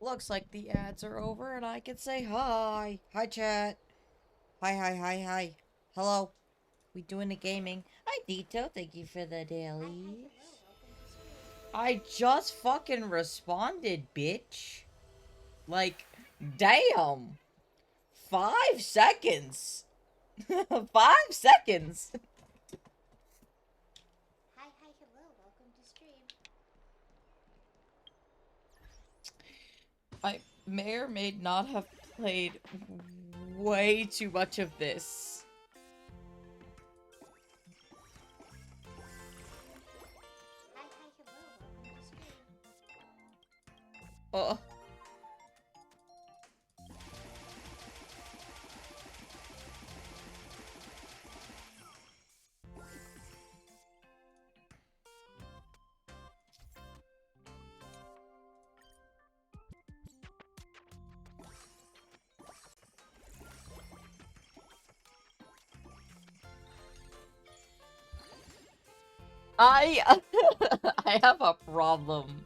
Looks like the ads are over and I can say hi. Hi, chat. Hi, hi, hi, hi. Hello. We doing the gaming. Hi, Dito. Thank you for the dailies. I just fucking responded, bitch. Like, damn. 5 seconds. 5 seconds. Hi, hi, hello, welcome to stream. I may or may not have played way too much of this. Hi, hi, hello, welcome to stream. Uh, I I have a problem.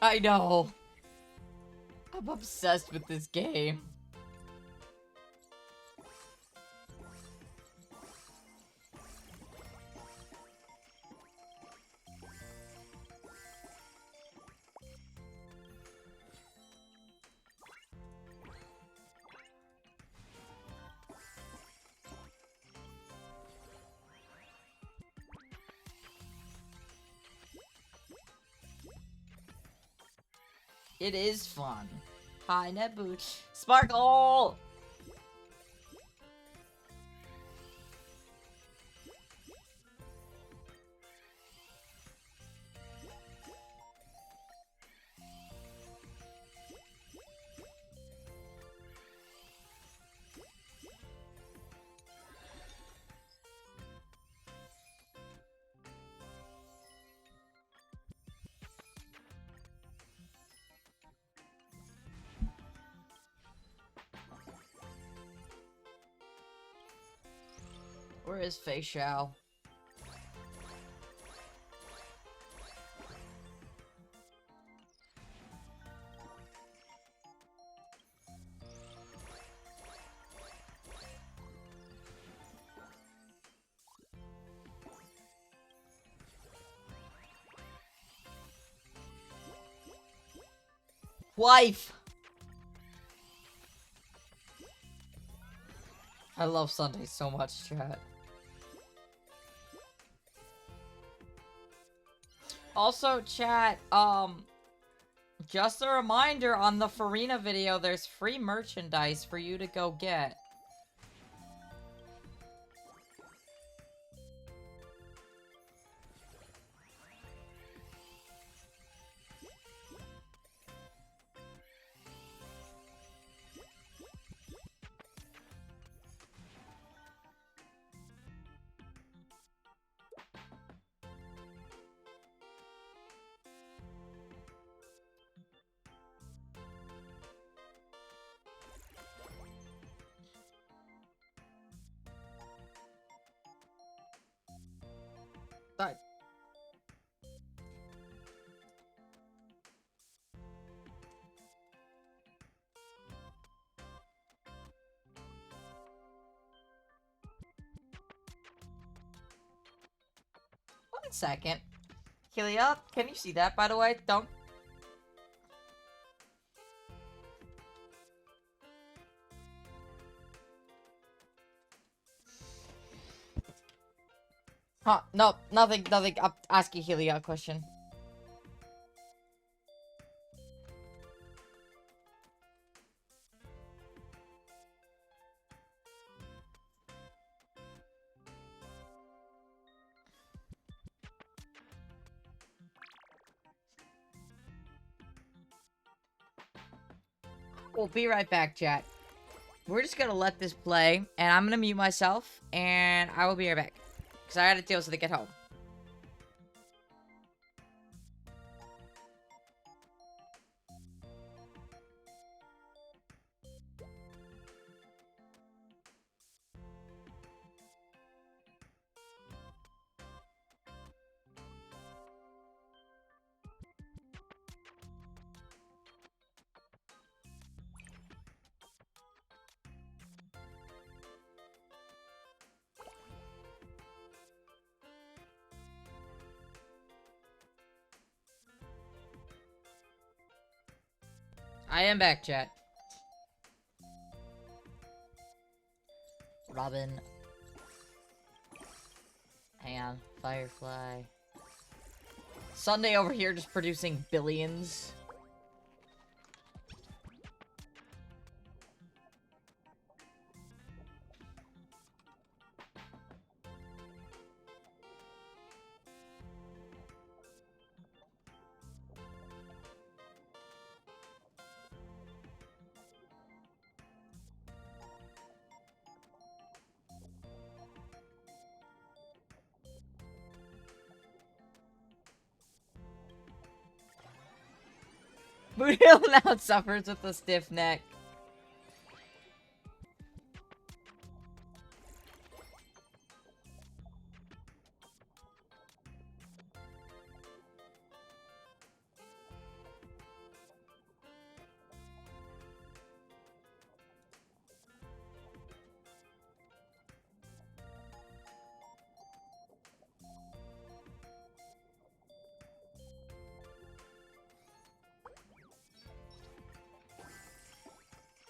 I know. I'm obsessed with this game. It is fun. Hi, Nebu. Sparkle! Where is Fei Xiao? Wife! I love Sunday so much, chat. Also, chat, just a reminder, on the Farina video, there's free merchandise for you to go get. But 1 second. Helia, can you see that, by the way? Don't... Huh, no, nothing, nothing. I'm asking Helia a question. We'll be right back, chat. we're just gonna let this play, and I'm gonna mute myself, and I will be right back. Because I gotta deal so they get home. I am back, chat. Robin. Hang on. Firefly. Sunday over here just producing billions. Boot Hill now suffers with a stiff neck.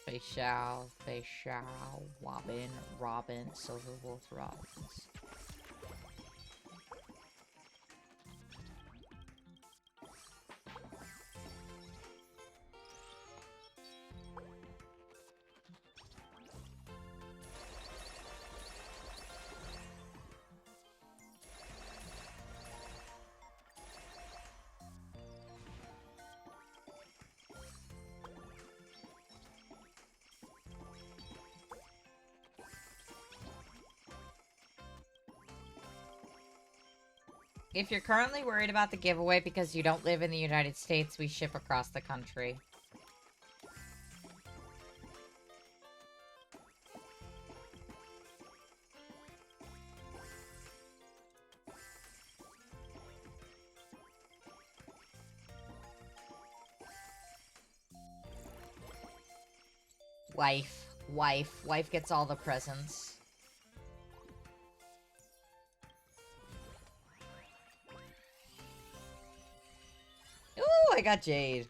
They shall, Robin, Silver Wolf, Robins. If you're currently worried about the giveaway because you don't live in the United States, we ship across the country. Wife gets all the presents. Ooh, I got Jade.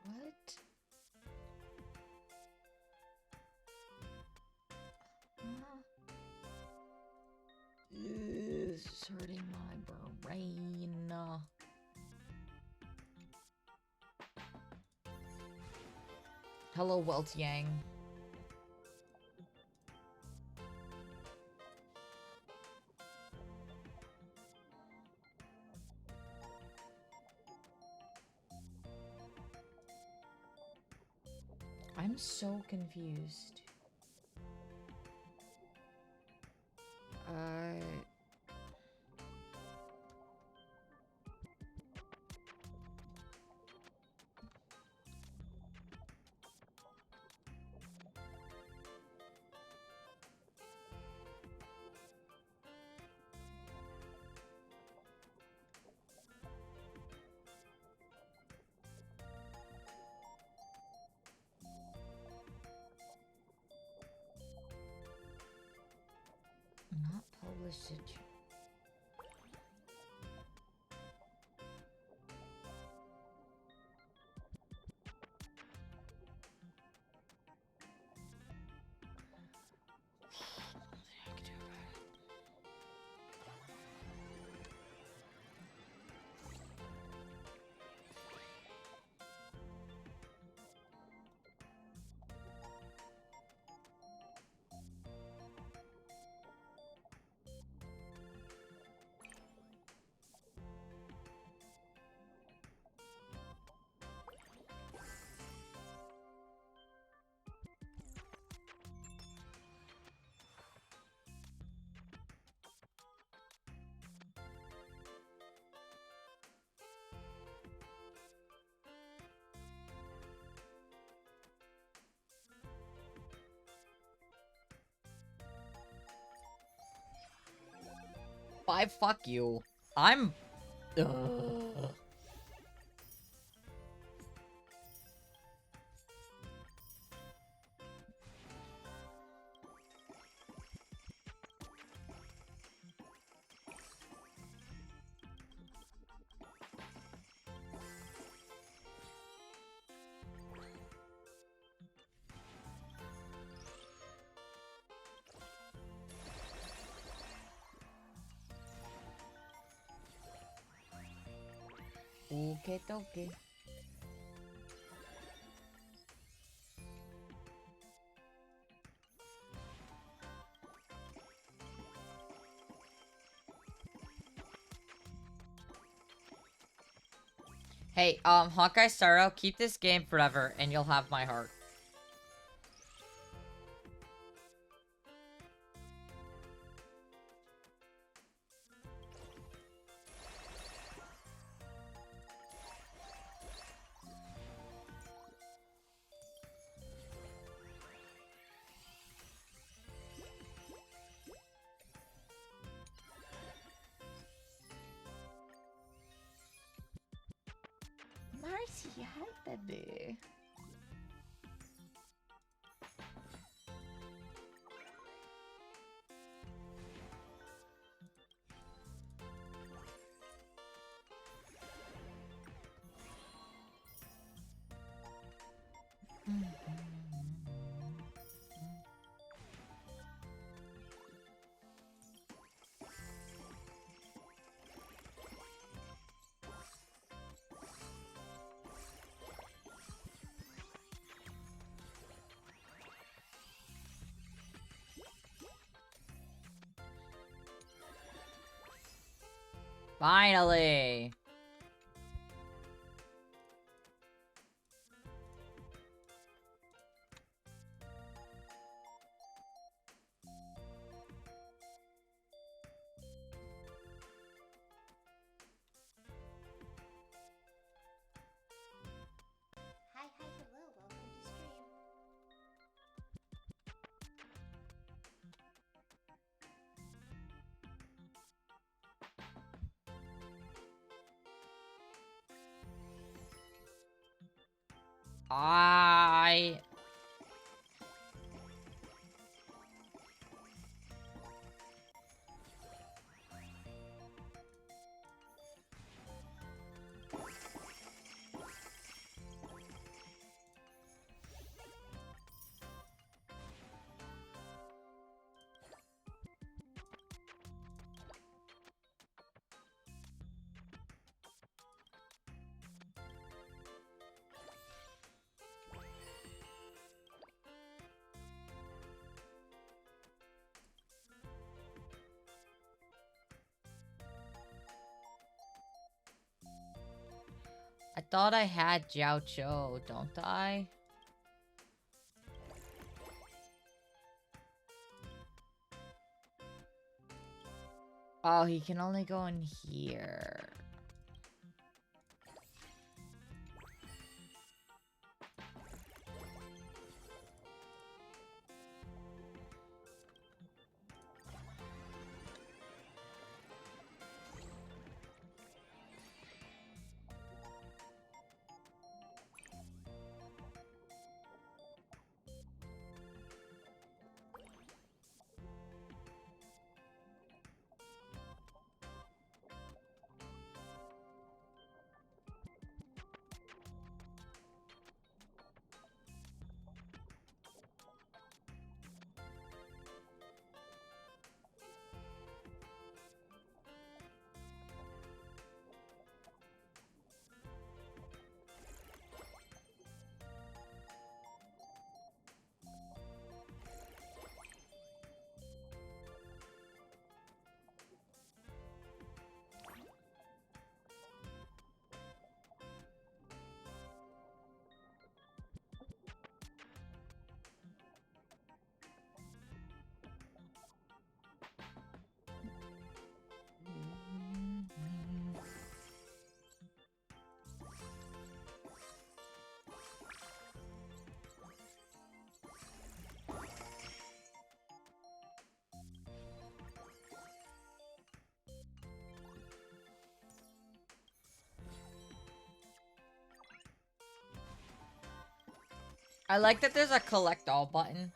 What? This is hurting my brain. Hello, Welt Yang. I'm so confused. Not published it. Why fuck you? I'm... Ugh. Okay, okay. Hey, Hawkeye Starro, keep this game forever, and you'll have my heart. Marcy, hi, baby. Finally! Hi, hello, welcome to stream. I... I thought I had Jiao Cho, don't I? Oh, he can only go in here. I like that there's a collect all button.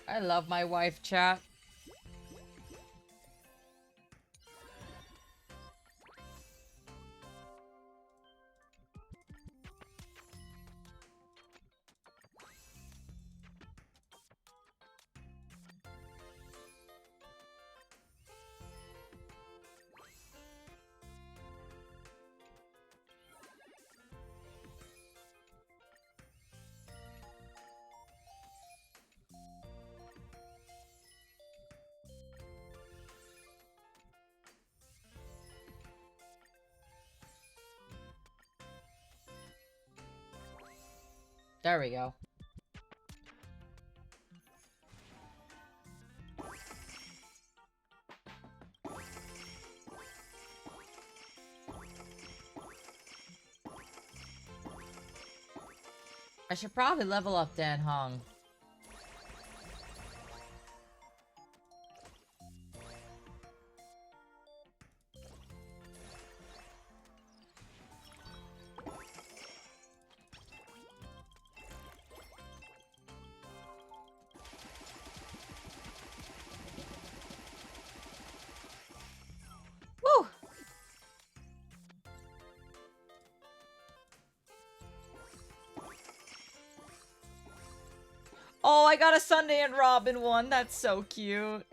I love my wife, chat. There we go. I should probably level up Dan Hong. Woo! Oh, I got a Sunday and Robin one. That's so cute.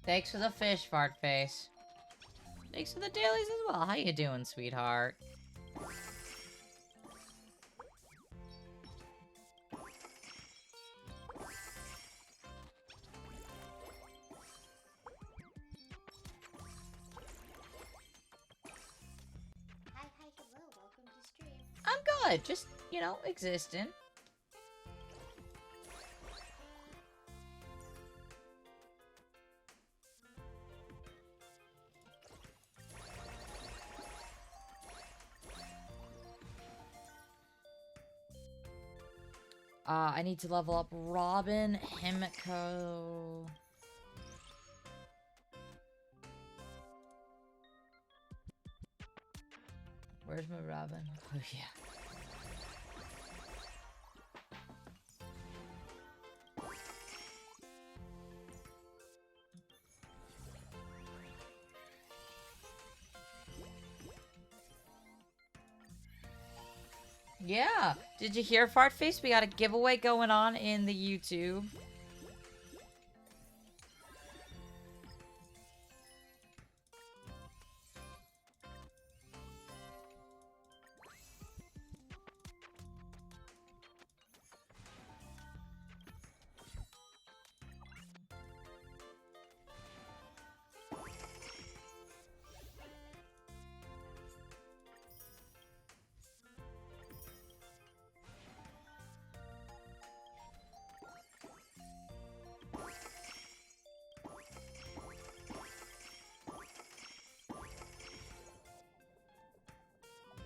Thanks for the fish, fart face. Thanks for the dailies as well. How you doing, sweetheart? Hi, hello, welcome to stream. I'm good. Just, you know, existing. I need to level up Robin, Himiko. Where's my Robin? Oh, yeah. Yeah. Did you hear, Fartface? We got a giveaway going on in the YouTube.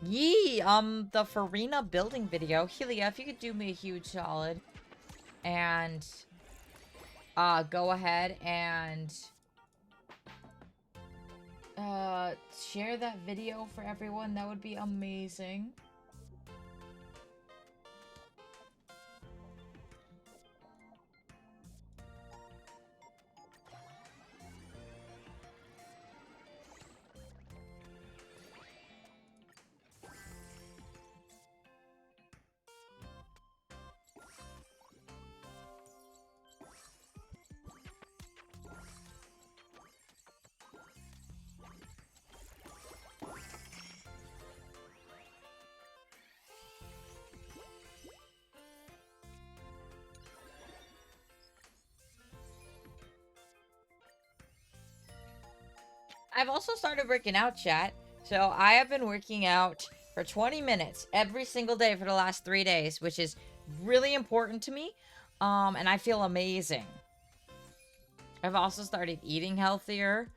Yee, the Farina building video. Helia, if you could do me a huge solid and go ahead and share that video for everyone, that would be amazing. I've also started working out, chat. So I have been working out for 20 minutes every single day for the last 3 days, which is really important to me. And I feel amazing. I've also started eating healthier.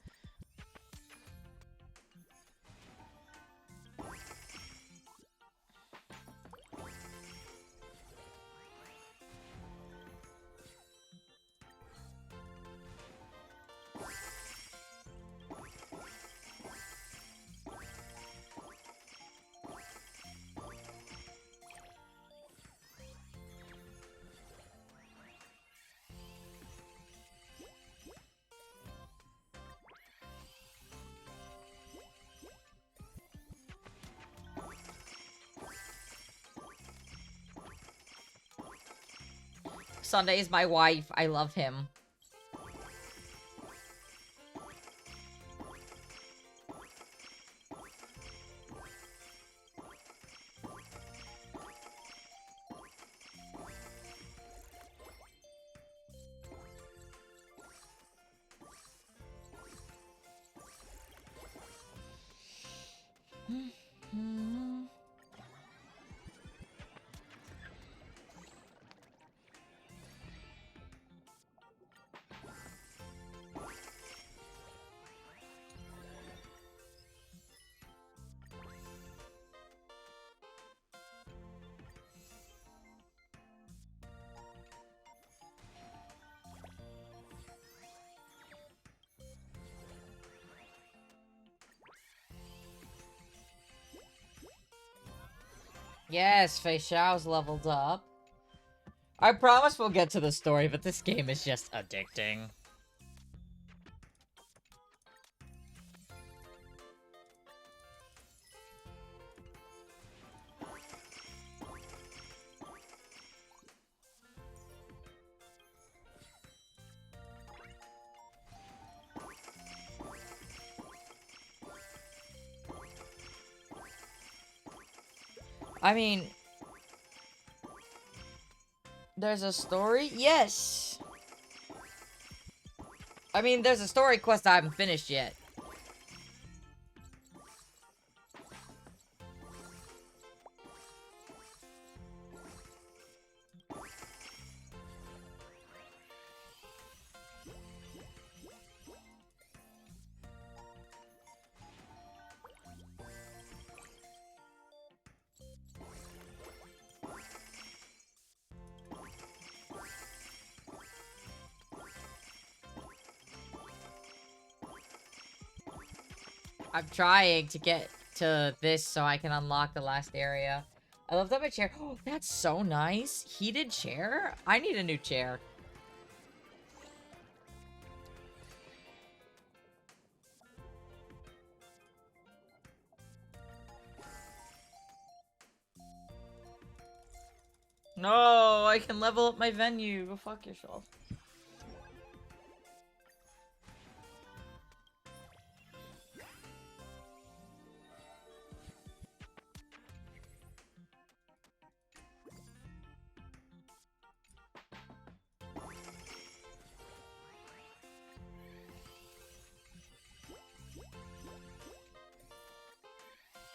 Sunday is my wife. I love him. Yes, Fei Xiao's leveled up. I promise we'll get to the story, but this game is just addicting. I mean, there's a story? Yes! I mean, there's a story quest I haven't finished yet. I'm trying to get to this so I can unlock the last area. I love that my chair. Oh, that's so nice. Heated chair? I need a new chair. No, I can level up my venue. Go fuck yourself.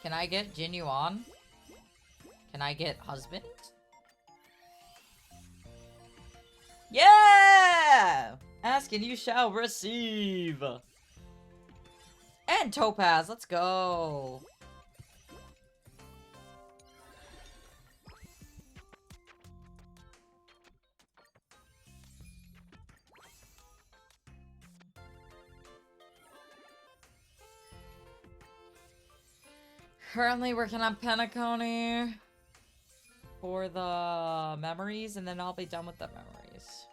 Can I get Jinyuan? Can I get husband? Yeah! Ask and you shall receive. And Topaz, let's go. Currently working on Penacony for the memories, and then I'll be done with the memories.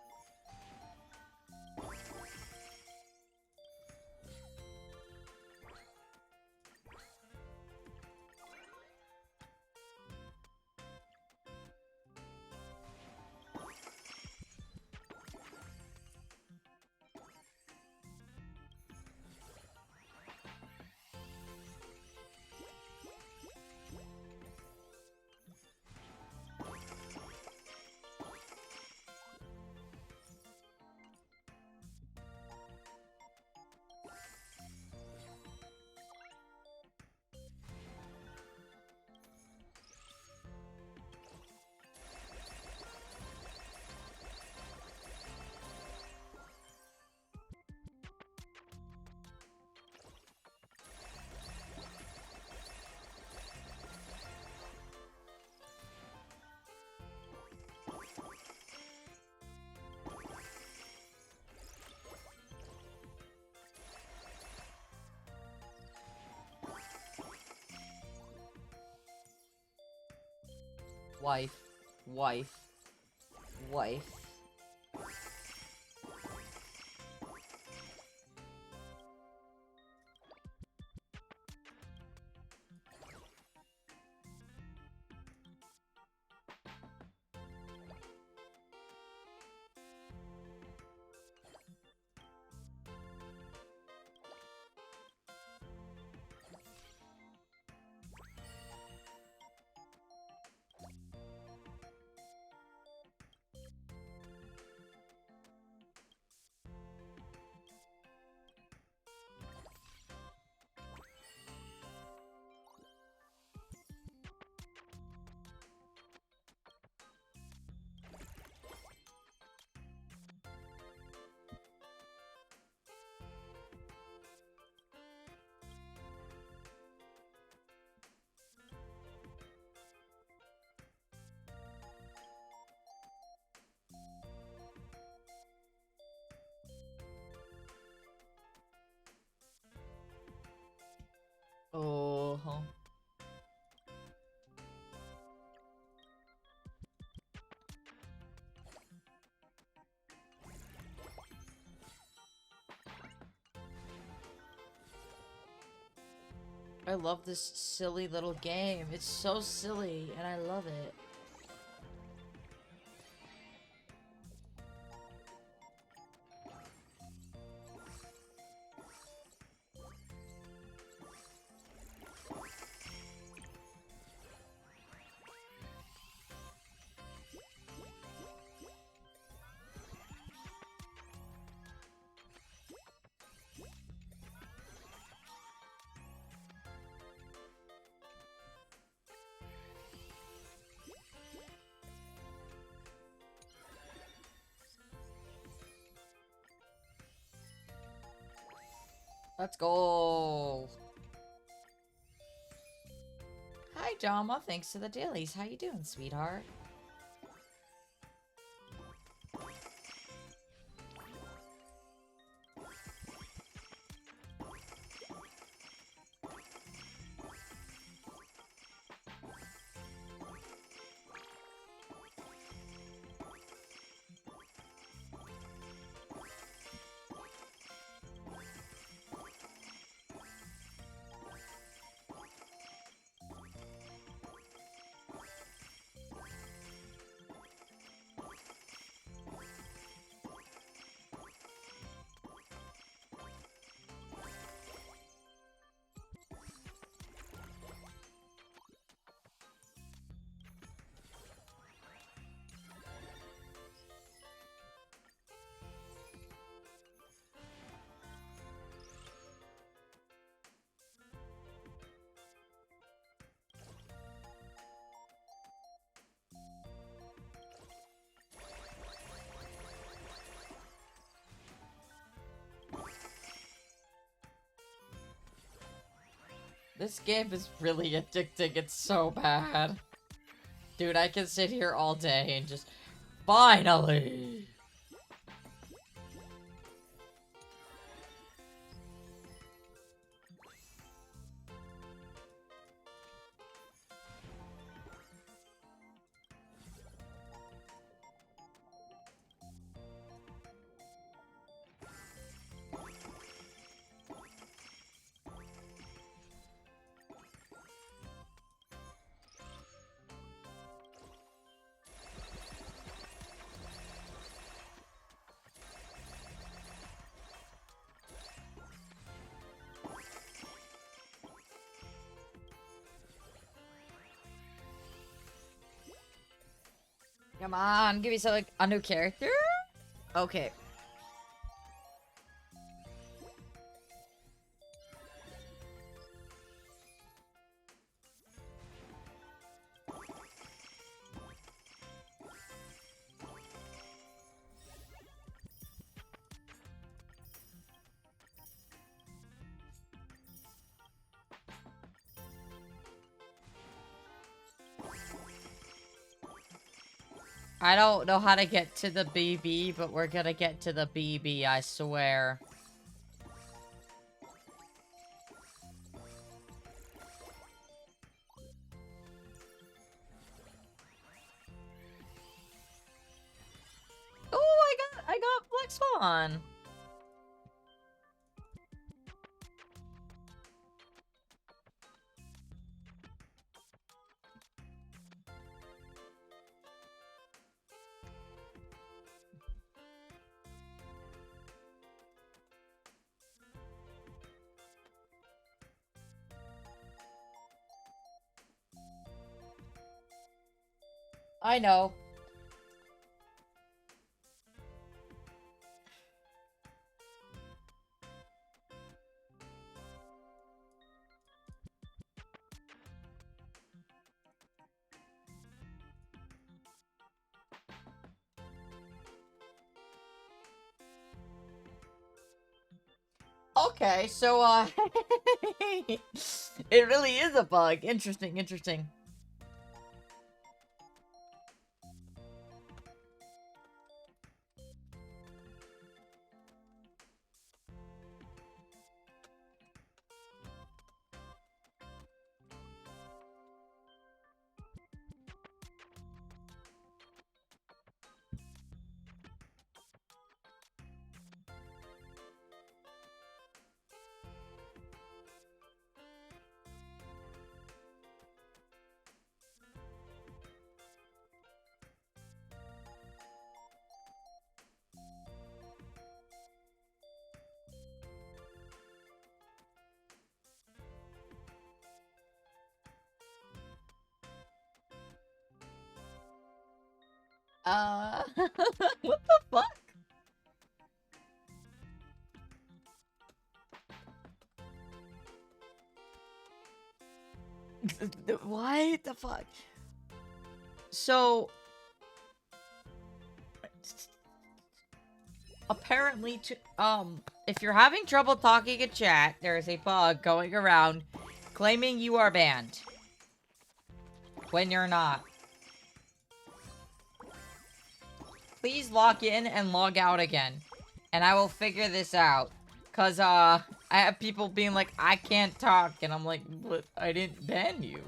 Wife. Wife. Wife. Oh. I love this silly little game. It's so silly, and I love it. Let's go. Hi, Jama. Thanks to the dailies. How you doing, sweetheart? This game is really addicting. It's so bad. Dude, I can sit here all day and just... Finally! Come on, give me some, like, a new character? Okay. I don't know how to get to the BB, but we're gonna get to the BB, I swear. Oh, I got Black Swan. I know. Okay, so, it really is a bug. Interesting, interesting. What the fuck? What the fuck? So, apparently, if you're having trouble talking in chat, there is a bug going around claiming you are banned when you're not. Please log in and log out again, and I will figure this out. Cause, I have people being like, I can't talk, and I'm like, but I didn't ban you.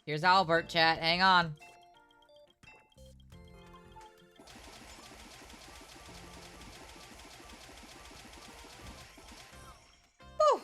Here's Albert, chat. Hang on. Whew.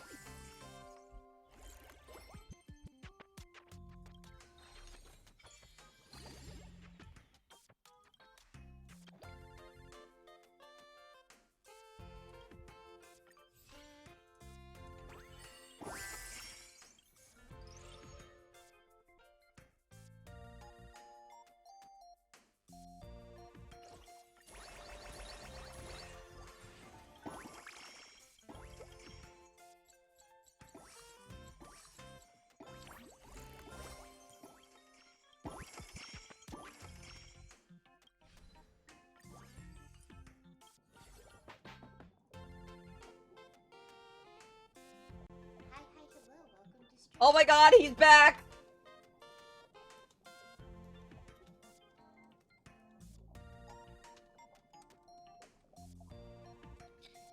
Hi, hello, welcome to stream. Oh my god, he's back!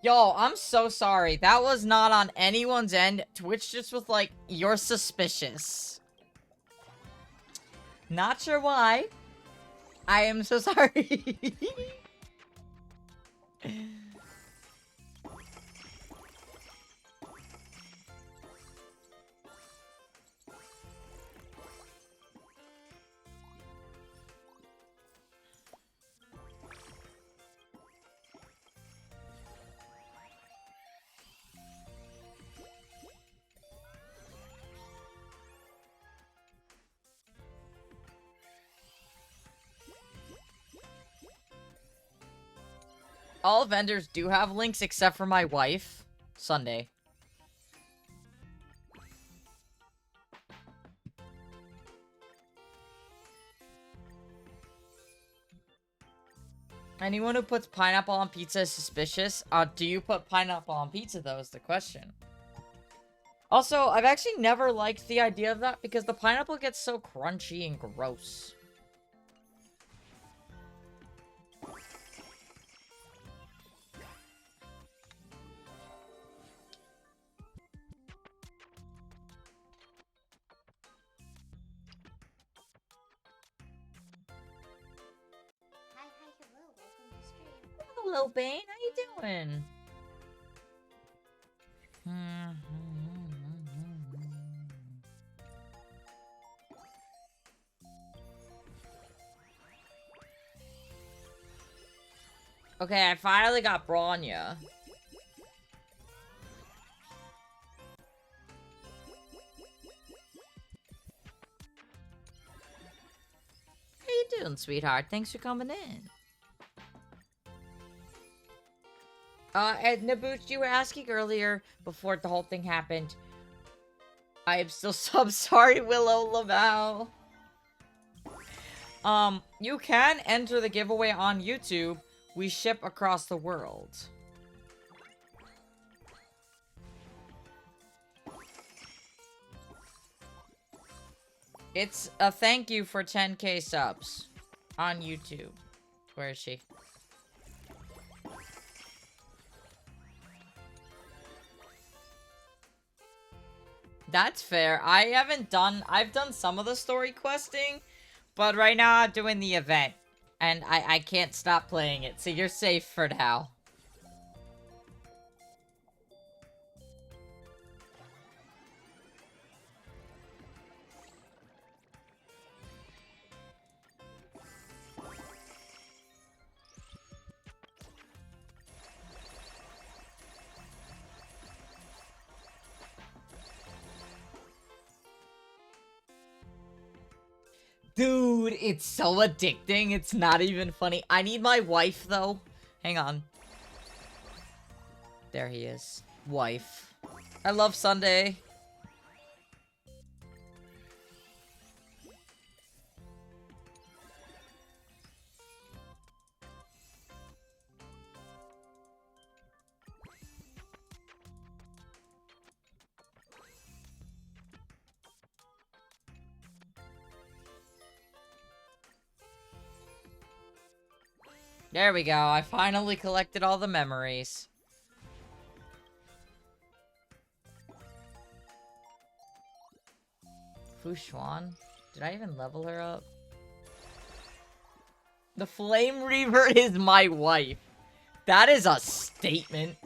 Yo, I'm so sorry. That was not on anyone's end. Twitch just was like, you're suspicious. Not sure why. I am so sorry. All vendors do have links except for my wife. Sunday. Anyone who puts pineapple on pizza is suspicious. Do you put pineapple on pizza, though, is the question. Also, I've actually never liked the idea of that because the pineapple gets so crunchy and gross. Hi, hello, welcome to stream. Hello, Bane. How you doing? Okay, I finally got Bronya. How you doing, sweetheart? Thanks for coming in. And Nabooch, you were asking earlier, before the whole thing happened. I am still so sorry, Willow Laval. You can enter the giveaway on YouTube. We ship across the world. It's a thank you for 10k subs on YouTube. Where is she? That's fair. I've done some of the story questing, but right now I'm doing the event. And I can't stop playing it, so you're safe for now. Dude, it's so addicting. It's not even funny. I need my wife, though. Hang on. There he is. Wife. I love Sunday. There we go. I finally collected all the memories. Fushuan? Did I even level her up? The Flame Reaver is my wife. That is a statement.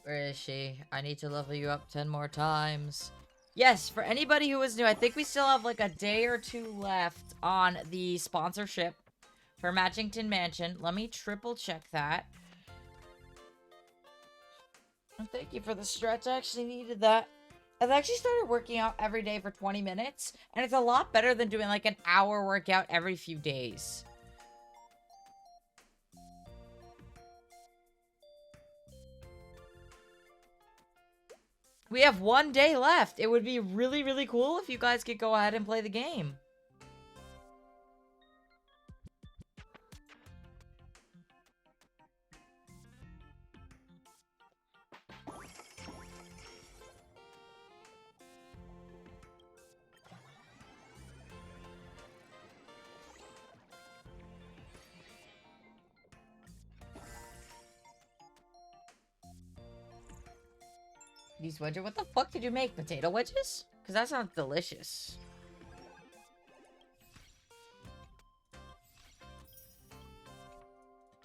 Where is she? I need to level you up 10 more times. Yes, for anybody who is new, I think we still have like a day or two left on the sponsorship for Matchington Mansion. Let me triple check that. And thank you for the stretch. I actually needed that. I've actually started working out every day for 20 minutes, and it's a lot better than doing like an hour workout every few days. We have 1 day left. It would be really, really cool if you guys could go ahead and play the game. These wedges, what the fuck did you make? Potato wedges? Because that sounds delicious.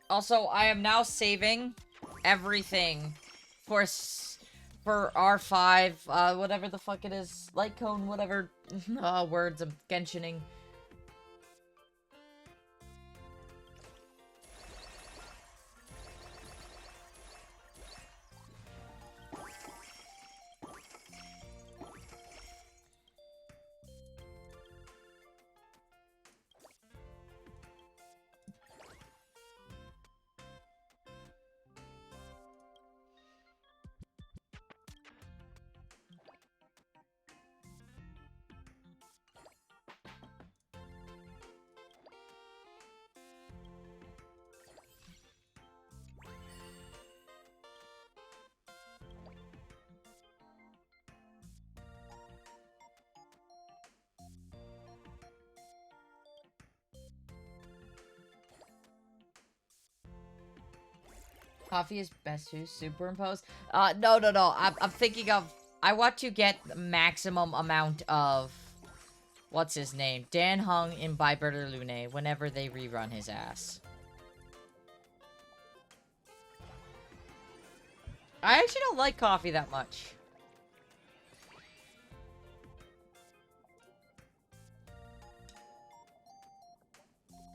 Also, I am now saving everything for R5, whatever the fuck it is. Light cone, whatever words I'm genshining. Coffee is best to superimpose. No. I'm thinking of. I want to get the maximum amount of. What's his name? Dan Hung in By Birder Lune whenever they rerun his ass. I actually don't like coffee that much.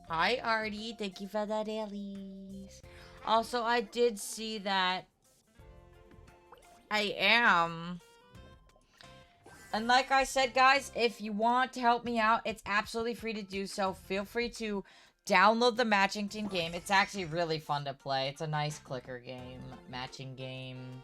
Hi, Artie. Thank you for the dailies. Also, I did see that I am. And like I said, guys, if you want to help me out, it's absolutely free to do so. Feel free to download the Matchington game. It's actually really fun to play. It's a nice clicker game, matching game.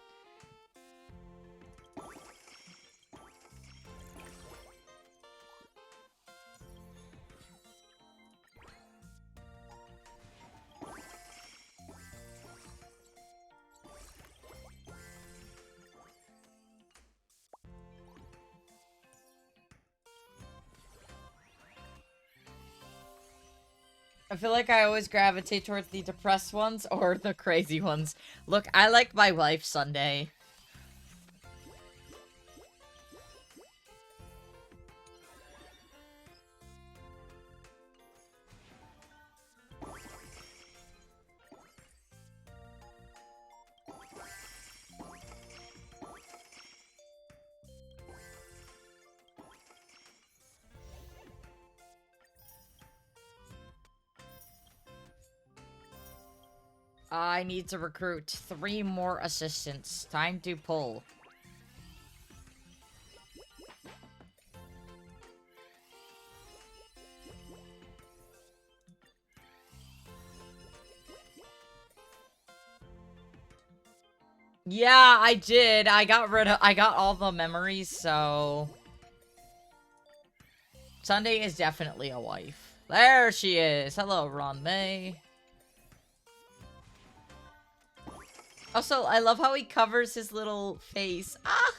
I feel like I always gravitate towards the depressed ones or the crazy ones. Look, I like my life Sunday. I need to recruit 3 more assistants. Time to pull. Yeah, I did. I got all the memories, so... Sunday is definitely a wife. There she is. Hello, Ron May. Also, I love how he covers his little face. Ah!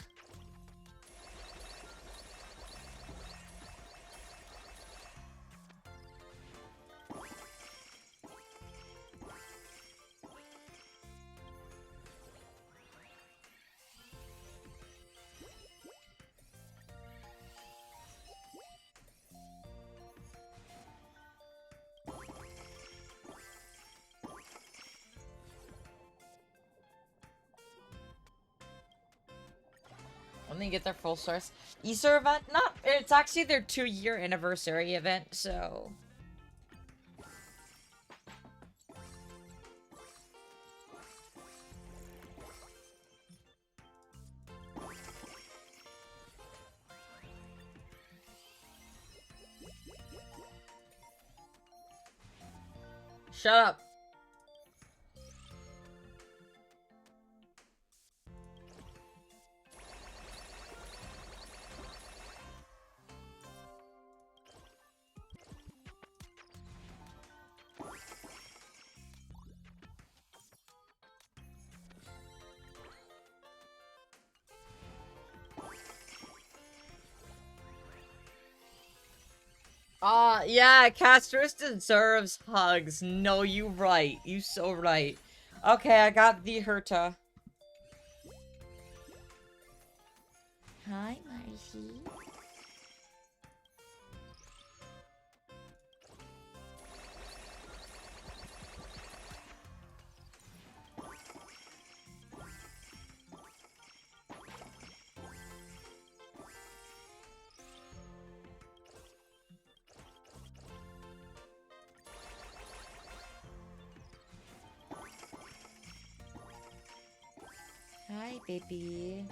When they get their full source Easter event? Not, it's actually their 2-year anniversary event, so... Shut up. Yeah, Castris deserves hugs. No, you right. You so right. Okay, I got the Herta. Hi, Marcy. Hi, baby.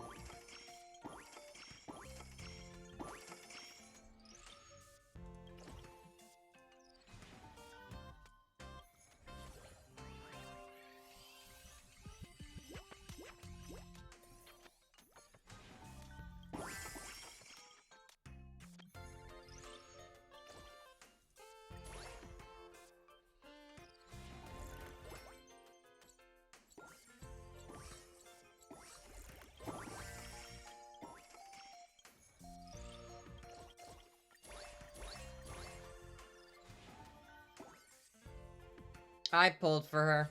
I pulled for her.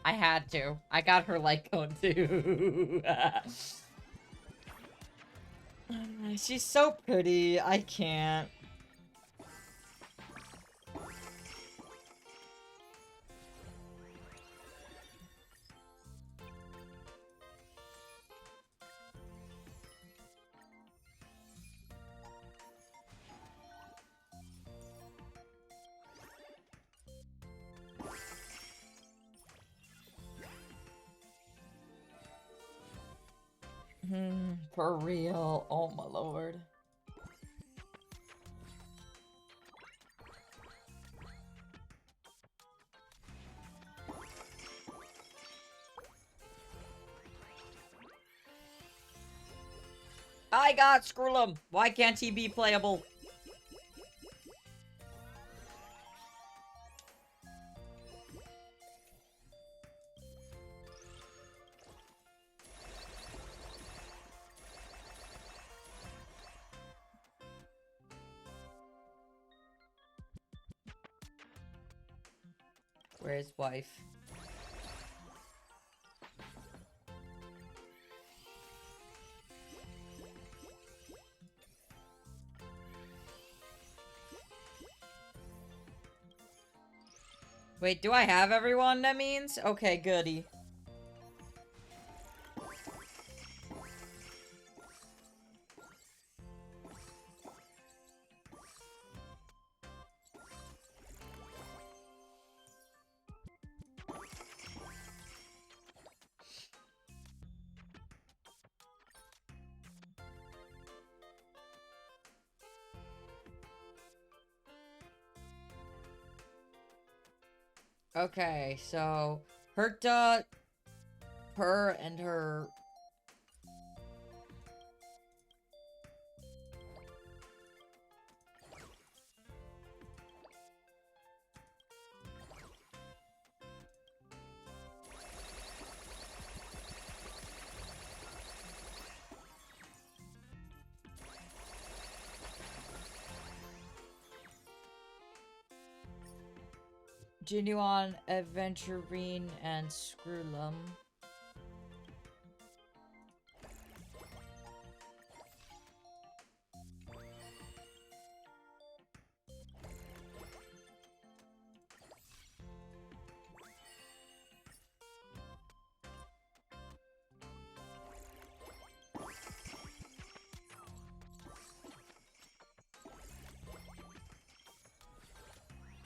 I had to. I got her light cone too. She's so pretty. I can't. For real. Oh my lord. I got Skrullum. Why can't he be playable? Where's wife? Wait, do I have everyone that means? Okay, goody. Okay, so Herta, her, and her. Genuine, Aventurine, and Skrullum.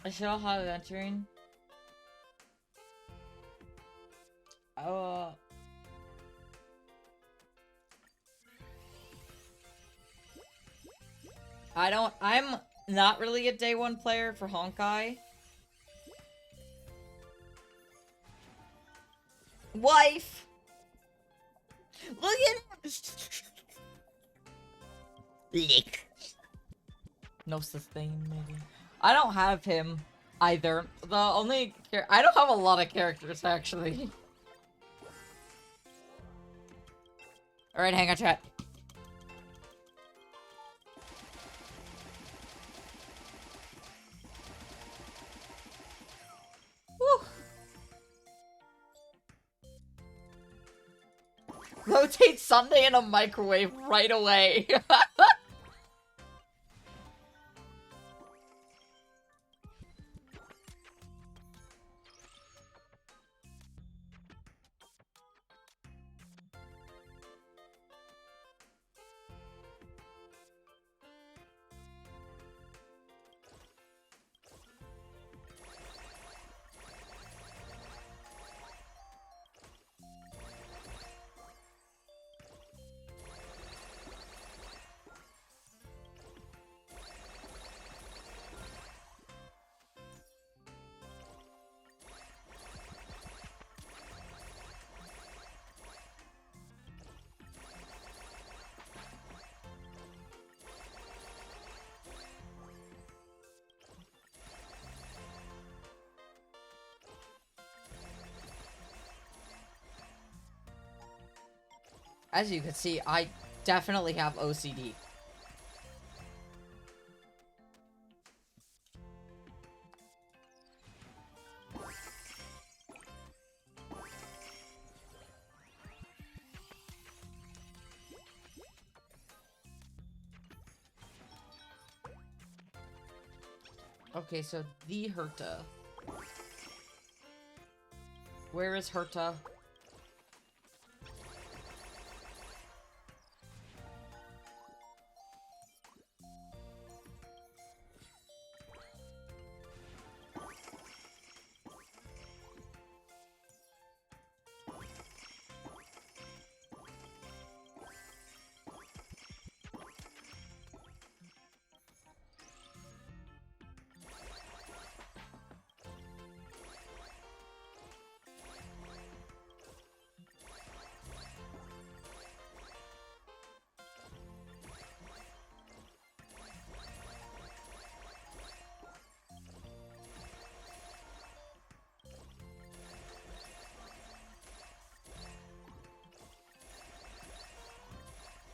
I should all have Aventurine. Oh. I'm not really a day one player for Honkai. Wife! Look at him! Lick. No sustain, maybe. I don't have him either. The only I don't have a lot of characters actually. Alright, hang on, chat. sundae in a microwave right away. As you can see, I definitely have OCD. Okay, so the Herta. Where is Herta?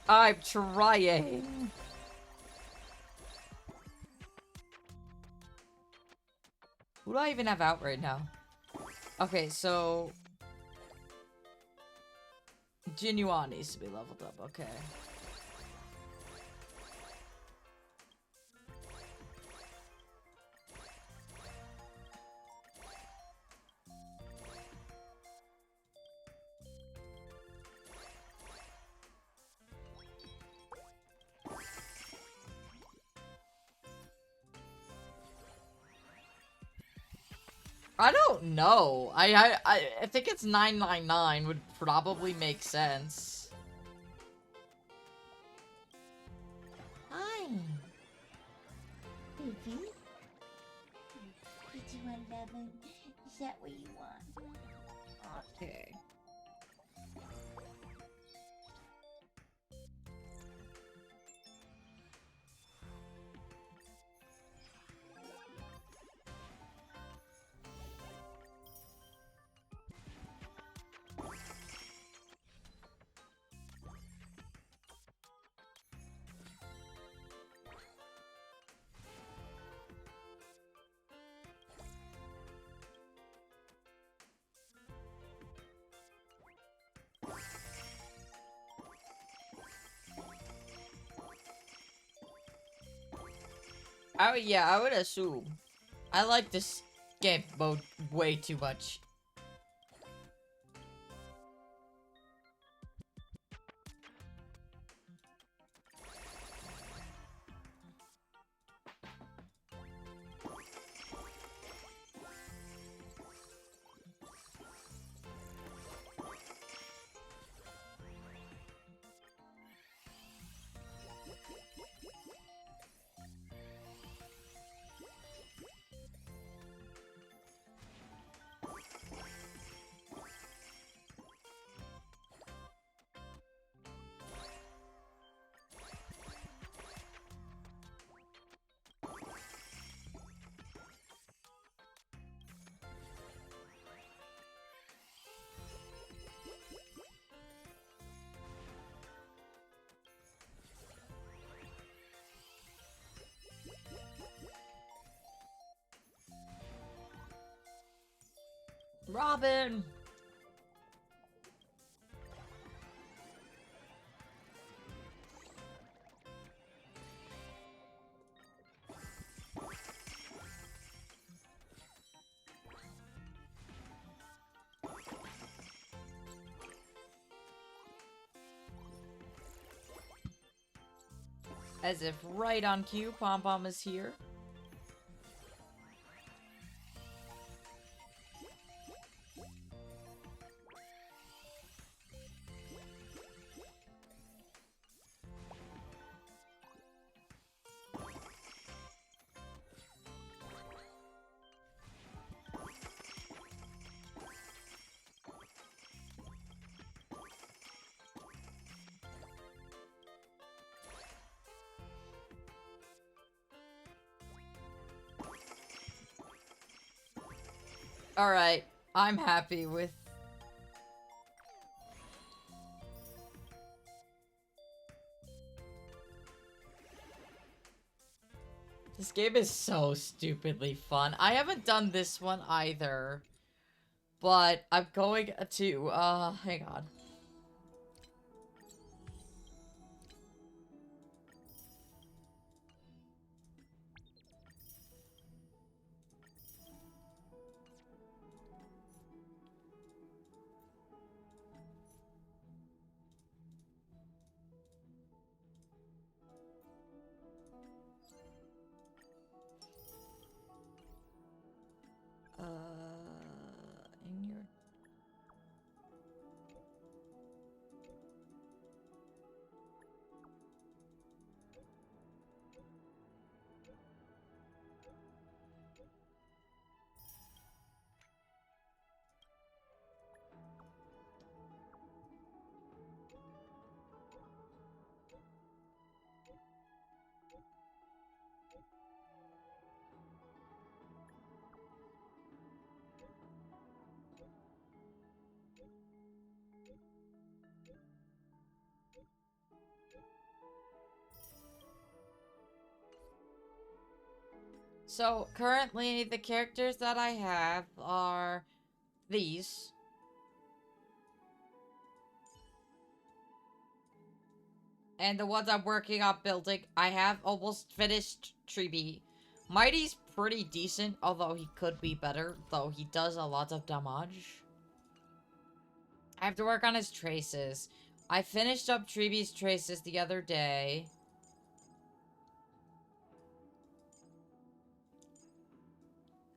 I'm trying. Who do I even have out right now? Okay, so Jinhua needs to be leveled up, okay. I don't know. I think it's 999 would probably make sense. Hi. Baby? Did you want lemon? Is that what you want? Okay. Yeah, I would assume. I like this game mode way too much. Robin! As if right on cue, Pom Pom is here. Alright, I'm happy with... This game is so stupidly fun. I haven't done this one either. But I'm going to, hang on. In your... So, currently, the characters that I have are these. And the ones I'm working on building, I have almost finished Treeby. Mighty's pretty decent, although he could be better, though he does a lot of damage. I have to work on his traces. I finished up Treeby's traces the other day.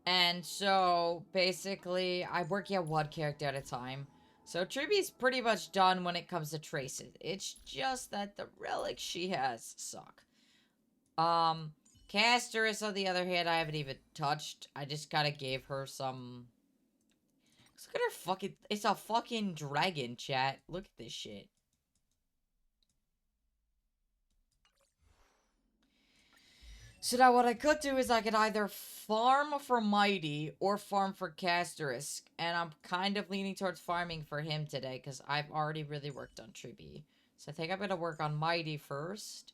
And so, basically, I'm working on one character at a time. So, Treeby's pretty much done when it comes to traces. It's just that the relics she has suck. Casterus, on the other hand, I haven't even touched. I just kinda gave her some... Look at her fucking... It's a fucking dragon, chat. Look at this shit. So now what I could do is I could either farm for Mighty or farm for Casterisk. And I'm kind of leaning towards farming for him today because I've already really worked on Triby. So I think I'm going to work on Mighty first.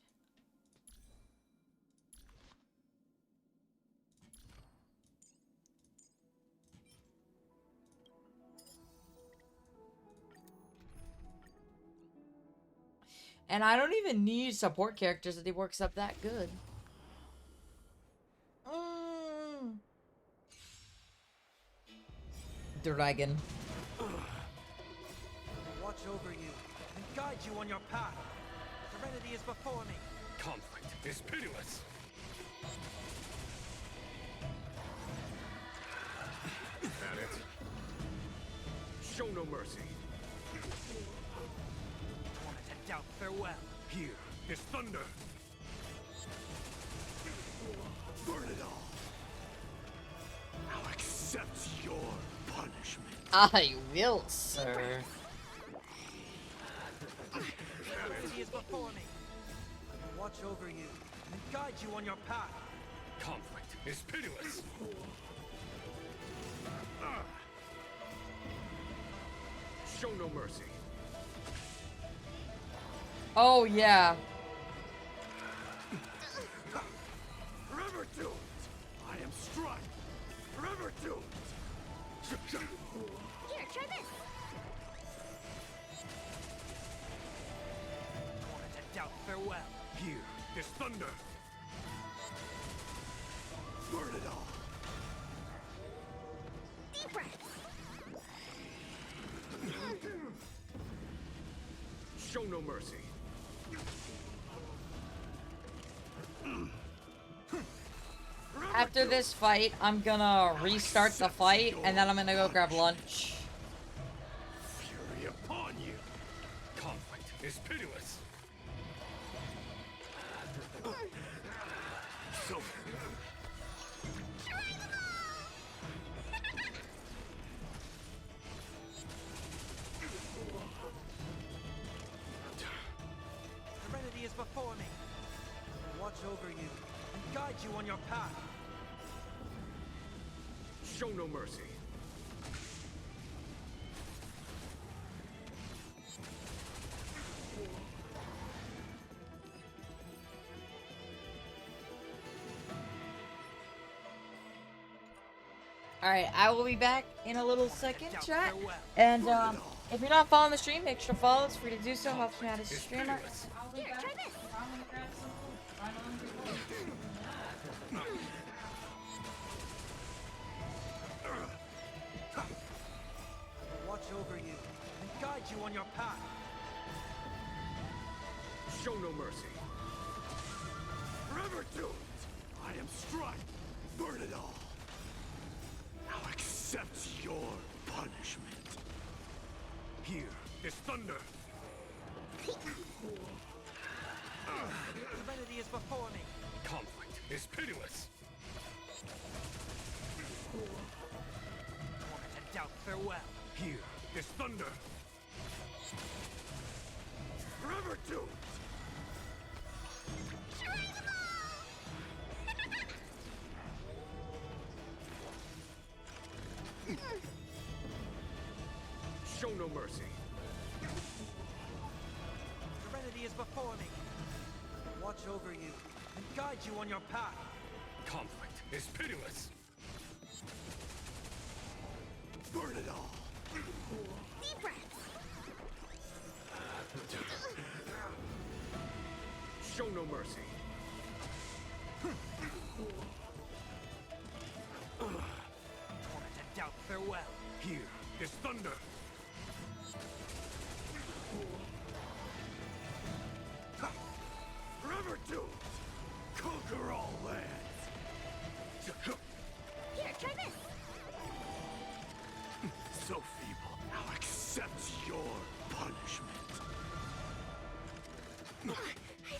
And I don't even need support characters that he works up that good. Dragon. Watch over you and guide you on your path. Serenity is before me. Conflict is pitiless. That it? Show no mercy. Wanted to doubt farewell. Here is thunder. Burn it all. I'll accept your punishment. I will, sir. Serenity is before me. Watch over you and guide you on your path. Conflict is pitiless. Show no mercy. Oh, yeah. Forever doomed. I am strife. Forever doomed. Here, try this. Wanted to doubt farewell. Here is thunder. Burn it all. Deep breath. Show no mercy. After this fight, I'm gonna restart the fight, and then I'm gonna go grab lunch. Fury upon you. Conflict is pitiless. So Serenity is before me. I watch over you and guide you on your path. show no mercy. Alright, I will be back in a little second, chat. And, if you're not following the stream, make sure to follow. It's free to do so. Helps me out as a streamer. I'll be Here, back. try this. I'm gonna grab some food. I'm hungry. Watch over you and guide you on your path. Show no mercy. Forever doomed. I am strike. Burn it all. Now accept your punishment. Here, this thunder. Serenity is before me. Conflict is pitiless. Torment and doubt, farewell. Here, this thunder. Forever doomed. Show no mercy. Serenity is before me. Watch over you and guide you on your path. Conflict is pitiless. Burn it all. Deep breaths. Show no mercy. Torment and doubt, farewell. Here, this thunder. Forever doomed. Conquer all lands. Here, try this. So feeble. Now accept your punishment.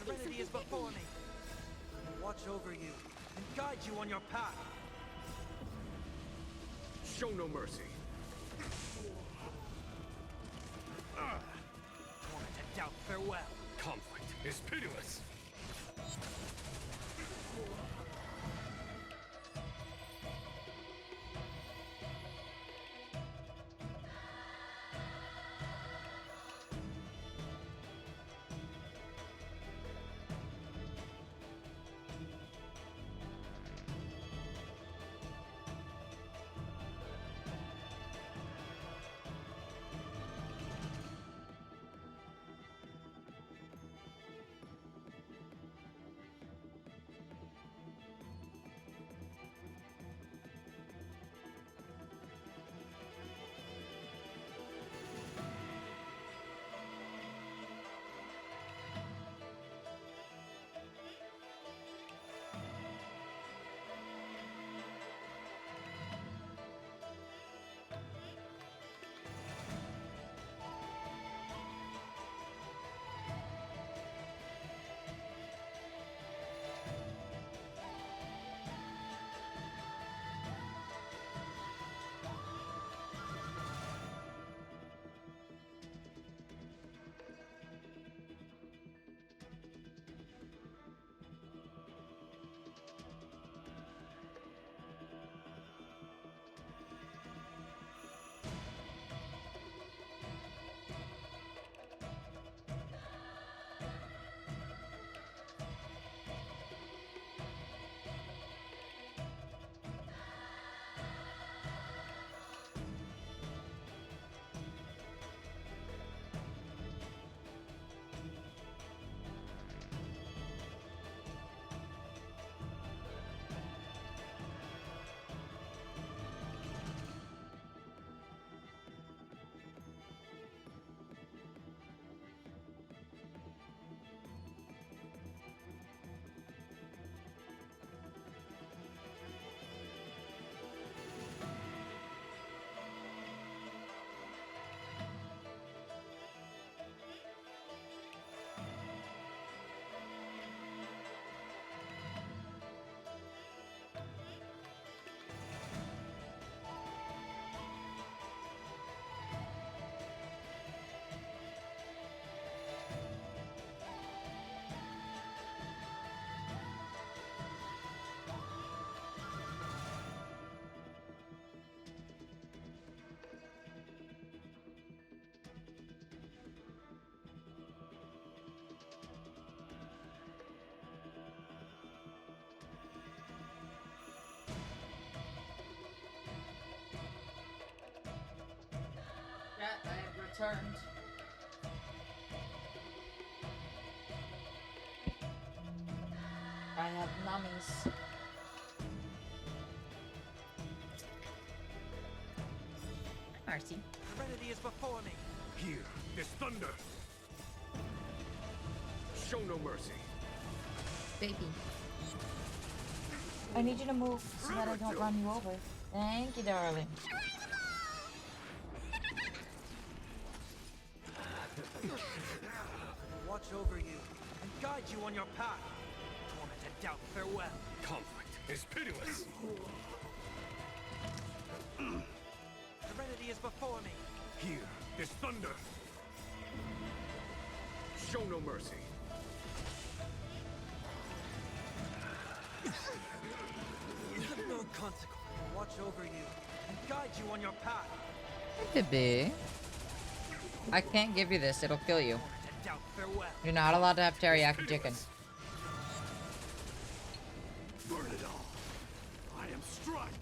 Serenity is before me. Watch over you and guide you on your path. Show no mercy. Torment and doubt, farewell. Conflict is pitiless. turned. I have nummies. Mercy. Serenity is before me. Here is thunder. Show no mercy. Baby. I need you to move so that I don't run you over. Thank you, darling. Watch over you and guide you on your path. Torment and doubt, farewell. Conflict is pitiless. Serenity is before me. Here is thunder. Show no mercy. Is of no consequence. Watch over you and guide you on your path. Baby. I can't give you this. It'll kill you. Torment and doubt, farewell. You're not allowed to have teriyaki chicken. Burn it all. I am Strike.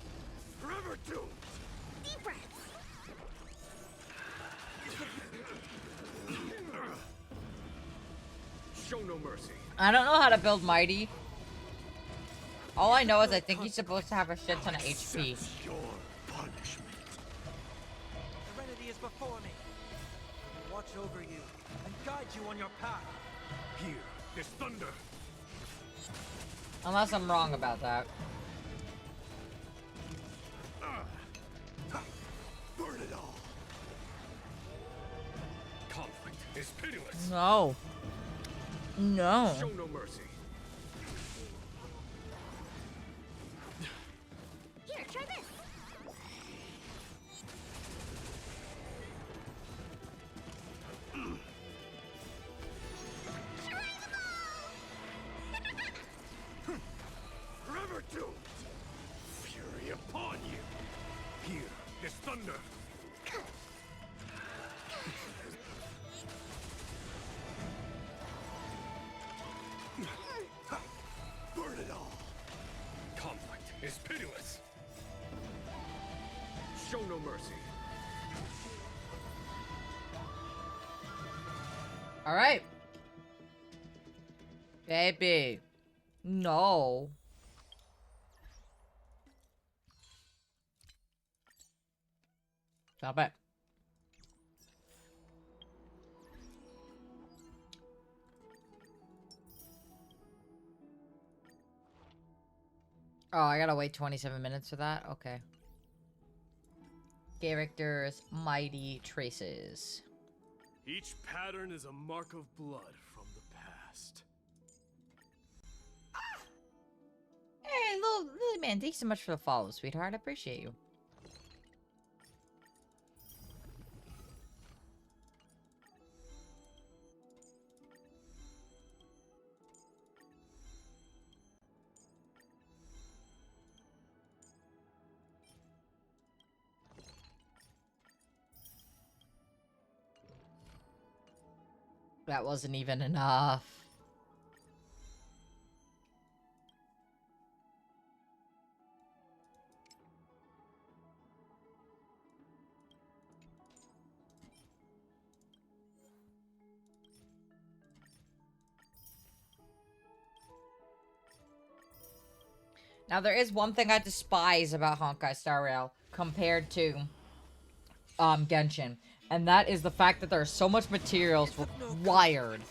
Forever doomed. Deep breaths. Show no mercy. I don't know how to build mighty. All I know is I think he's supposed to have a shit ton of HP. Accept your punishment. Serenity is before me. Watch over you and guide you on your path. Here is thunder. Unless I'm wrong about that. Burn it all. Conflict is pitiless. No. No. Show no mercy. Here, try this. Forever doomed. Fury upon you. Here is thunder. Burn it all. Conflict is pitiless. Show no mercy. All right. Baby. No. Stop it. Oh, I gotta wait 27 minutes for that? Okay. Characters, mighty traces. Each pattern is a mark of blood from the past. Hey, little Lily Man, thanks so much for the follow, sweetheart. I appreciate you. That wasn't even enough. Now, there is one thing I despise about Honkai Star Rail compared to Genshin, and that is the fact that there's so much materials required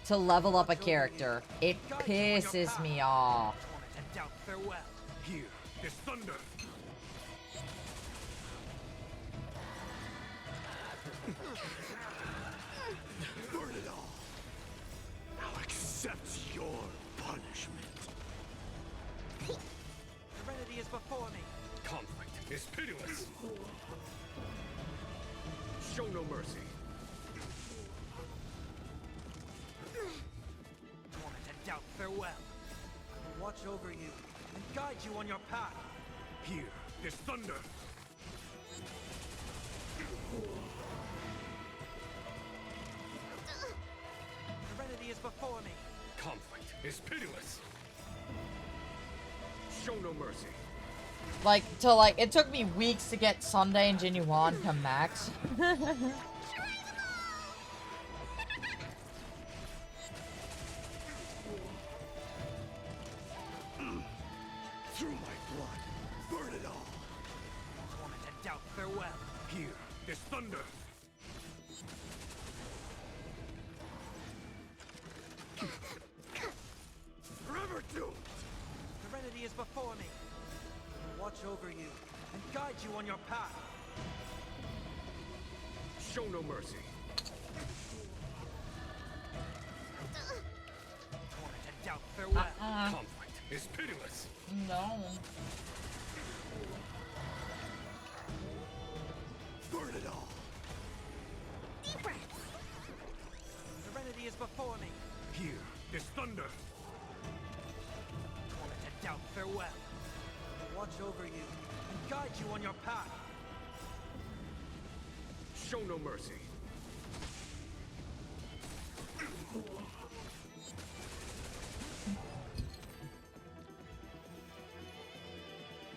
to level up a character. It pisses me off. Torment and doubt, farewell. Here is thunder. Burn it all. Now accept your punishment. Serenity is before me. Conflict is pitiless. Show no mercy. Torment and doubt, farewell. Watch over you and guide you on your path. Here is thunder. Serenity is before me. Conflict is pitiless. Show no mercy. It took me weeks to get Sunday and Jinyuan to max. doubt farewell. Here, this thunder. Forever doomed. Serenity is before me. Watch over you and guide you on your path. Show no mercy. Torment and doubt farewell. Conflict is pitiless. No. Burn it all. Deep breaths. Serenity is before me. Here, this thunder. Torment and doubt farewell. Watch over you and guide you on your path. Show no mercy.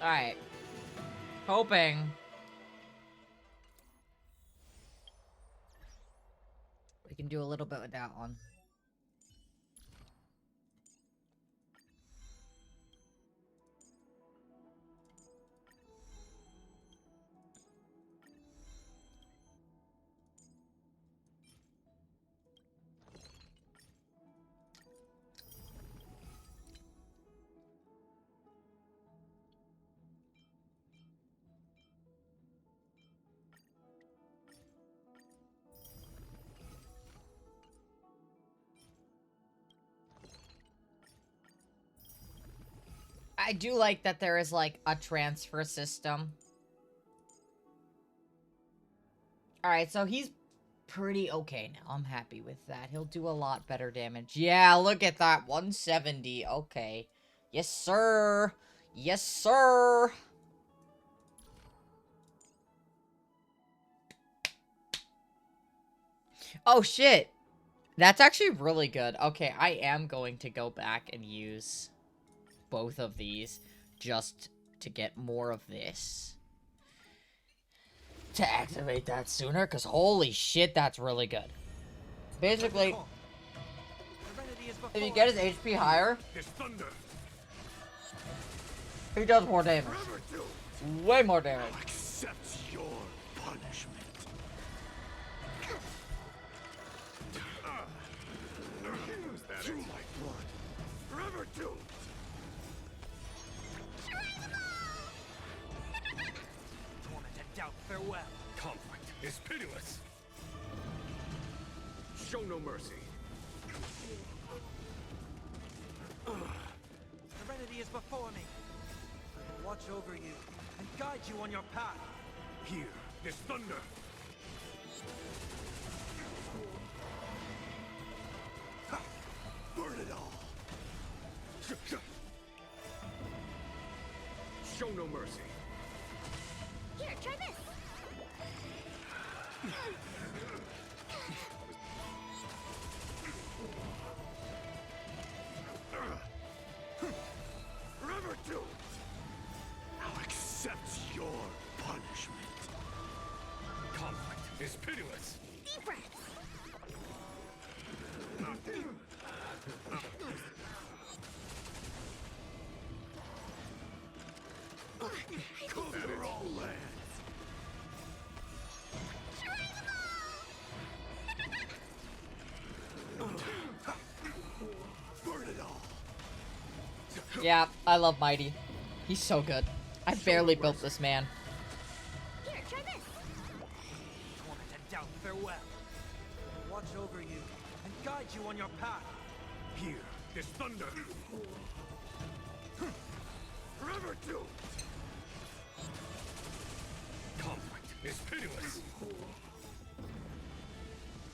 Alright. Hoping. We can do a little bit with that one. I do like that there is, like, a transfer system. Alright, so he's pretty okay now. I'm happy with that. He'll do a lot better damage. Yeah, look at that. 170. Okay. Yes, sir. Yes, sir. Oh, shit. That's actually really good. Okay, I am going to go back and use both of these just to get more of this. To activate that sooner, because holy shit, that's really good. Basically, Serenity is if you before get his me. HP higher, This thunder. he does more damage. Forever doomed. Way more damage. I'll accept your punishment. Through my blood. Forever doomed. Torment and doubt farewell. Conflict is pitiless. Show no mercy. Serenity is before me. Watch over you and guide you on your path. Here, this thunder. Ha! Burn it all. Show no mercy. Here, try this. Forever doomed. I'll accept your punishment. Conflict is pitiless. Deep breaths. Cover all lands. Burn it all. Yeah, I love Mighty. He's so good. I barely built this man. Here, try this. Torment and doubt farewell. Watch over you and guide you on your path. Here, this thunder. Forever doomed. Conflict is pitiless.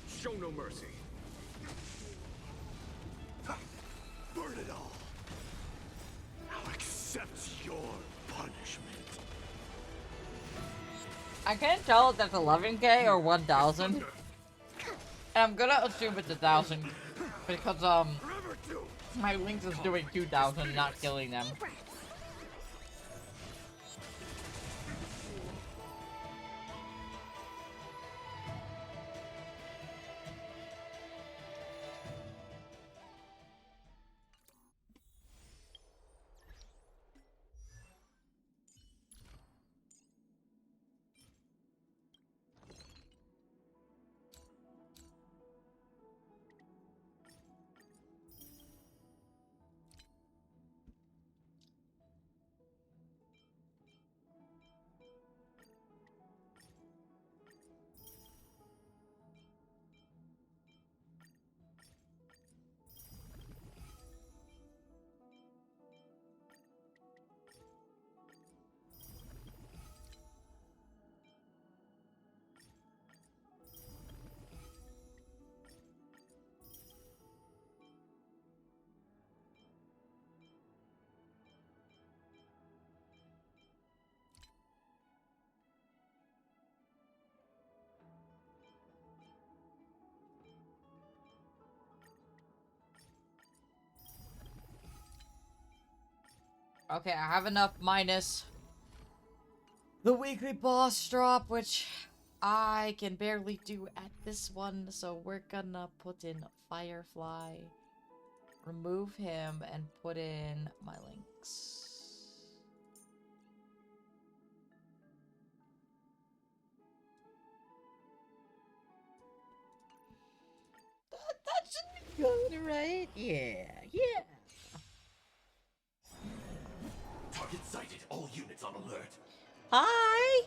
Show no mercy. Ha! Burn it all. I'll accept your punishment. I can't tell if that's 11k or 1,000. Thunder. And I'm gonna assume it's 1,000. Because, Forever doomed. my Lynx is doing 2,000, not killing them. Deep breaths. Okay, I have enough minus the weekly boss drop, which I can barely do at this one, so we're gonna put in Firefly, remove him, and put in my links. That should be good, right? Yeah, yeah. Target sighted. All units on alert. Hi!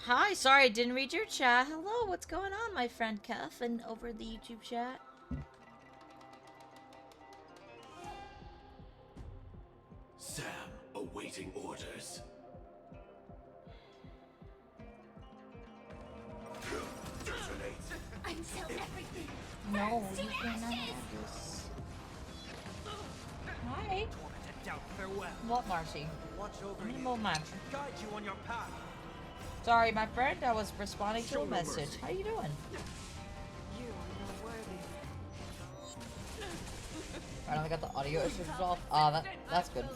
Hi, sorry I didn't read your chat. Hello, what's going on, my friend Kef, and over the YouTube chat? Sam, awaiting orders. Detonate. I'm so everything. No, Burns to you cannot ashes. have this. Hi. Tormented doubt, farewell. What, Marcy? Watch over I'm in you the match. and guide you on your path. Sorry, my friend, I was responding to Show a no message. mercy. How you doing? You are not worthy. I only got the audio issues resolved. That's good.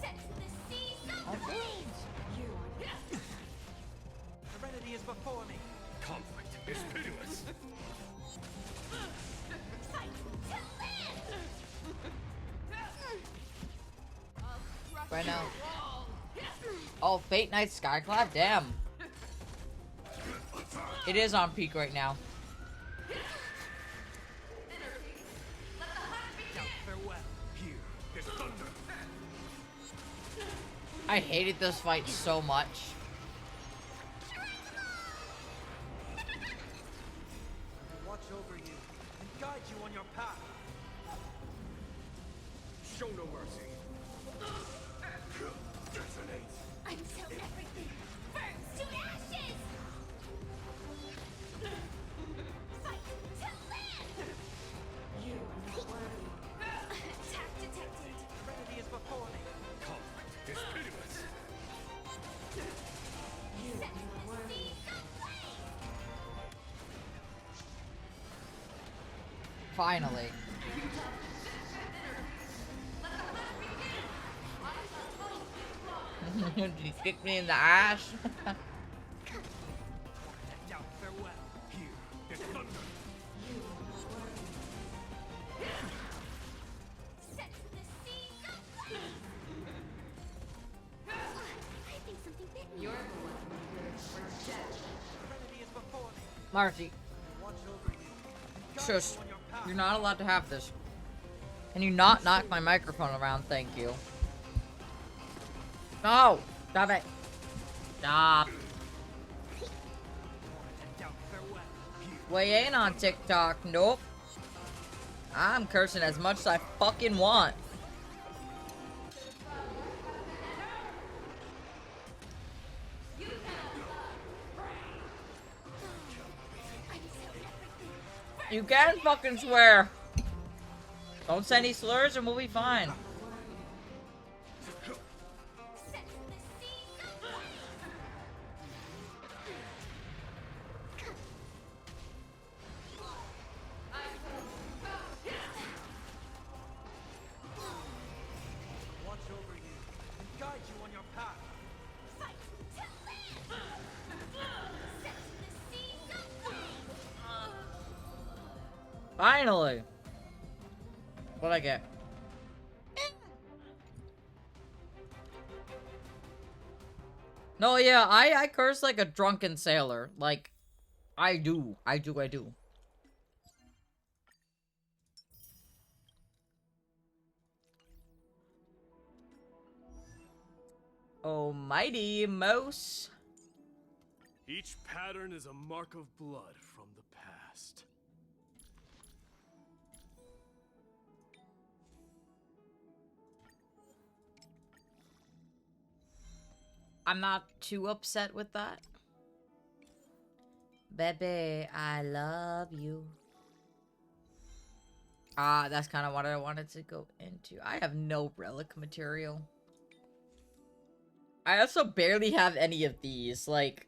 Set to the sea, so Okay. Serenity is before me. Conflict is pitiless. fight to live. Right now. Oh, Fate Night Skyclad? Damn. It is on peak right now. Doubt, farewell. Here is thunder. I hated this fight so much. Watch over you and guide you on your path. Show no mercy. Detonate. I'm so everything. Burns to ashes. Fight to live. You are not worthy. Attack detected. Serenity is before me. Conflict is pitiless. Set to the sea, so Finally. Did he kick me in the ass? Tormented doubt, farewell. Here is thunder. set to the sea, so I think something bit me. Serenity is before me. Marcy, Watch over you and guide shush. you on your path. You're not allowed to have this. Can you not knock my microphone around? Thank you. No! Stop it. Stop. Tormented doubt, farewell. We ain't on TikTok. Nope. I'm cursing as much as I fucking want. You can fucking swear. Don't say any slurs and we'll be fine. Set to the sea, so Watch over you and guide you on your path. fight to live. Set to the sea, so Finally. What'd I get? No, yeah, I curse like a drunken sailor. Like, I do. I do. Almighty Mouse. Each pattern is a mark of blood from the past. I'm not too upset with that. Baby, I love you. That's kind of what I wanted to go into. I have no relic material. I also barely have any of these, like...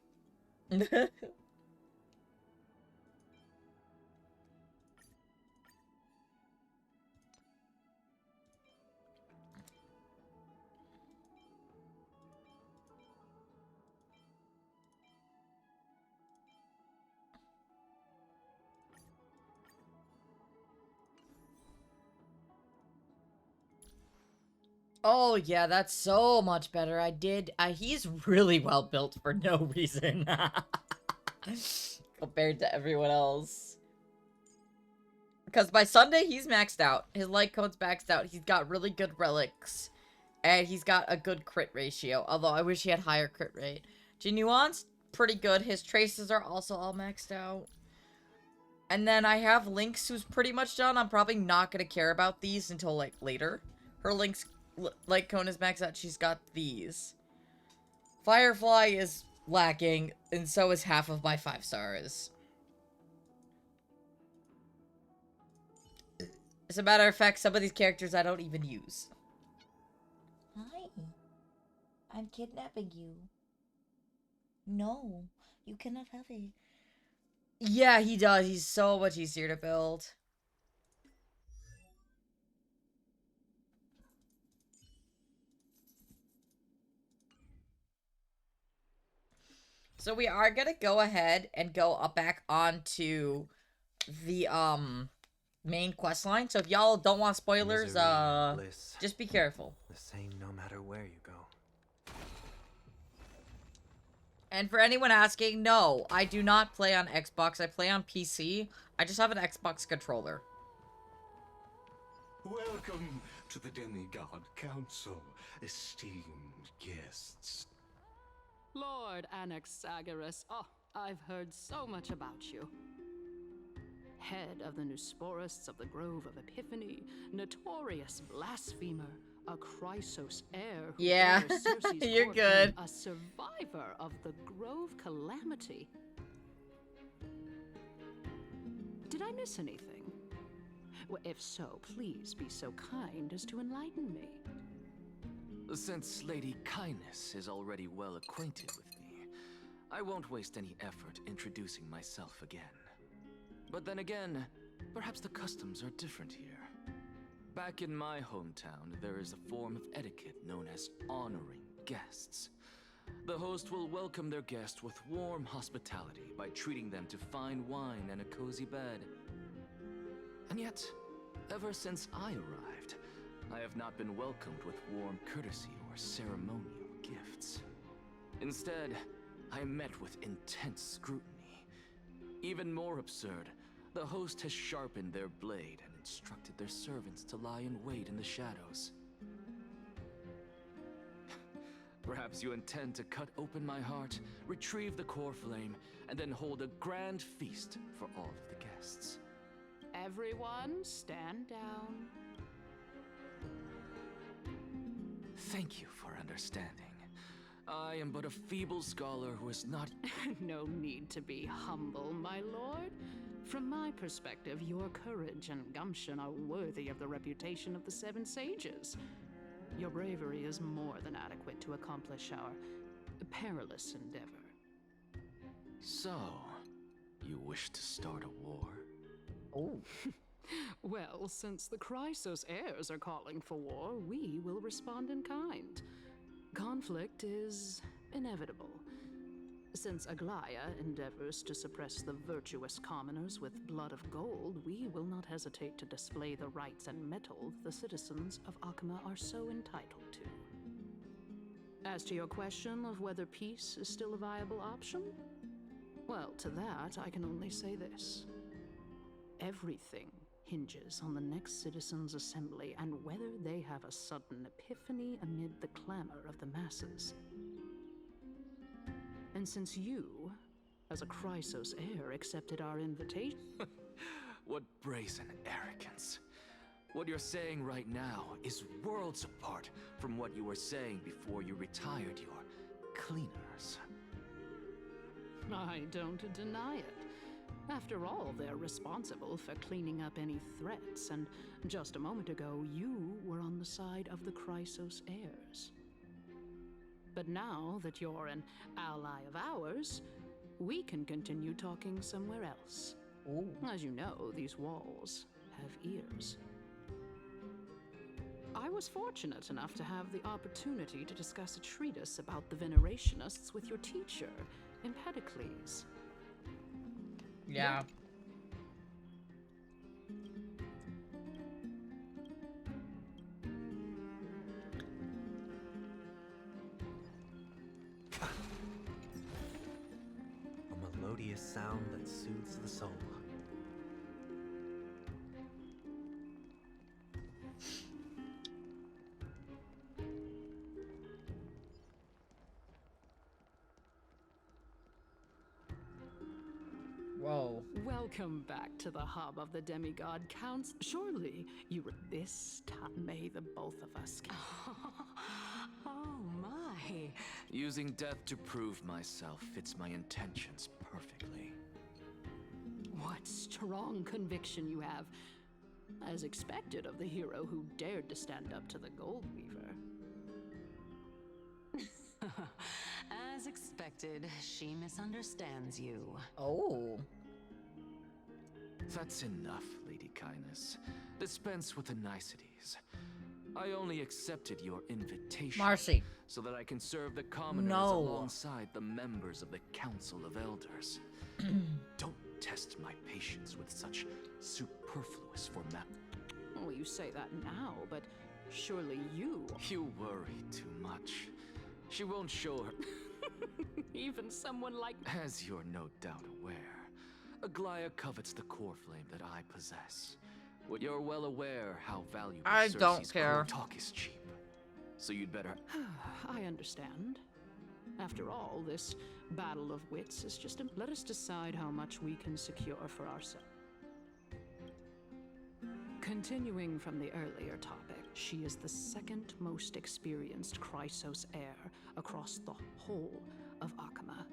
Oh, yeah, that's so much better. He's really well built for no reason. Compared to everyone else. Because by Sunday, he's maxed out. His light code's maxed out. He's got really good relics. And he's got a good crit ratio. Although, I wish he had higher crit rate. Genuine's pretty good. His traces are also all maxed out. And then I have Lynx, who's pretty much done. I'm probably not going to care about these until, like, later. Her Lynx light cone is maxed out. She's got these. Firefly is lacking, and so is half of my 5 stars. As a matter of fact, some of these characters I don't even use. Hi. I'm kidnapping you. No, you cannot have it. Yeah, he does. He's so much easier to build. So we are gonna go ahead and go up back onto the main quest line. So if y'all don't want spoilers, Misery and bliss. just be careful. The same no matter where you go. And for anyone asking, no, I do not play on Xbox. I play on PC. I just have an Xbox controller. Welcome to the Demigod Council, esteemed guests. Lord Anaxagoras, oh, I've heard so much about you. Head of the Nusporists of the Grove of Epiphany, notorious blasphemer, a Chrysos heir who Yeah, bears Circe's you're court, good. and a survivor of the Grove Calamity. Did I miss anything? Well, if so, please be so kind as to enlighten me. Since Lady Kindness is already well acquainted with me, I won't waste any effort introducing myself again. But then again, perhaps the customs are different here. Back in my hometown, there is a form of etiquette known as honoring guests. The host will welcome their guest with warm hospitality by treating them to fine wine and a cozy bed. And yet, ever since I arrived, I have not been welcomed with warm courtesy or ceremonial gifts. Instead, I am met with intense scrutiny. Even more absurd, the host has sharpened their blade and instructed their servants to lie in wait in the shadows. Perhaps you intend to cut open my heart, retrieve the core flame, and then hold a grand feast for all of the guests. Everyone, stand down. Thank you for understanding. I am but a feeble scholar who is not... No need to be humble, my lord. From my perspective, your courage and gumption are worthy of the reputation of the Seven Sages. Your bravery is more than adequate to accomplish our perilous endeavor. So, you wish to start a war? Oh. Well, since the Chrysos heirs are calling for war, we will respond in kind. Conflict is inevitable. Since Aglaya endeavors to suppress the virtuous commoners with blood of gold, we will not hesitate to display the rights and mettle the citizens of Akama are so entitled to. As to your question of whether peace is still a viable option, well, to that I can only say this. Everything hinges on the next citizens' assembly and whether they have a sudden epiphany amid the clamor of the masses. And since you, as a Chrysos heir, accepted our invitation... What brazen arrogance. What you're saying right now is worlds apart from what you were saying before you retired your cleaners. I don't deny it. After all, they're responsible for cleaning up any threats, and just a moment ago, you were on the side of the Chrysos heirs. But now that you're an ally of ours, we can continue talking somewhere else. Ooh. As you know, these walls have ears. I was fortunate enough to have the opportunity to discuss a treatise about the Venerationists with your teacher, Empedocles. Yeah. be a sound that soothes the soul. Whoa. Welcome back to the hub of the demigod counts. Surely you were this time. May the both of us. Oh my. Using death to prove myself fits my intentions perfectly. What strong conviction you have. As expected of the hero who dared to stand up to the Gold Weaver. As expected, she misunderstands you. Oh. That's enough, Lady Kindness. Dispense with the niceties. I only accepted your invitation Marcy. so that I can serve the commoners No. alongside the members of the Council of Elders. Don't test my patience with such superfluous formality. Well, you say that now, but surely you... You worry too much. She won't show her... Even someone like... As you're no doubt aware, Aglaya covets the core flame that I possess. Well, you're well aware how valuable I don't Cersei's care. core talk is cheap. So you'd better... I understand. After all, this battle of wits is just a... Let us decide how much we can secure for ourselves. Continuing from the earlier topic, she is the second most experienced Chrysos heir across the whole of Akama,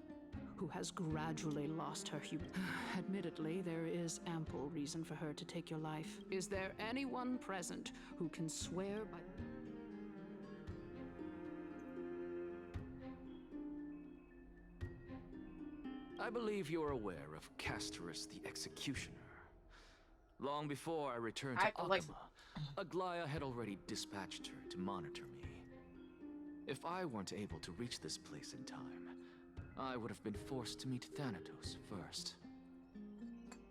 who has gradually lost her Admittedly, there is ample reason for her to take your life. Is there anyone present who can swear by... I believe you're aware of Castorus the Executioner. Long before I returned to Akama, Aglaya had already dispatched her to monitor me. If I weren't able to reach this place in time, I would have been forced to meet Thanatos first.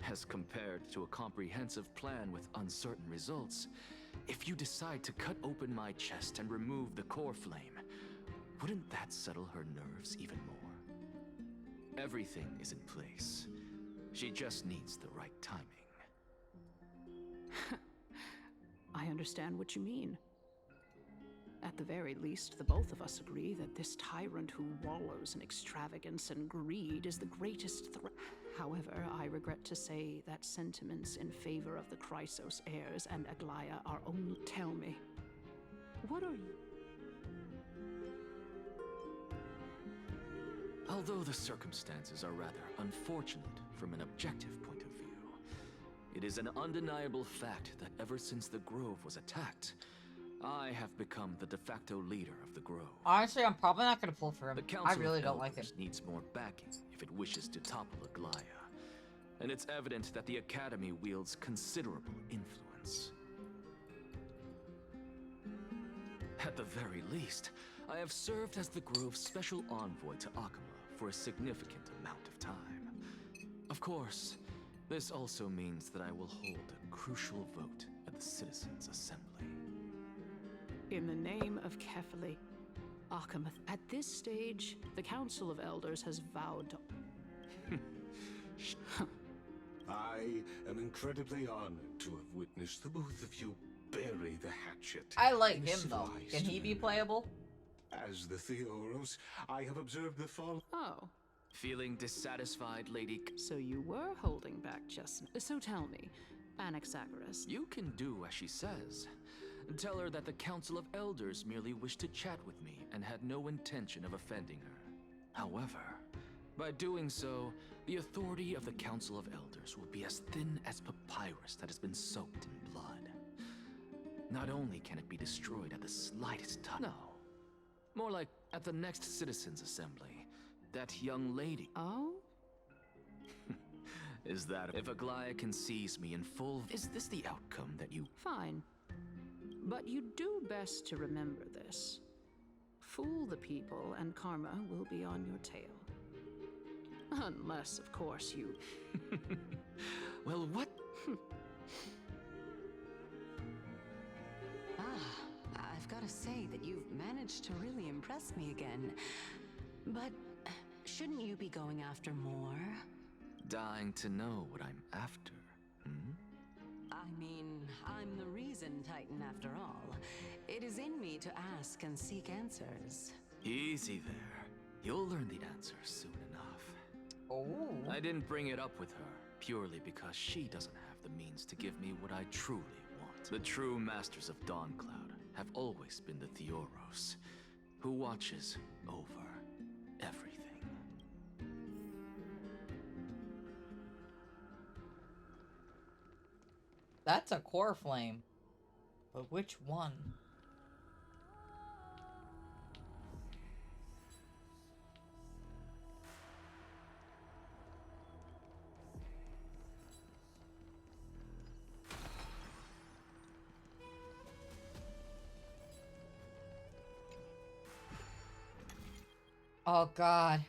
As compared to a comprehensive plan with uncertain results, if you decide to cut open my chest and remove the core flame, wouldn't that settle her nerves even more? Everything is in place. She just needs the right timing. I understand what you mean. At the very least, the both of us agree that this tyrant who wallows in extravagance and greed is the greatest threat. However, I regret to say that sentiments in favor of the Chrysos heirs and Aglaya are only... Tell me, what are you... Although the circumstances are rather unfortunate from an objective point of view, it is an undeniable fact that ever since the Grove was attacked, I have become the de facto leader of the Grove. Honestly, I'm probably not gonna pull for him. The I Council really of don't like him. Elders needs more backing if it wishes to topple Aglaya. And it's evident that the Academy wields considerable influence. At the very least, I have served as the Grove's special envoy to Akama for a significant amount of time. Of course, this also means that I will hold a crucial vote at the Citizens' Assembly. In the name of Kefali, Akama, at this stage, the Council of Elders has vowed to... I am incredibly honored to have witnessed the both of you bury the hatchet. I like in him though. civilized Can he be manner. playable? As the Theoros, I have observed the fall. Oh, Feeling dissatisfied, Lady... so you were holding back just... So tell me, Anaxagoras, You can do as she says. Tell her that the Council of Elders merely wished to chat with me and had no intention of offending her. However, by doing so, the authority of the Council of Elders will be as thin as papyrus that has been soaked in blood. Not only can it be destroyed at the slightest touch, no. More like at the next Citizens' Assembly, that young lady. Oh? Is that if Aglaya can seize me in full, is this the outcome that you... Fine. But you do best to remember this. Fool the people and karma will be on your tail. Unless, of course, you... Well, what? I've got to say that you've managed to really impress me again. But shouldn't you be going after more? Dying to know what I'm after, hmm? I mean, I'm the reason, Titan, after all. It is in me to ask and seek answers. Easy there. You'll learn the answer soon enough. Oh. I didn't bring it up with her purely because she doesn't have the means to give me what I truly want. The true masters of Dawncloud have always been the Theoros, who watches over everything. That's a core flame. But which one? Oh god.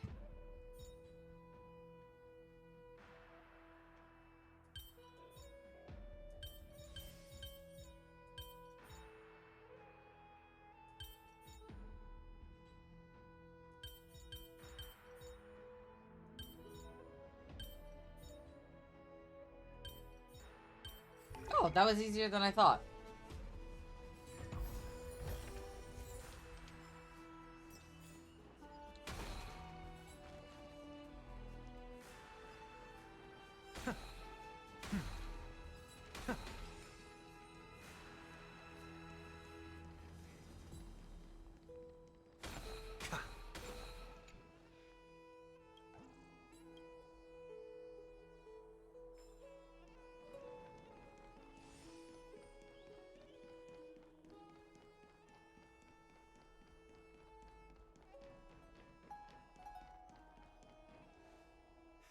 Oh, that was easier than I thought.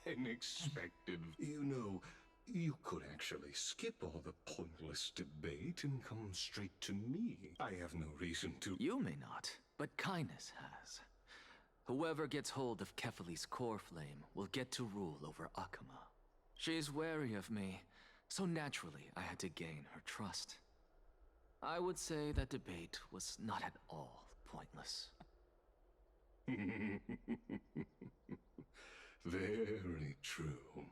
Unexpected. You know, you could actually skip all the pointless debate and come straight to me. I have no reason to. You may not, but Kindness has. Whoever gets hold of Kefali's core flame will get to rule over Akama. She's wary of me, so naturally I had to gain her trust. I would say that debate was not at all pointless. Very true.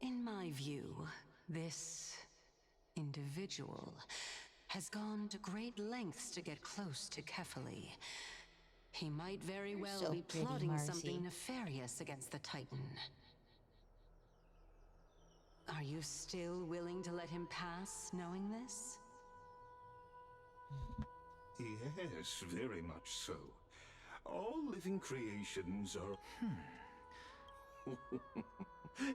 In my view, this individual has gone to great lengths to get close to Kefali. He might very well so be pretty, plotting Marcy. something nefarious against the Titan. Are you still willing to let him pass, knowing this? Yes, very much so. All living creations are...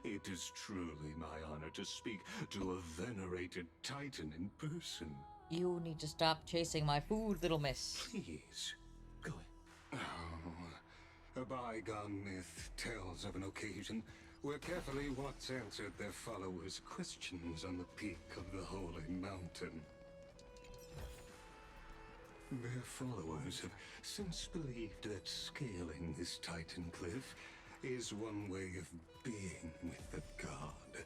It is truly my honor to speak to a venerated Titan in person. You need to stop chasing my food, little miss. Please, go ahead. Oh, a bygone myth tells of an occasion where Kefali once answered their followers' questions on the peak of the Holy Mountain. Their followers have since believed that scaling this Titan cliff is one way of being with the god.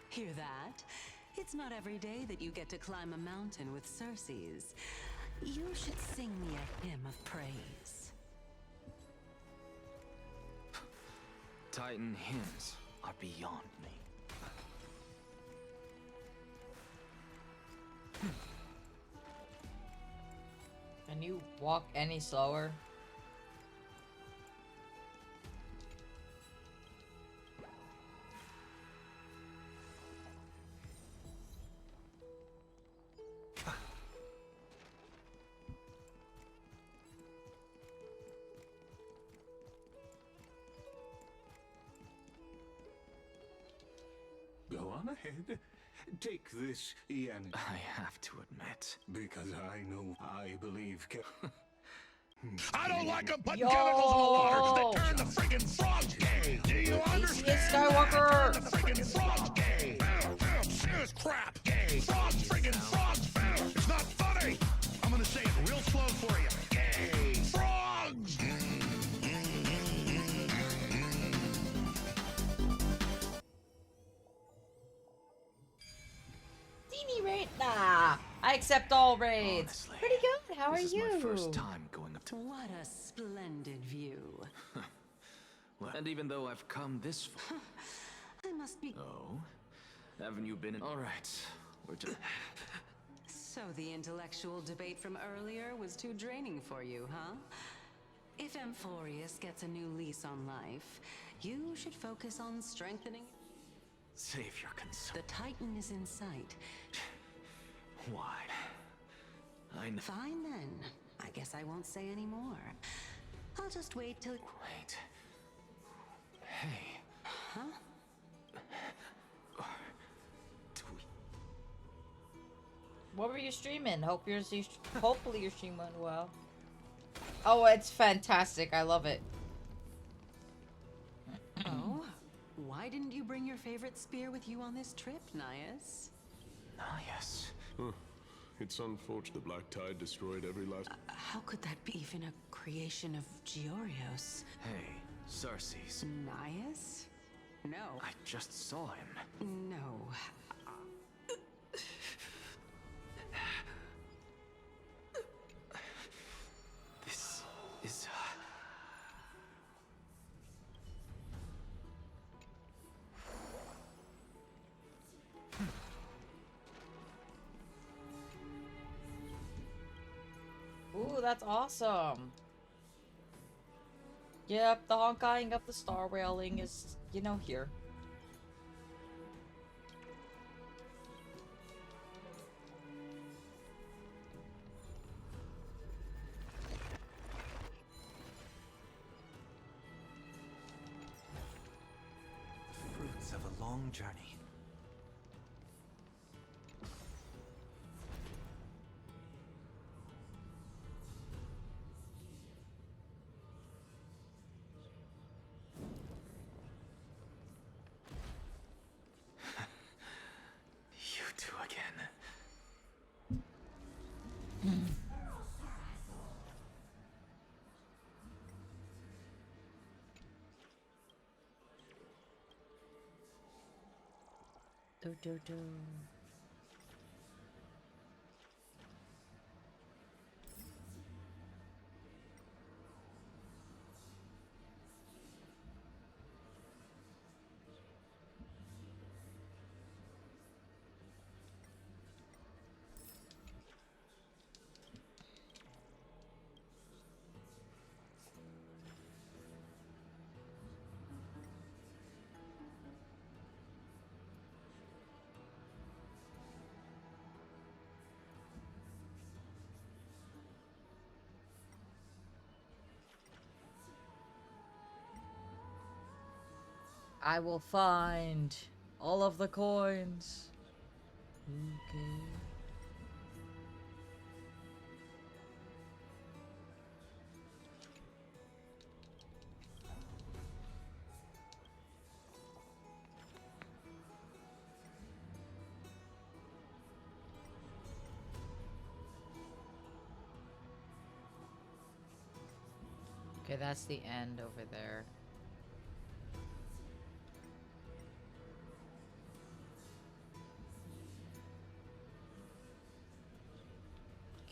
Hear that? It's not every day that you get to climb a mountain with Circes. You should sing me a hymn of praise. Titan hymns are beyond me. Can you walk any slower? Go on ahead. Take this, Ian. I have to admit. Because I know I believe I don't like them putting Yo! chemicals in the water that turn the friggin' frogs gay. Do you understand? Skywalker! Turn the friggin' frogs gay. Serious crap. Gay. Frogs, friggin' frogs. It's not funny. I'm gonna say it real slow for you. Gay. Frogs. Teeny raid? Nah. I accept all raids. Honestly, Pretty good. How are this is you? my first time going What a splendid view. Well, and even though I've come this far... I must be... Oh? Haven't you been in... All right. We're to... So the intellectual debate from earlier was too draining for you, huh? If Amphorius gets a new lease on life, you should focus on strengthening... Save your concern. The Titan is in sight. Why? I know... Fine then. I guess I won't say any more. I'll just wait till... Wait. Hey. Huh? Do we... What were you streaming? Hopefully your stream went well. Oh, it's fantastic. I love it. Oh? Why didn't you bring your favorite spear with you on this trip, Nias? Nias. Huh. It's unfortunate the Black Tide destroyed every last... How could that be even a creation of Georios? Hey, Xerxes. Nias? No. I just saw him. No. This is... Ooh, that's awesome. Yep, the honking of the star railing is, you know, here. The fruits of a long journey. You two again. Do do do. I will find all of the coins. Okay. Okay, that's the end over there.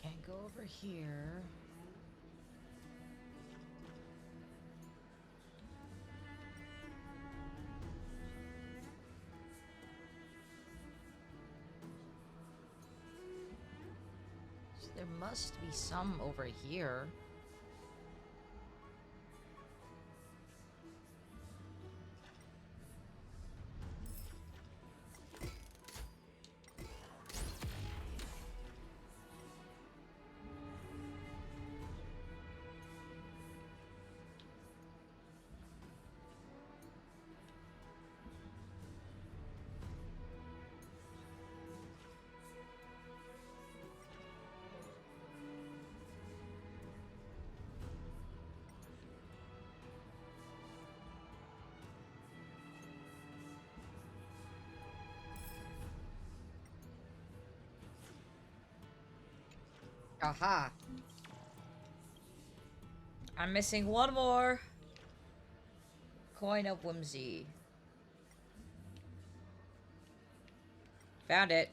Can't go over here. So there must be some over here. Aha. I'm missing one more. Coin of Whimsy. Found it.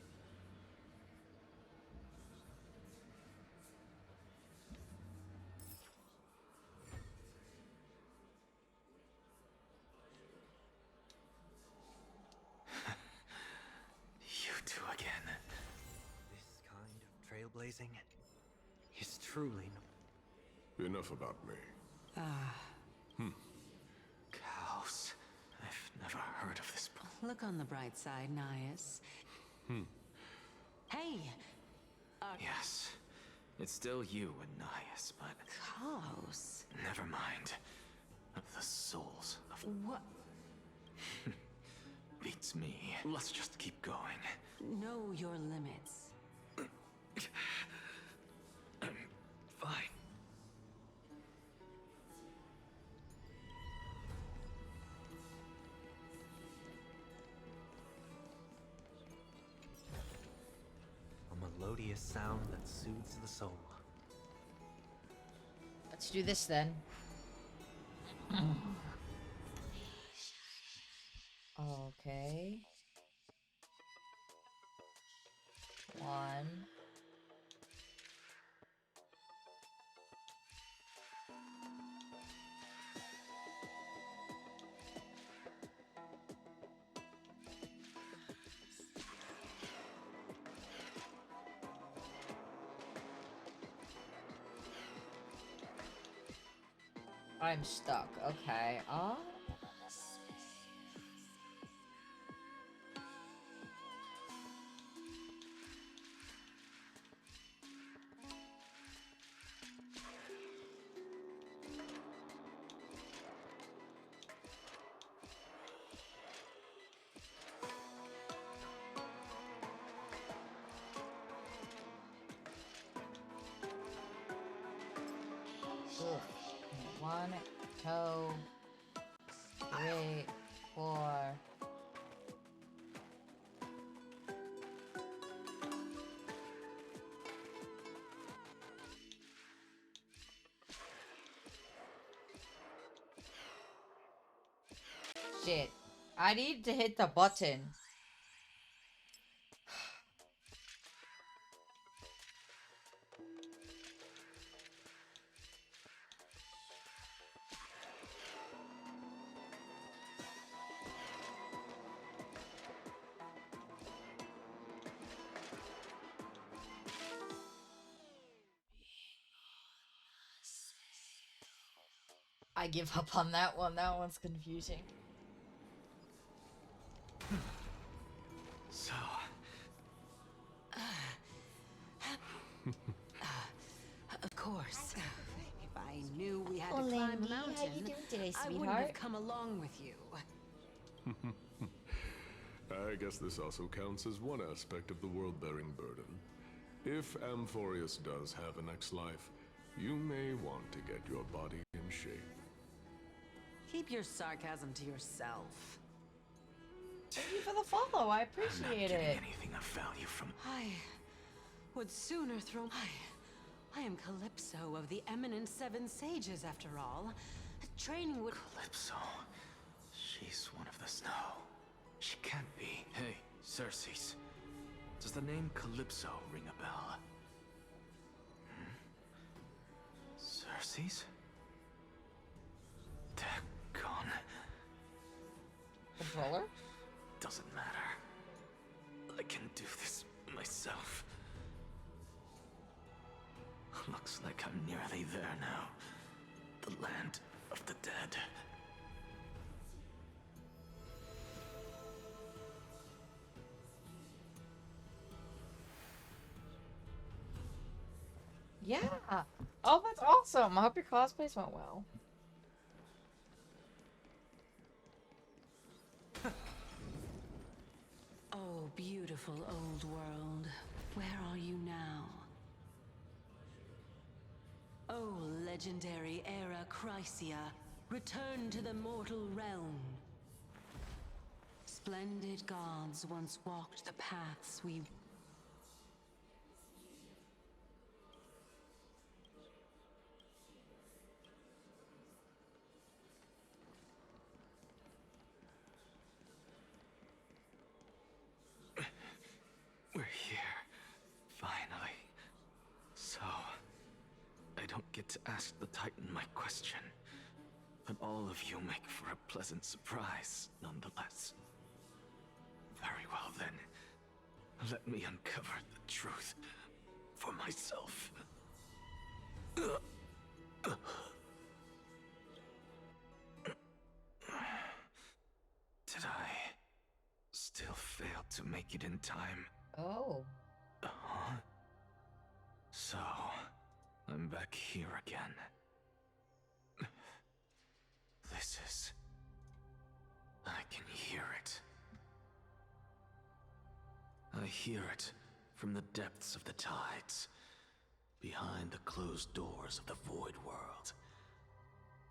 blazing is truly Enough about me. Cows. I've never heard of this. Look on the bright side, Nias. Hey, Yes. It's still you and Nias, but Kaos. never mind. Of the souls of What? beats me. Let's just keep going. Know your limits. Fine. a melodious sound that soothes the soul. Let's do this then. Okay. 1. I'm stuck. Okay. Oof. 1, 2, 3, 4. Shit. I need to hit the button. I give up on that one. That one's confusing. So, Of course. If I knew we had to Ole climb a me, mountain, how you doing today, I wouldn't sweetheart? have come along with you. I guess this also counts as one aspect of the world-bearing burden. If Amphorius does have a next life, you may want to get your body in shape. Keep your sarcasm to yourself. Thank you for the follow. I I'm not appreciate getting it. anything of value from I would sooner throw I am Calypso of the eminent Seven Sages, after all. Training would... Calypso. She's one of the snow. She can't be. Hey, Circes. Does the name Calypso ring a bell? Circes? Dagon. Controller? Doesn't matter. I can do this myself. Looks like I'm nearly there now. The land of the dead. Yeah. Oh, that's awesome. I hope your cosplays went well. Oh, beautiful old world. Where are you now? Oh, legendary era Chrysia, return to the mortal realm. Splendid gods once walked the paths we... We're here. Finally. So, I don't get to ask the Titan my question. But all of you make for a pleasant surprise, nonetheless. Very well then. Let me uncover the truth for myself. Did I still fail to make it in time? Oh. Huh? So, I'm back here again. This is... I can hear it. I hear it from the depths of the tides, behind the closed doors of the Void World.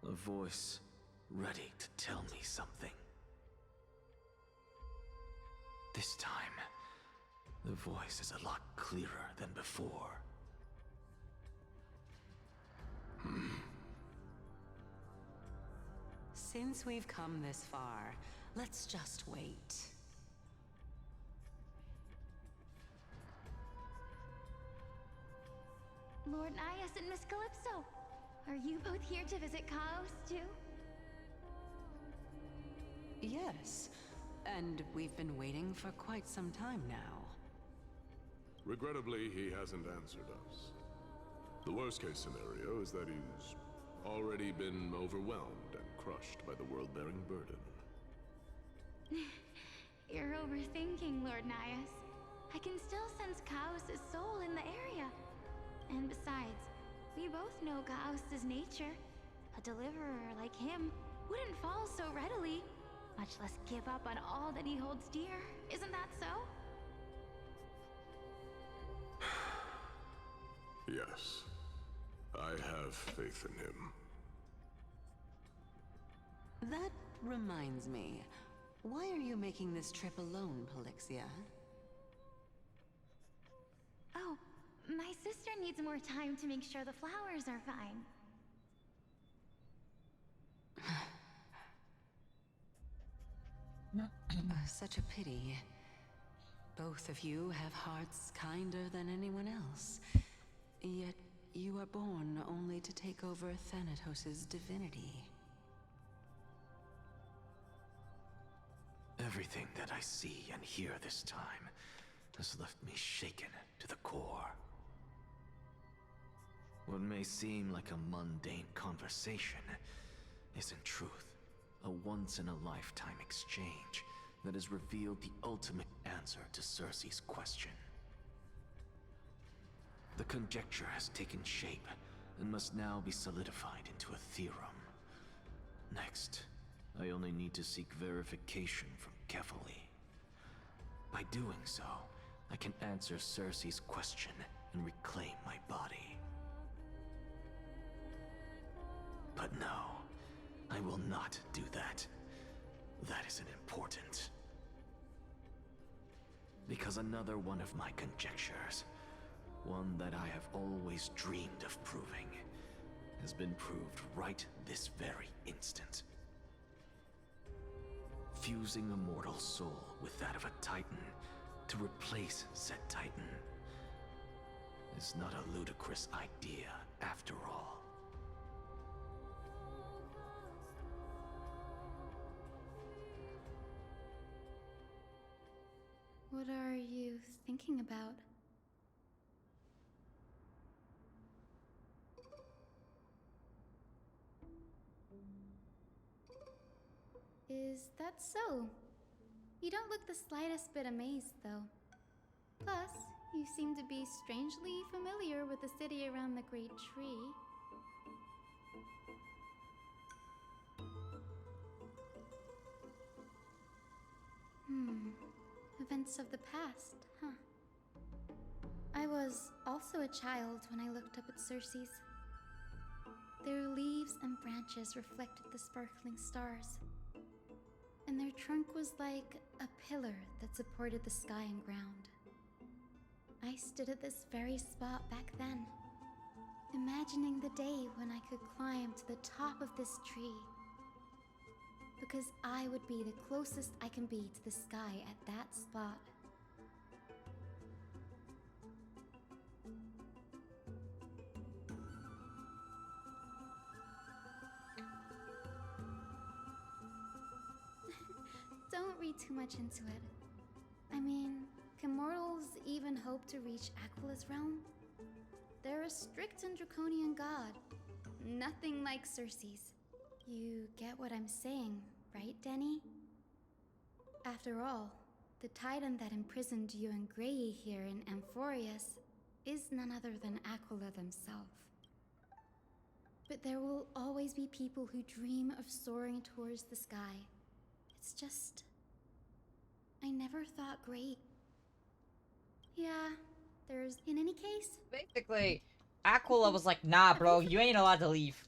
A voice ready to tell me something. This time, the voice is a lot clearer than before. Since we've come this far, let's just wait. Lord Nias and Miss Calypso, are you both here to visit Chaos too? Yes, and we've been waiting for quite some time now. Regrettably, he hasn't answered us. The worst-case scenario is that he's already been overwhelmed and crushed by the world-bearing burden. You're overthinking, Lord Nias. I can still sense Chaos' soul in the area. And besides, we both know Chaos' nature. A deliverer like him wouldn't fall so readily, much less give up on all that he holds dear. Isn't that so? Yes. I have faith in him. That reminds me. Why are you making this trip alone, Polixia? Oh, my sister needs more time to make sure the flowers are fine. Such a pity. Both of you have hearts kinder than anyone else. Yet you are born only to take over Thanatos' divinity. Everything that I see and hear this time has left me shaken to the core. What may seem like a mundane conversation is in truth a once-in-a-lifetime exchange that has revealed the ultimate answer to Cersei's question. The conjecture has taken shape and must now be solidified into a theorem. Next, I only need to seek verification from Kefali. By doing so, I can answer Cersei's question and reclaim my body. But no, I will not do that. That isn't important. Because another one of my conjectures, one that I have always dreamed of proving, has been proved right this very instant. Fusing a mortal soul with that of a Titan to replace said Titan is not a ludicrous idea after all. What are you thinking about? Is that so? You don't look the slightest bit amazed, though. Plus, you seem to be strangely familiar with the city around the Great Tree. Events of the past, huh? I was also a child when I looked up at Cersei's. Their leaves and branches reflected the sparkling stars, and their trunk was like a pillar that supported the sky and ground. I stood at this very spot back then, imagining the day when I could climb to the top of this tree, because I would be the closest I can be to the sky at that spot. Don't read too much into it. I mean, can mortals even hope to reach Aquila's realm? They're a strict and draconian god. Nothing like Circe's. You get what I'm saying, right, Denny? After all, the titan that imprisoned you and Graye here in Amphorius is none other than Aquila themselves. But there will always be people who dream of soaring towards the sky. It's just... I never thought great. Yeah, there's... In any case... Basically, Aquila was like, nah, bro, you ain't allowed to leave.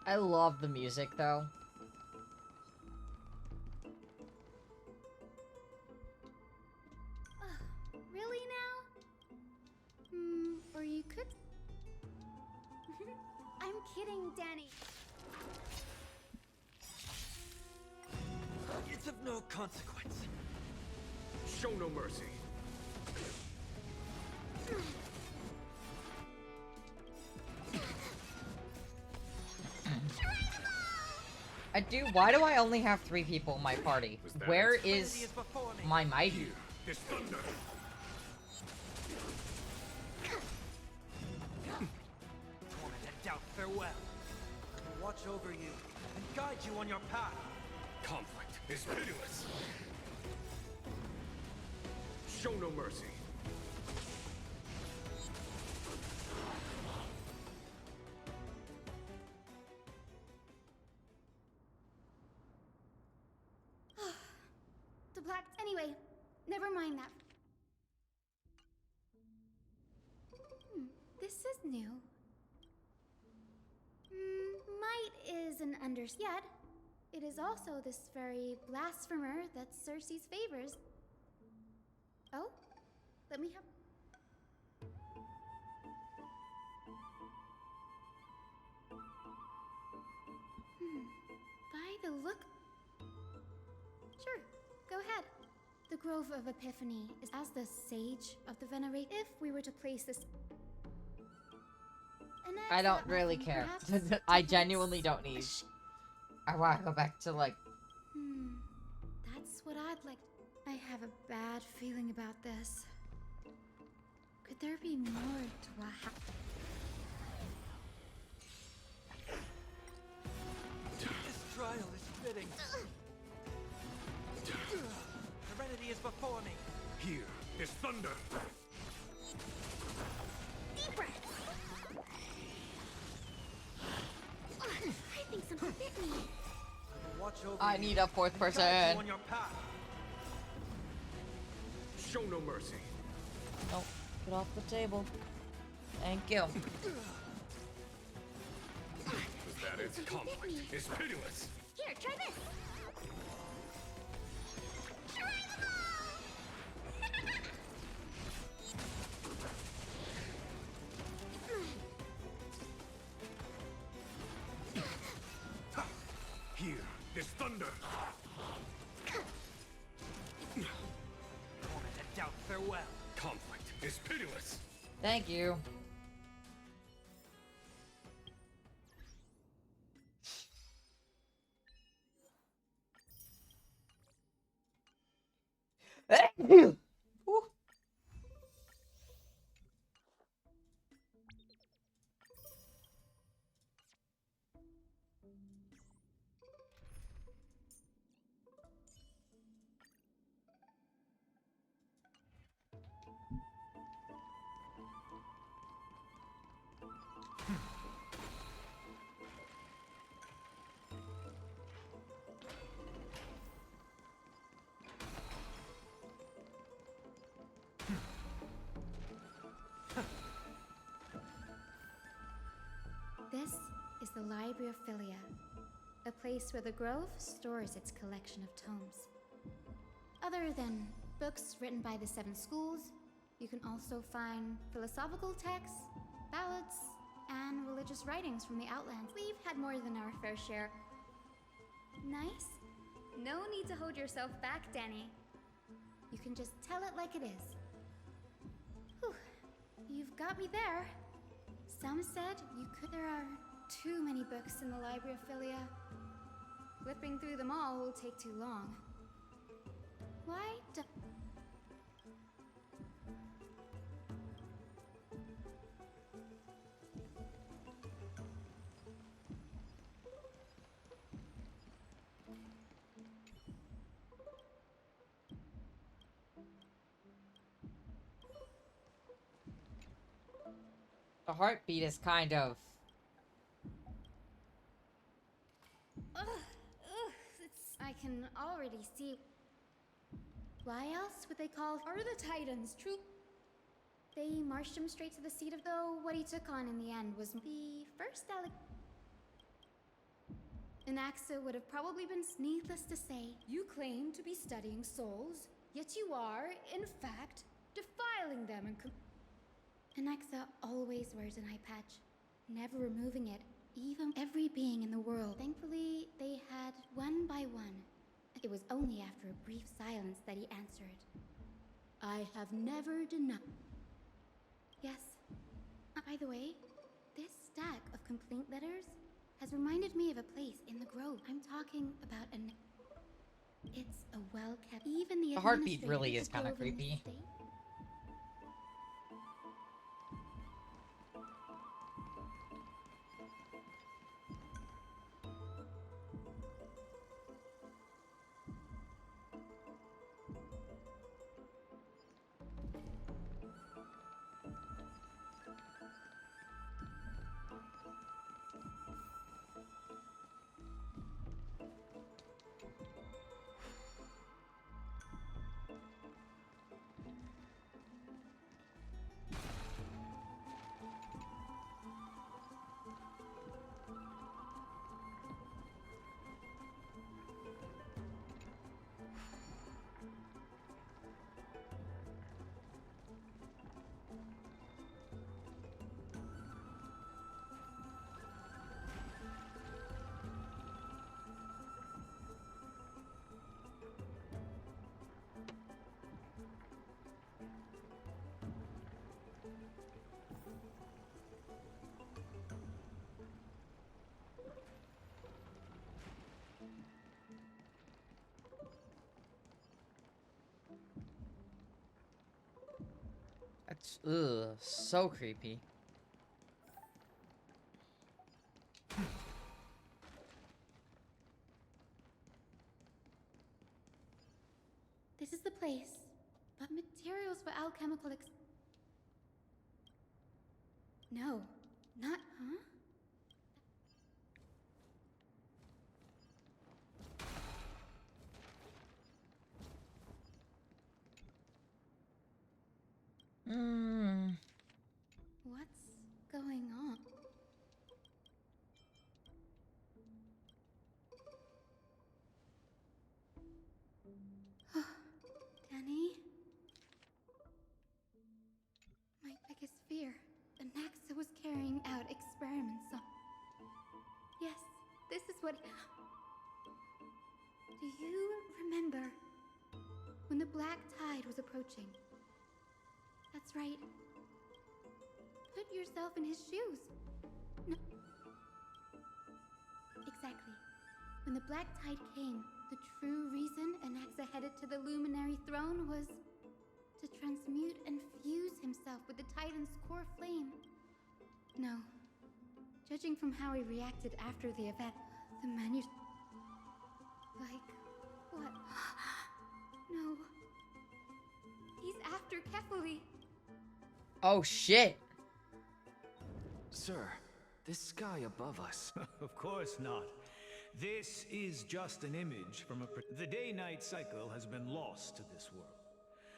I love the music, though. Really now? Or you could... I'm kidding, Danny. It's of no consequence. Show no mercy. Why do I only have 3 people in my party? Where Trinity is before me. my mighty? This thunder. Torment and doubt, farewell. I will watch over you and guide you on your path. Conflict is pitiless. Show no mercy. The black... Anyway, never mind that. This is new. Might is an yet. It is also this very blasphemer that Circe's favors. Oh? Let me have... By the look... Sure, go ahead. The Grove of Epiphany is as the Sage of the Venerate. If we were to place this... I don't really care. I genuinely don't need. I want to go back to, like... That's what I'd like. I have a bad feeling about this. Could there be more to what happened? This trial is fitting. Serenity is before me. Here is thunder. Deep breath. I think something bit me. Watch over I you need a 4th and guide person. you on your path. Show no mercy. Nope. Get off the table. Thank you. That is conflict is pitiless. Here, try this. Here is thunder. Torment and doubt, farewell. Conflict is pitiless. Thank you. Whew. Librariophilia, a place where the Grove stores its collection of tomes. Other than books written by the 7 schools, you can also find philosophical texts, ballads, and religious writings from the Outlands. We've had more than our fair share. Nice? No need to hold yourself back, Danny. You can just tell it like it is. Whew. You've got me there. Some said you could. There are too many books in the Librariophilia. Flipping through them all will take too long. Why do... The heartbeat is kind of... I can already see. Why else would they call are the Titans true? They marched him straight to the seat of though what he took on in the end was the first Anaxa would have probably been needless to say. You claim to be studying souls, yet you are, in fact, defiling them and Anaxa always wears an eye patch, never removing it, even every being in the world. Thankfully, they had one by one. It was only after a brief silence that he answered. I have never denied. Yes. By the way, this stack of complaint letters has reminded me of a place in the Grove. I'm talking about It's a well-kept... Even the heartbeat really administrator is kind of Grove in this creepy. state. That's, so creepy. This is the place, but materials for alchemical No, not, huh? What's going on? Danny? My biggest fear. Anaxa was carrying out experiments on... Yes, this is what... Do you remember when the black tide was approaching? That's right. Put yourself in his shoes. No. Exactly. When the black tide came, the true reason Anaxa headed to the luminary throne was to transmute and fuse himself with the Titan's core flame. No. Judging from how he reacted after the event, the Like, what? No. He's after Kefali. Oh, shit. Sir, this sky above us. Of course not. This is just an image from the day-night cycle has been lost to this world.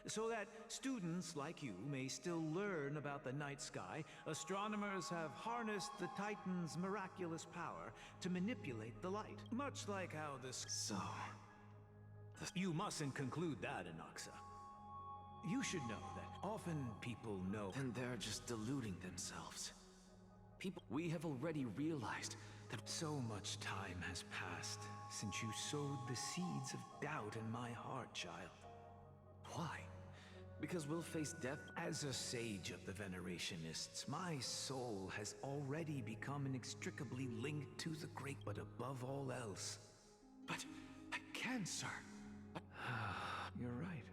So that students like you may still learn about the night sky, astronomers have harnessed the Titan's miraculous power to manipulate the light. Much like how this... So... You mustn't conclude that, Anaxa. You should know that often people know... Then they're just deluding themselves. We have already realized that so much time has passed since you sowed the seeds of doubt in my heart, child. Why? Because we'll face death? As a sage of the Venerationists, my soul has already become inextricably linked to the great, but above all else. But I can, sir. You're right.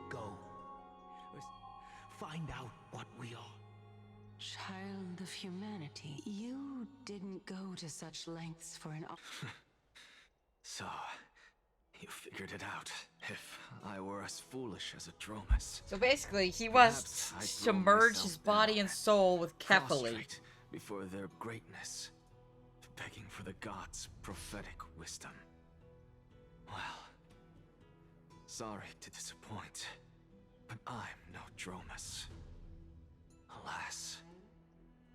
Go. Find out what we are. Child of humanity, you didn't go to such lengths for an... So, you figured it out. If I were as foolish as a Dromus. So basically, he Perhaps wants I'd to throw merge myself his body down, and soul with Kefali. prostrate before their greatness, begging for the gods' prophetic wisdom. Well, sorry to disappoint, but I'm no Dromus. Alas,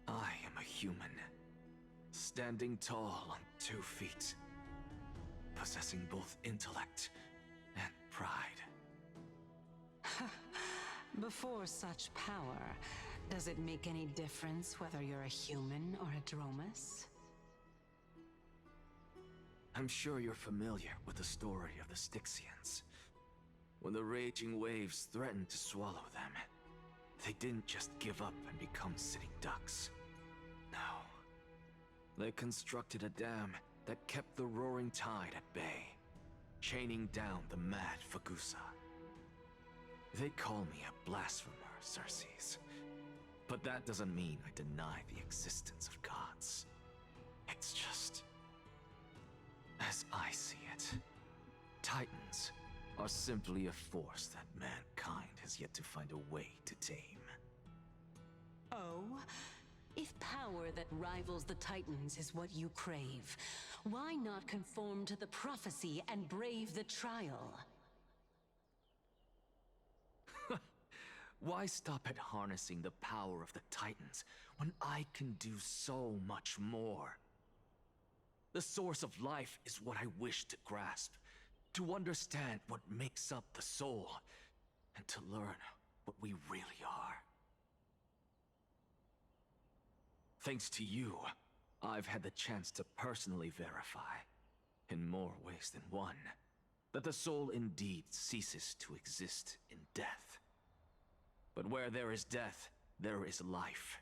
I am a human, standing tall on 2 feet, possessing both intellect and pride. Before such power, does it make any difference whether you're a human or a Dromus? I'm sure you're familiar with the story of the Styxians. When the raging waves threatened to swallow them, they didn't just give up and become sitting ducks. No. They constructed a dam that kept the roaring tide at bay, chaining down the mad Fagusa. They call me a blasphemer, Circes. But that doesn't mean I deny the existence of gods. It's just... as I see it, Titans are simply a force that mankind has yet to find a way to tame. Oh? If power that rivals the Titans is what you crave, why not conform to the prophecy and brave the trial? Why stop at harnessing the power of the Titans when I can do so much more? The source of life is what I wish to grasp, to understand what makes up the soul, and to learn what we really are. Thanks to you, I've had the chance to personally verify, in more ways than one, that the soul indeed ceases to exist in death. But where there is death, there is life.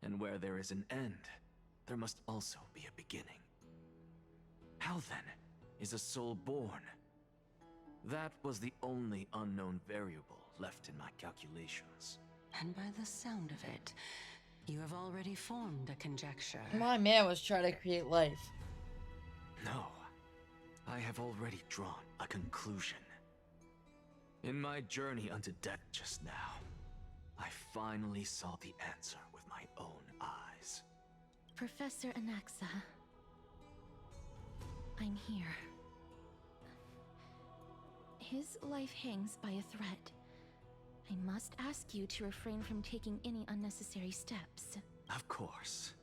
And where there is an end, there must also be a beginning. How then is a soul born? That was the only unknown variable left in my calculations. And by the sound of it, you have already formed a conjecture. My man was trying to create life. No, I have already drawn a conclusion. In my journey unto death just now, I finally saw the answer with my own eyes. Professor Anaxa, I'm here. His life hangs by a thread. I must ask you to refrain from taking any unnecessary steps. Of course.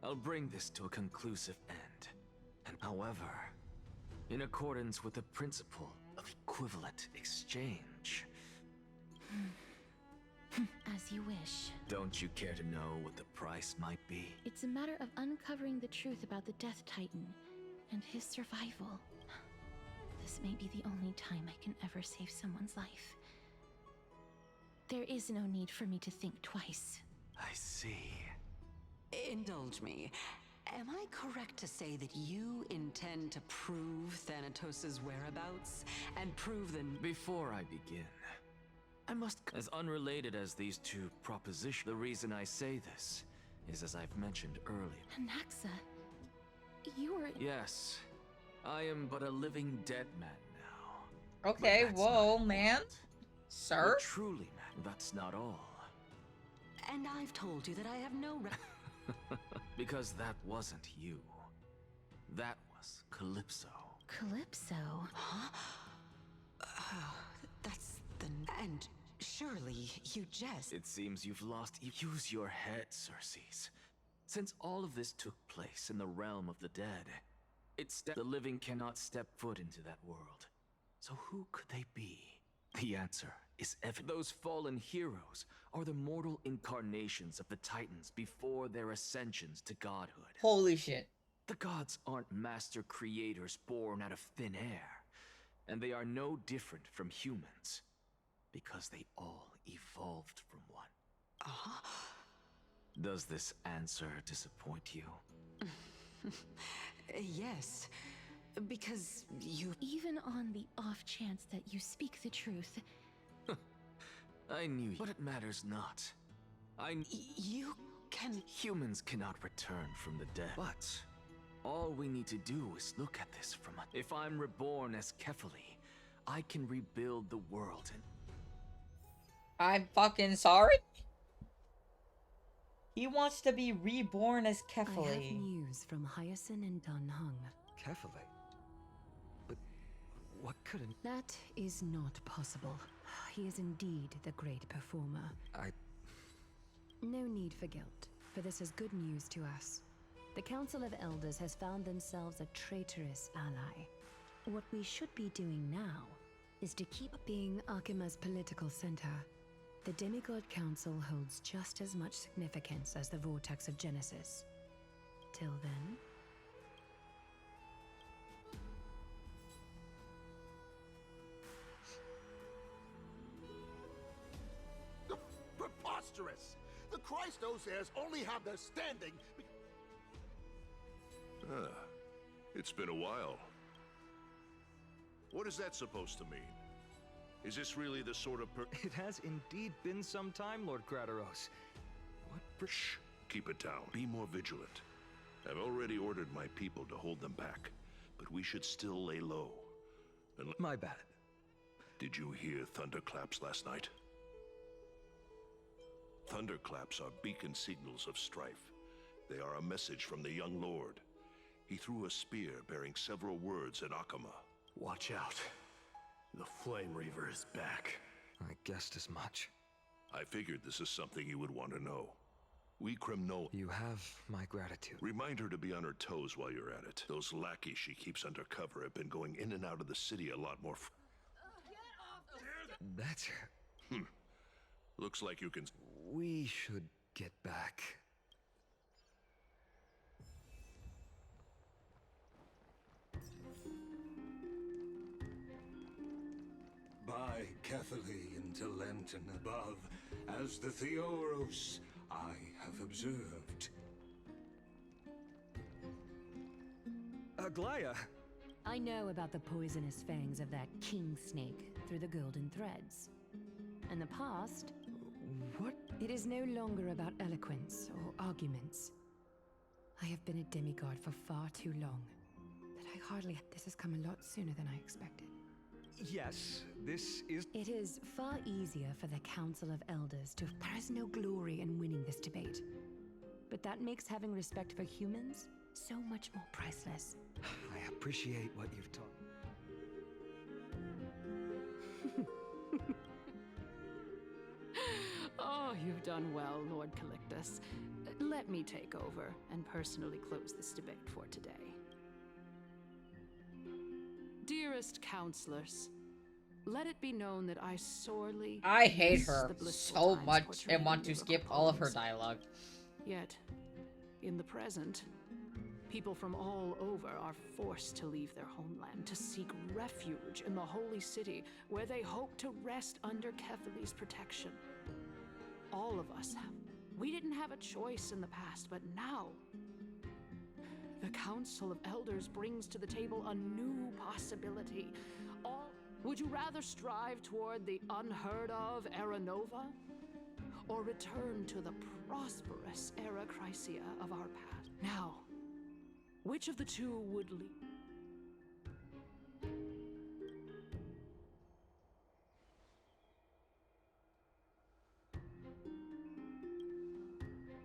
I'll bring this to a conclusive end. And however, in accordance with the principle of equivalent exchange. As you wish. Don't you care to know what the price might be? It's a matter of uncovering the truth about the Death Titan and his survival. This may be the only time I can ever save someone's life. There is no need for me to think twice. I see. Indulge me. Am I correct to say that you intend to prove Thanatos' whereabouts and prove the... Before I begin, I must... As unrelated as these two propositions, the reason I say this is as I've mentioned earlier. Anaxa, you were... Yes, I am but a living dead man now. Okay, But that's whoa, not man. important. Sir? But truly, man, that's not all. And I've told you that I have no... Because that wasn't you. That was Calypso. Calypso? Huh? And surely you jest. It seems you've lost. Use your head, Circes. Since all of this took place in the realm of the dead, the living cannot step foot into that world. So who could they be? The answer is evident. Those fallen heroes are the mortal incarnations of the Titans before their ascensions to godhood. Holy shit. The gods aren't master creators born out of thin air, and they are no different from humans, because they all evolved from one. Does this answer disappoint you? Yes, because you... Even on the off chance that you speak the truth, I knew you. But it matters not. You can... Humans cannot return from the dead. But all we need to do is look at this from a... If I'm reborn as Kefali, I can rebuild the world and... I'm fucking sorry? He wants to be reborn as I have Kefali. news from Hyacinth and Dunhung. Kefali? But what could an... That is not possible. He is indeed the great performer. No need for guilt, for this is good news to us. The Council of Elders has found themselves a traitorous ally. What we should be doing now is to keep being Akima's political center. The Demigod Council holds just as much significance as the Vortex of Genesis. Till then... Preposterous! The Christos heirs only have their standing. It's been a while. What is that supposed to mean? Is this really the sort of It has indeed been some time, Lord Crateros. What Shh! Keep it down. Be more vigilant. I've already ordered my people to hold them back, but we should still lay low. My bad. Did you hear thunderclaps last night? Thunderclaps are beacon signals of strife. They are a message from the young lord. He threw a spear bearing several words at Akama. Watch out. The Flame Reaver is back. I guessed as much. I figured this is something you would want to know. We criminal... You have my gratitude. Remind her to be on her toes while you're at it. Those lackeys she keeps under cover have been going in and out of the city a lot more That's... Looks like you can... We should get back. By Kefali into Lenten above, as the Theoros I have observed. Aglaya! I know about the poisonous fangs of that king snake through the golden threads. In the past... What? It is no longer about eloquence or arguments. I have been a demigod for far too long, that I hardly... This has come a lot sooner than I expected. Yes, this is... It is far easier for the Council of Elders to... There is no glory in winning this debate. But that makes having respect for humans so much more priceless. I appreciate what you've taught. Oh, you've done well, Lord Calictus. Let me take over and personally close this debate for today. Dearest counselors, let it be known that I sorely I hate miss her the blissful so times much portrayed and want in to skip lyrical all of her poems. dialogue. Yet, in the present, people from all over are forced to leave their homeland to seek refuge in the holy city where they hope to rest under Kefali's protection. All of us have. We didn't have a choice in the past, but now the Council of Elders brings to the table a new possibility. Would you rather strive toward the unheard of Era Nova? Or return to the prosperous Era Chrysia of our past? Now, which of the two would lead?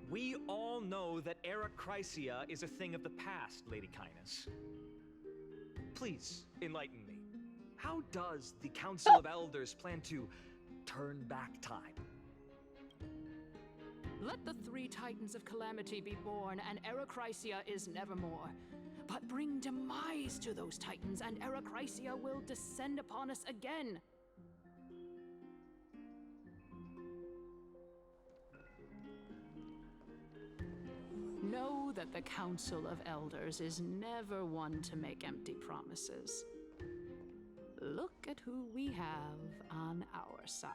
We all know that Era Chrysia is a thing of the past, Lady Kindness. Please, enlighten me. How does the Council of Elders plan to turn back time. Let the 3 Titans of Calamity be born, and Erechrysia is nevermore. But bring demise to those Titans, and Erechrysia will descend upon us again. Know that the Council of Elders is never one to make empty promises. Look at who we have on our side.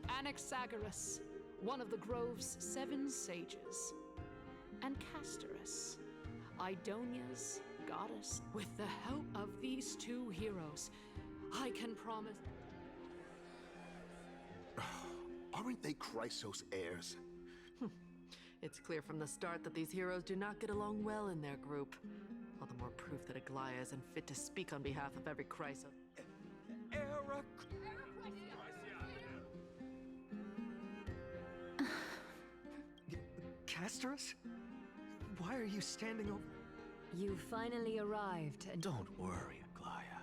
Anaxagoras, one of the Grove's 7 sages, and Castorus, Idonia's goddess. With the help of these 2 heroes, I can promise... Aren't they Chrysos heirs? It's clear from the start that these heroes do not get along well in their group. All the more proof that Aglaya isn't fit to speak on behalf of every Chrysos. Castorus? Why are you standing over? You finally arrived, and don't worry, Aglaya.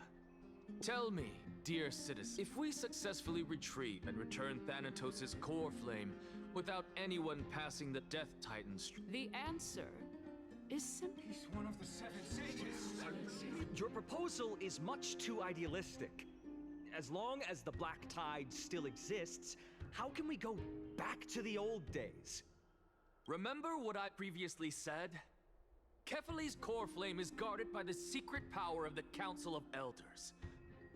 Tell me, dear citizen, if we successfully retrieve and return Thanatos' core flame without anyone passing the Death Titan's... The answer is simple. He's one of the 7 sages. Your proposal is much too idealistic. As long as the Black Tide still exists, how can we go back to the old days? Remember what I previously said? Kefali's core flame is guarded by the secret power of the Council of Elders.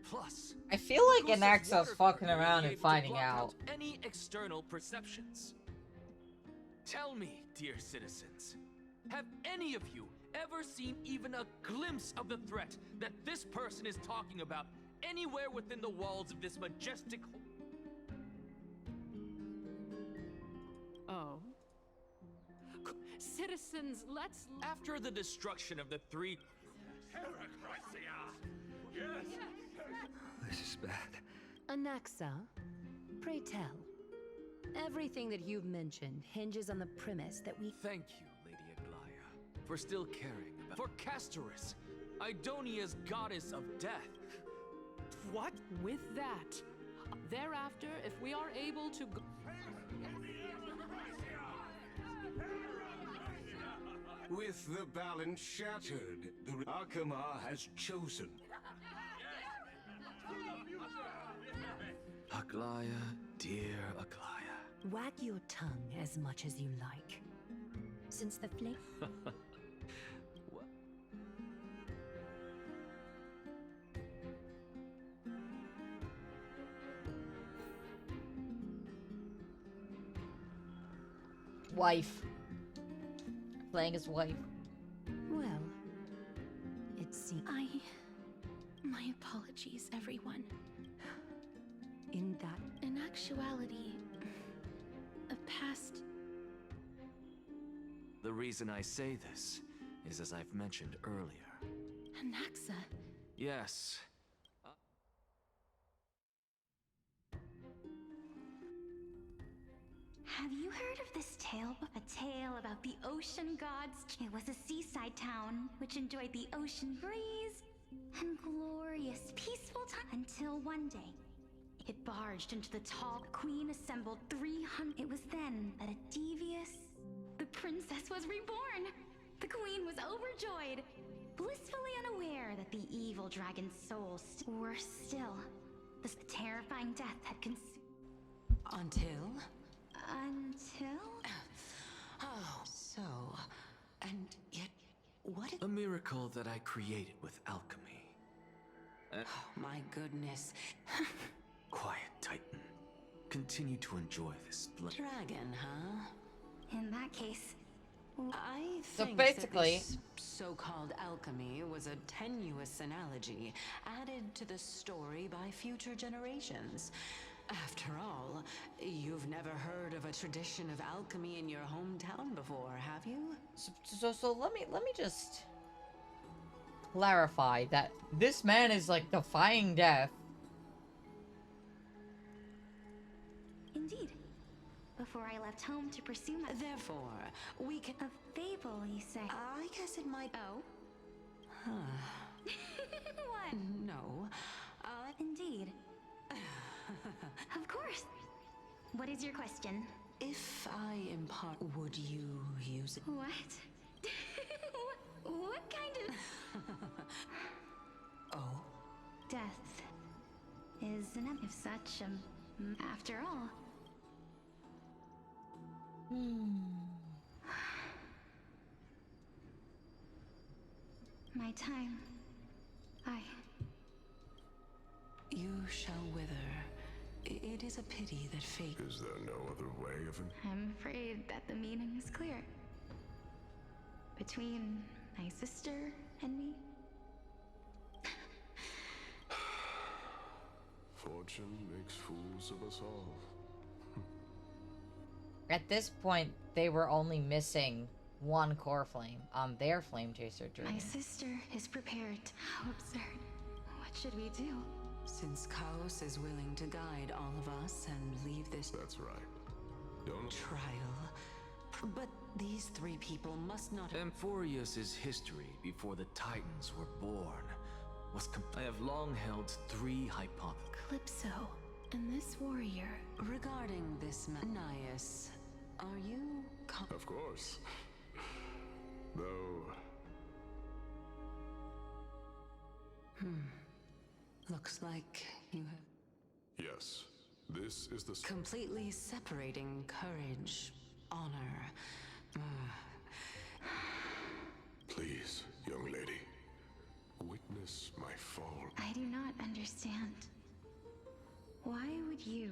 Plus, I feel like Anaxa's fucking around and finding out. Any external perceptions. Tell me, dear citizens, have any of you ever seen even a glimpse of the threat that this person is talking about anywhere within the walls of this majestic... Oh. Citizens, let's... After the destruction of the 3... This is bad. Anaxa, pray tell. Everything that you've mentioned hinges on the premise that we... Thank you, Lady Aglaya, for still caring about... For Castorus, Idonia's goddess of death. What? With that, thereafter, if we are able to go... With the balance shattered, the Akama has chosen. Aglaya, dear Aglaya. Wag your tongue as much as you like. Since the flame... Wife. Playing his wife. Well, it seems... My apologies, everyone. In that... In actuality, a past... The reason I say this is as I've mentioned earlier. Anaxa. Yes. Have you heard of this tale? A tale about the ocean gods. It was a seaside town which enjoyed the ocean breeze and glorious, peaceful time until one day it barged into the tall queen assembled 300. It was then that the princess was reborn. The queen was overjoyed, blissfully unaware that the evil dragon's soul worse still. The terrifying death had consumed. Until? Oh, so... And yet, what is... A miracle that I created with alchemy. Oh, my goodness. Quiet, Titan. Continue to enjoy this Dragon, huh? In that case... I So think basically... that this so-called alchemy was a tenuous analogy added to the story by future generations. After all, you've never heard of a tradition of alchemy in your hometown before, have you? So let me just clarify that this man is like defying death. Indeed. Before I left home to pursue my... Therefore, we can... A fable, you say? I guess it might... Oh? Huh. What? No. Indeed. What is your question? If I impart, would you use it? What? what kind of... Oh? Death is an if such, after all. My time. You shall wither. It is a pity that fate... Is there no other way of... I'm afraid that the meaning is clear. Between my sister and me. Fortune makes fools of us all. At this point, they were only missing one core flame on their flame chaser journey. My sister is prepared. How absurd. What should we do? Since Chaos is willing to guide all of us and leave this... That's right. Don't... trial. But these three people must not... Amphorius's history before the Titans were born was I have long held three hypotheses. Calypso and this warrior. Regarding this Manias, are you... Of course. Though... Looks like you have... Yes. This is the... completely separating courage, honor. Please, young lady. Witness my fall. I do not understand. Why would you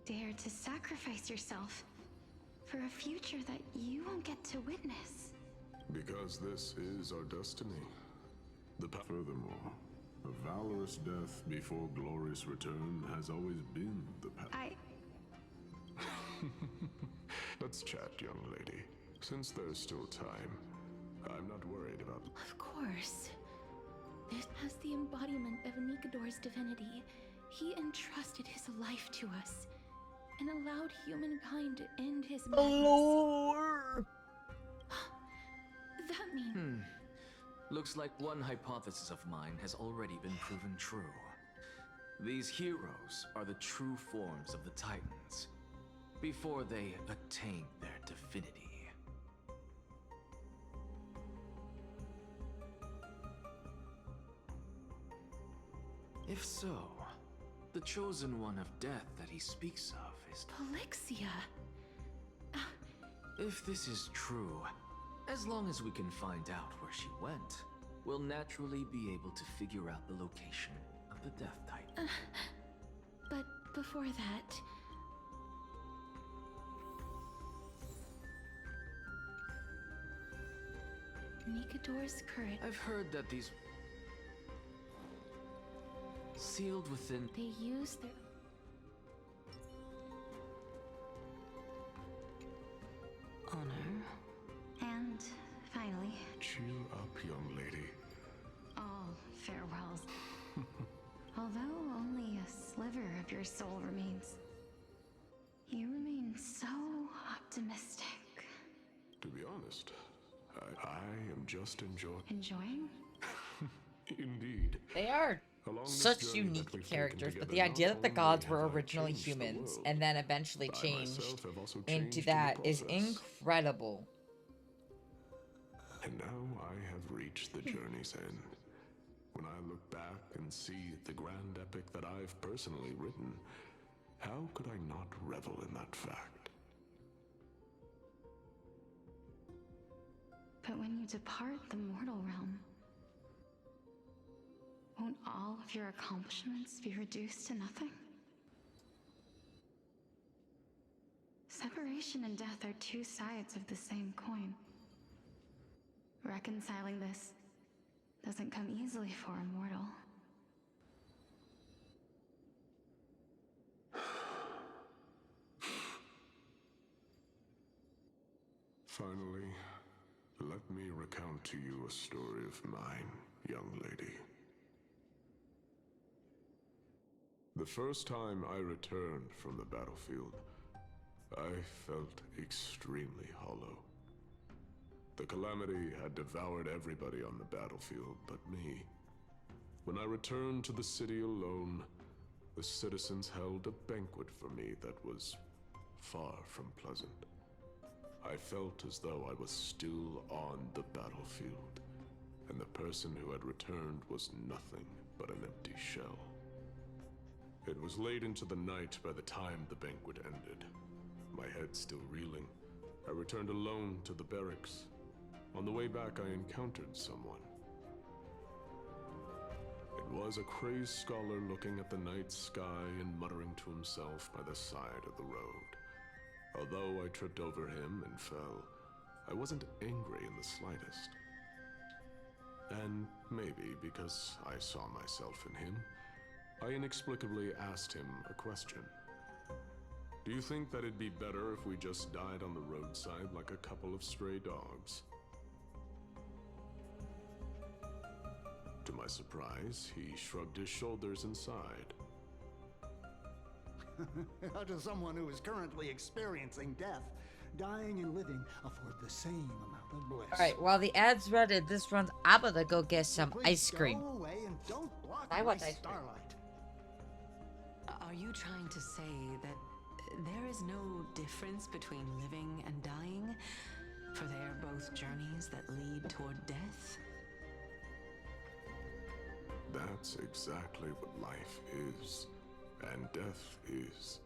dare to sacrifice yourself for a future that you won't get to witness? Because this is our destiny. Furthermore, a valorous death before glorious return has always been the path. Let's chat, young lady. Since there's still time, I'm not worried about... Of course. This has the embodiment of Nikador's divinity. He entrusted his life to us and allowed humankind to end his madness. Lord! That means... Looks like one hypothesis of mine has already been proven true. These heroes are the true forms of the Titans, before they attain their divinity. If so, the chosen one of death that he speaks of is... Polixia! If this is true, as long as we can find out where she went, we'll naturally be able to figure out the location of the Death Titan. But before that... Nikador's courage... I've heard that these... sealed within... They use their... honor. And finally... Cheer up, young lady. all farewells. Although only a sliver of your soul remains, you remain so optimistic. To be honest, I am just enjoying... Enjoying? Indeed. They are Along this such journey unique that we've characters, taken but together, the idea not that the only gods have were I originally changed the humans world, and then eventually I changed myself have also into changed in that the is process. incredible. And now I have reached the journey's end. When I look back and see the grand epic that I've personally written, how could I not revel in that fact? But when you depart the mortal realm, won't all of your accomplishments be reduced to nothing? Separation and death are two sides of the same coin. Reconciling this doesn't come easily for a mortal. Finally, let me recount to you a story of mine, young lady. The first time I returned from the battlefield, I felt extremely hollow. The calamity had devoured everybody on the battlefield but me. When I returned to the city alone, the citizens held a banquet for me that was far from pleasant. I felt as though I was still on the battlefield, and the person who had returned was nothing but an empty shell. It was late into the night by the time the banquet ended. My head still reeling, I returned alone to the barracks. On the way back, I encountered someone. It was a crazed scholar looking at the night sky and muttering to himself by the side of the road. Although I tripped over him and fell, I wasn't angry in the slightest. And maybe because I saw myself in him, I inexplicably asked him a question. Do you think that it'd be better if we just died on the roadside like a couple of stray dogs? To my surprise, he shrugged his shoulders and sighed. How does someone who is currently experiencing death, dying and living, afford the same amount of bliss? Alright, while the ad's read this runs, I'm gonna go get some ice cream. Go away and don't block I my want ice cream. starlight. Are you trying to say that there is no difference between living and dying? For they are both journeys that lead toward death? That's exactly what life is, and death is,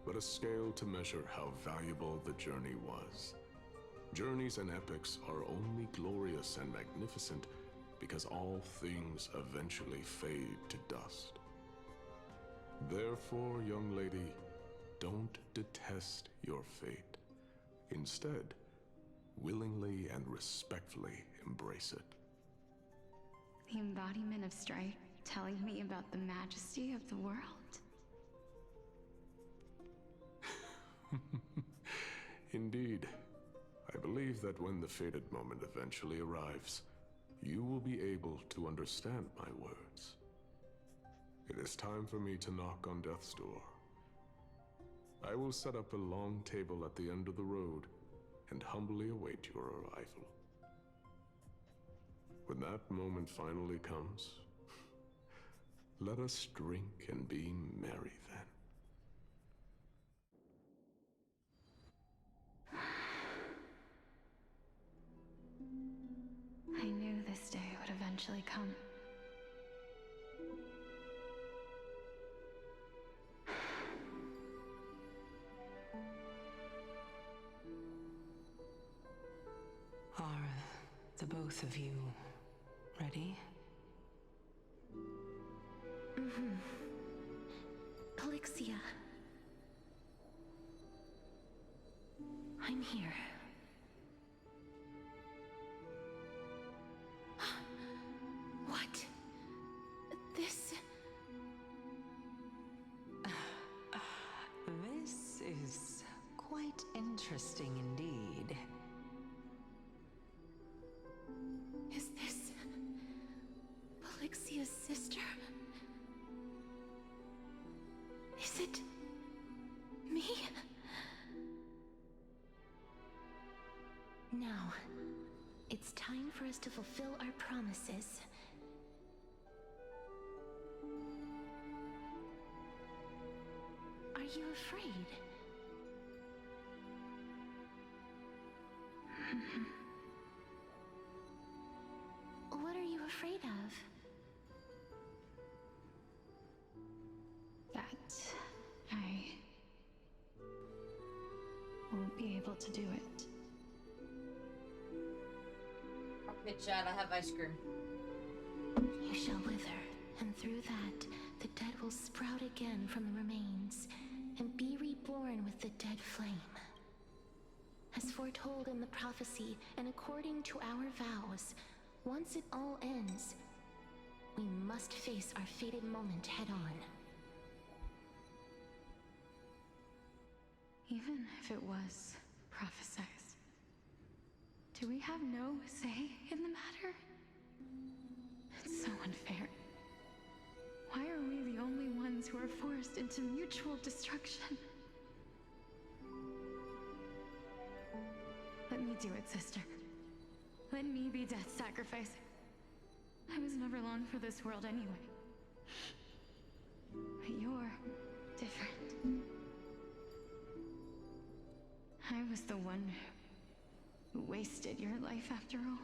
but a scale to measure how valuable the journey was. Journeys and epics are only glorious and magnificent because all things eventually fade to dust. Therefore, young lady, don't detest your fate. Instead, willingly and respectfully embrace it. The embodiment of strife telling me about the majesty of the world. Indeed. I believe that when the fated moment eventually arrives, you will be able to understand my words. It is time for me to knock on death's door. I will set up a long table at the end of the road and humbly await your arrival. When that moment finally comes, let us drink and be merry then. I knew this day would eventually come. Are the both of you ready? Mm-hmm. Polixia. I'm here. What? This... This is quite interesting indeed. Is this... Polixia's sister? Is it... me? Now, it's time for us to fulfill our promises. Are you afraid? What are you afraid of? That I won't be able to do it. Okay, Chad, I have ice cream. You shall wither, and through that, the dead will sprout again from the remains, and be reborn with the dead flame. As foretold in the prophecy, and according to our vows, once it all ends, we must face our fated moment head-on. Even if it was prophesized, do we have no say in the matter? It's so unfair. Why are we the only ones who are forced into mutual destruction? Let me do it, sister. Let me be death's sacrifice. I was never long for this world anyway. But you're different. was the one who wasted your life after all.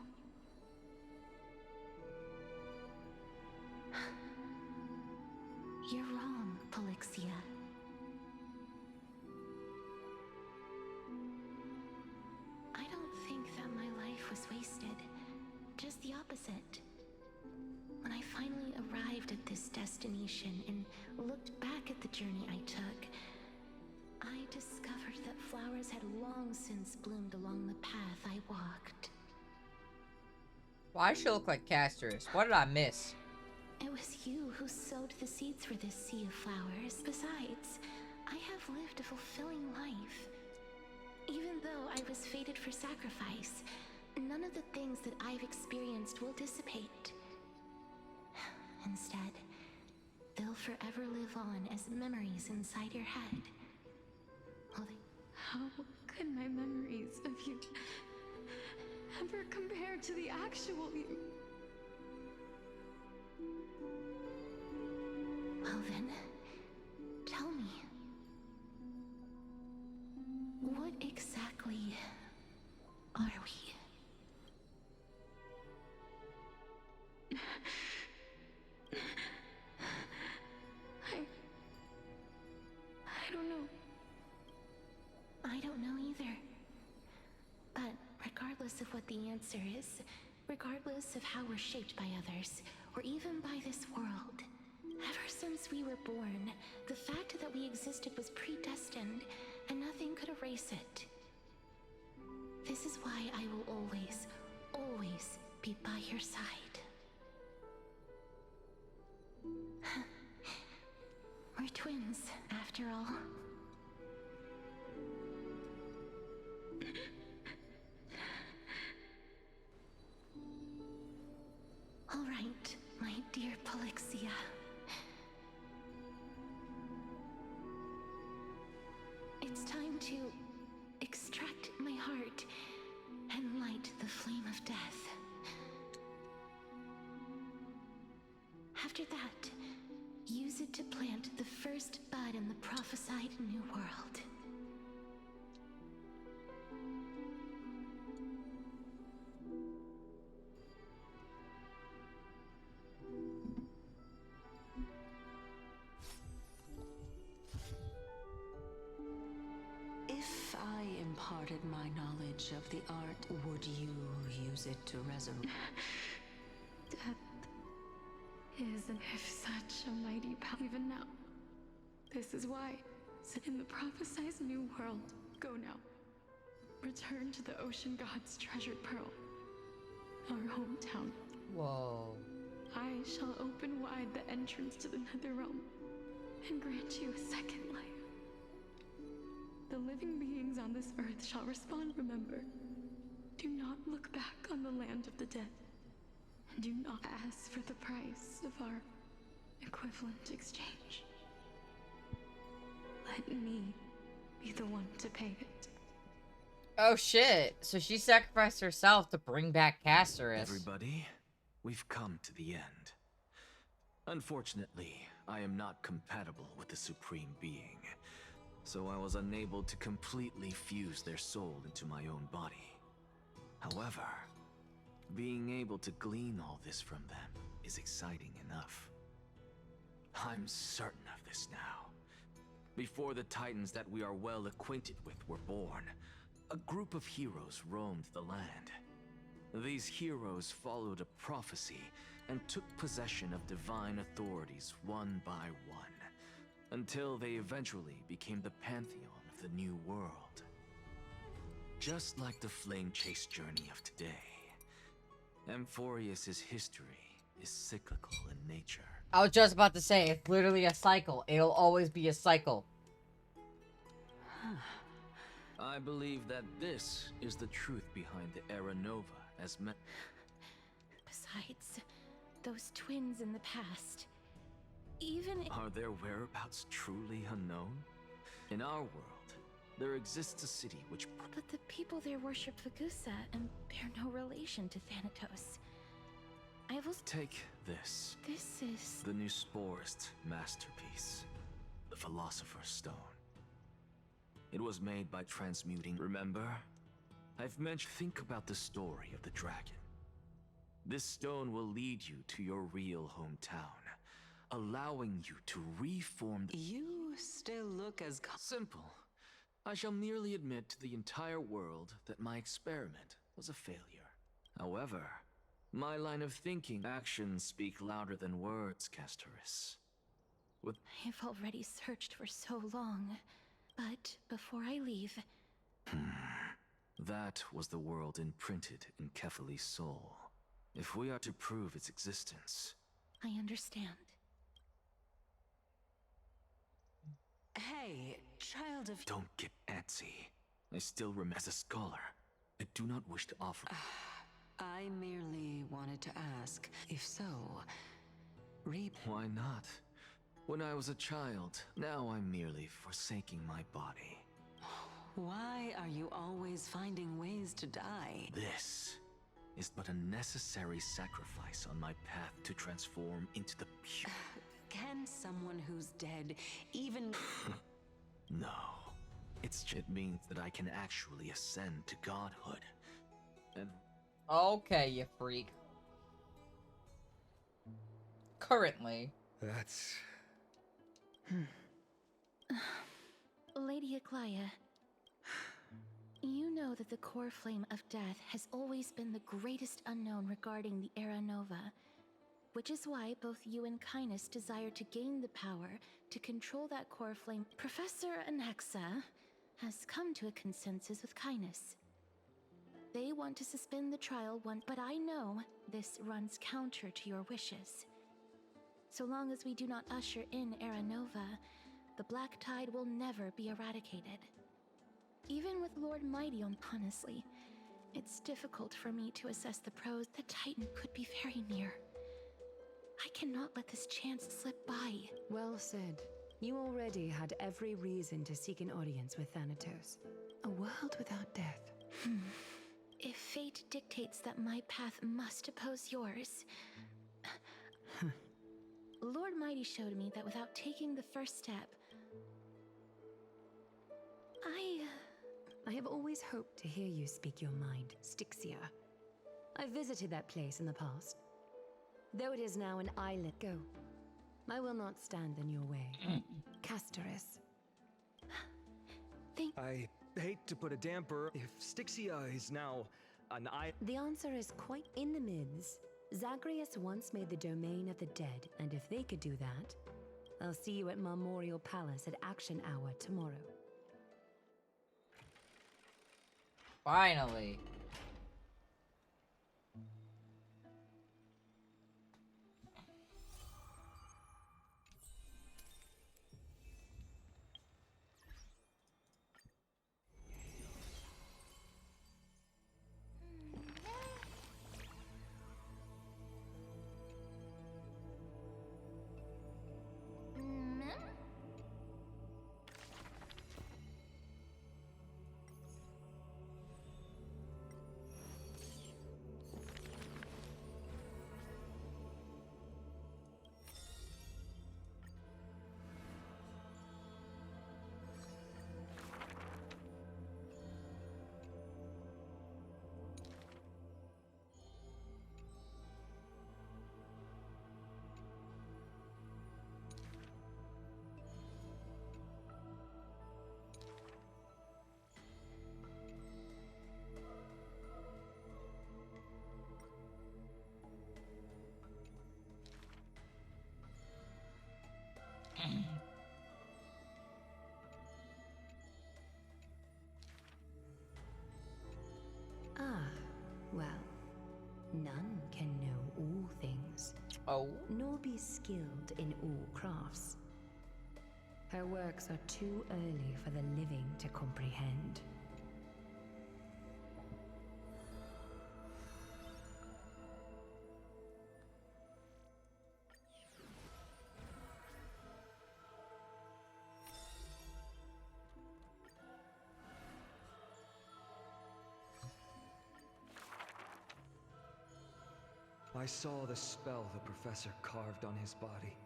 You're wrong, Polixia. I don't think that my life was wasted. Just the opposite. When I finally arrived at this destination and looked back at the journey I took, I discovered that flowers had long since bloomed along the path I walked. Why does she look like Castorus? What did I miss? It was you who sowed the seeds for this sea of flowers. Besides, I have lived a fulfilling life. Even though I was fated for sacrifice, none of the things that I've experienced will dissipate. Instead, they'll forever live on as memories inside your head. How could my memories of you ever compare to the actual you? Well then, tell me. What exactly are we? I don't know. I don't know either. But regardless of what the answer is, regardless of how we're shaped by others, or even by this world, ever since we were born, the fact that we existed was predestined, and nothing could erase it. This is why I will always, always be by your side. We're twins, after all. All right, my dear Polixia. It's time to extract my heart and light the flame of death. After that, use it to plant the first bud in the prophesied new world. If I imparted my knowledge of the art, would you use it to resurrect? Death is such a mighty power. Even now, this is why, in the prophesied new world, go now. Return to the ocean god's treasured pearl, our hometown. Whoa. I shall open wide the entrance to the nether realm and grant you a second life. The living beings on this earth shall respond. Remember, do not look back on the land of the dead. And do not ask for the price of our equivalent exchange. Let me be the one to pay it. Oh shit, so she sacrificed herself to bring back Castorus. Everybody, we've come to the end. Unfortunately, I am not compatible with the Supreme Being, so I was unable to completely fuse their soul into my own body. However, being able to glean all this from them is exciting enough. I'm certain of this now. Before the Titans that we are well acquainted with were born, a group of heroes roamed the land. These heroes followed a prophecy and took possession of divine authorities one by one, until they eventually became the pantheon of the new world. Just like the flame chase journey of today, Amphorius's history is cyclical in nature. I was just about to say, it's literally a cycle. It'll always be a cycle. I believe that this is the truth behind the Era Nova as meant. Besides, those twins in the past, even Are their whereabouts truly unknown? In our world, there exists a city which... But the people there worship Vagusa and bear no relation to Thanatos. I will... Take this. This is... The new Sporist masterpiece. The Philosopher's Stone. It was made by transmuting, remember? I've mentioned, think about the story of the dragon. This stone will lead you to your real hometown, allowing you to reform the— You still look as simple. I shall merely admit to the entire world that my experiment was a failure. However, my line of thinking, actions speak louder than words, Castoris. I've already searched for so long, but before I leave... That was the world imprinted in Kefali's soul. If we are to prove its existence... I understand. Hey, child of... Don't get antsy. I still remain as a scholar. I do not wish to offer... I merely wanted to ask, if so, Why not? When I was a child, now I'm merely forsaking my body. Why are you always finding ways to die? This is but a necessary sacrifice on my path to transform into the pure... Can someone who's dead even... No. It means that I can actually ascend to godhood. And... Okay, you freak. Currently. That's... Lady Aglaya, you know that the core flame of death has always been the greatest unknown regarding the Era Nova, which is why both you and Kindness desire to gain the power to control that core flame. Professor Anaxa has come to a consensus with Kindness. They want to suspend the trial but I know this runs counter to your wishes. So long as we do not usher in Era Nova, the Black Tide will never be eradicated. Even with Lord Mighty on, honestly, it's difficult for me to assess the pros. The Titan could be very near. I cannot let this chance slip by. Well said. You already had every reason to seek an audience with Thanatos. A world without death. If fate dictates that my path must oppose yours... Lord Mighty showed me that without taking the first step... I have always hoped to hear you speak your mind, Styxia. I visited that place in the past. Though it is now an island. Go. I will not stand in your way. Castoris. I hate to put a damper if Styxia is now an The answer is quite in the myths. Zagreus once made the domain of the dead, and if they could do that, I'll see you at Memorial Palace at Action Hour tomorrow. Finally. Well, none can know all things. Nor be skilled in all crafts. Her works are too early for the living to comprehend. I saw the spell the professor carved on his body.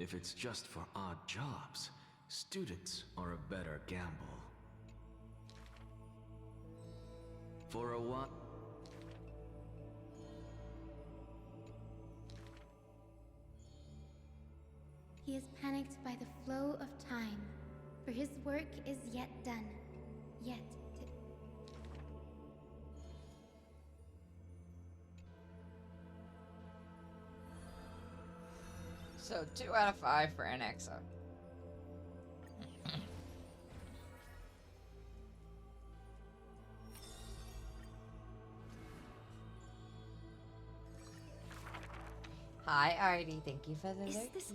If it's just for odd jobs, students are a better gamble. For a while... He is panicked by the flow of time, for his work is yet done. Yet to... So 2 out of 5 for Annexa. Hi, Artie. Thank you for the Is like. this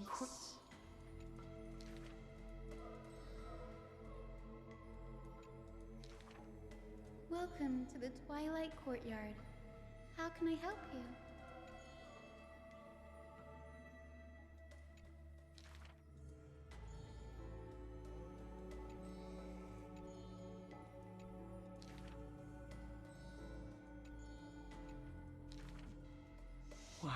Welcome to the Twilight Courtyard. How can I help you? Wow.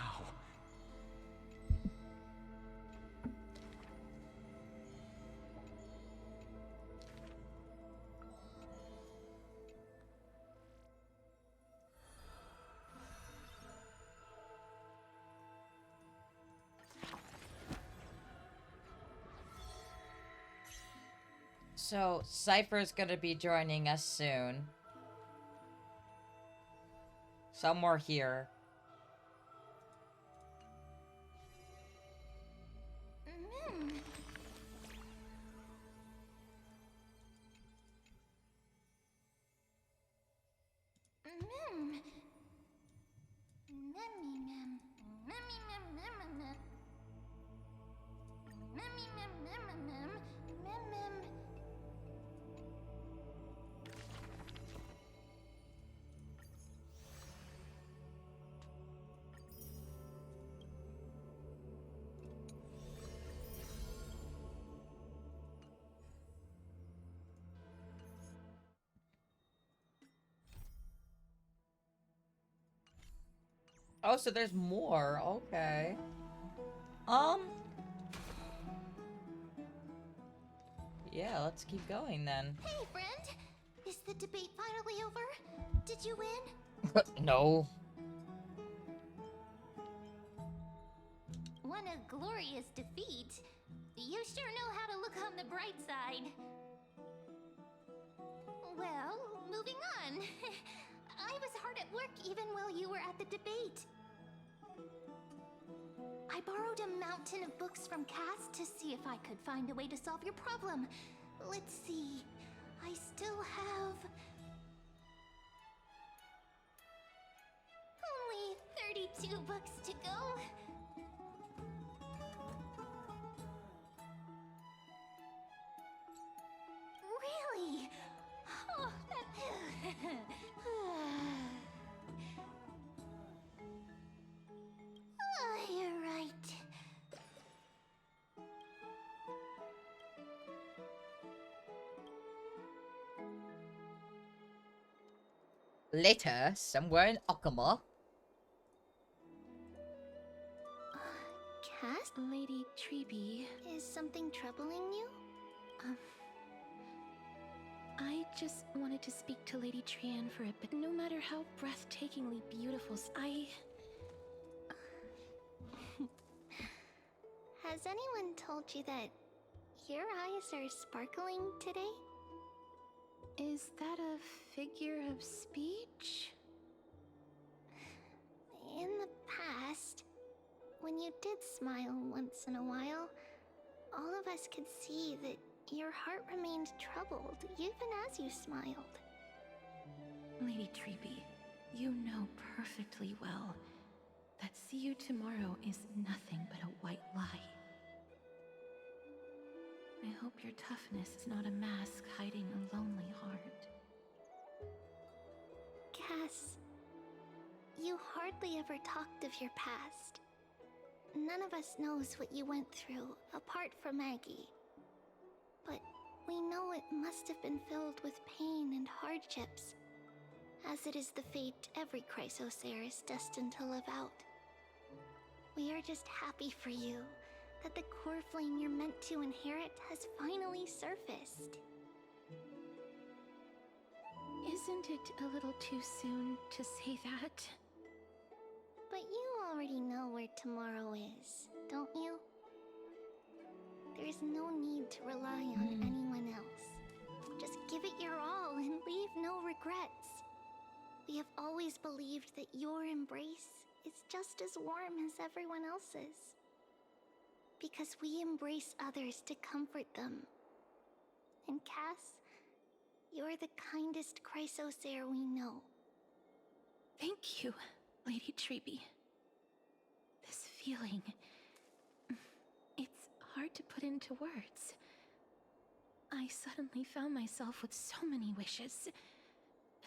So, Cypher's gonna be joining us soon. Somewhere here. Oh, so there's more. Okay. Yeah, let's keep going then. Hey, friend! Is the debate finally over? Did you win? No. What a glorious defeat. You sure know how to look on the bright side. Well, moving on. I was hard at work even while you were at the debate. I borrowed a mountain of books from Cass to see if I could find a way to solve your problem. Let's see. I still have... only 32 books to go. Really? Oh, you're right. Later, somewhere in Okama. Cass? Lady Treeby. Is something troubling you? I just wanted to speak to Lady Trian for a bit. No matter how breathtakingly beautiful, Has anyone told you that your eyes are sparkling today? Is that a figure of speech? In the past, when you did smile once in a while, all of us could see that your heart remained troubled even as you smiled. Lady Treeby, you know perfectly well that see you tomorrow is nothing but a white lie. I hope your toughness is not a mask hiding a lonely heart. Cass, you hardly ever talked of your past. None of us knows what you went through, apart from Maggie. But we know it must have been filled with pain and hardships, as it is the fate every Chrysos heir is destined to live out. We are just happy for you that the core flame you're meant to inherit has finally surfaced. Isn't it a little too soon to say that? But you already know where tomorrow is, don't you? There's no need to rely on anyone else. Just give it your all and leave no regrets. We have always believed that your embrace is just as warm as everyone else's. Because we embrace others to comfort them. And Cass, you're the kindest Chrysos heir we know. Thank you, Lady Treby. This feeling... it's hard to put into words. I suddenly found myself with so many wishes.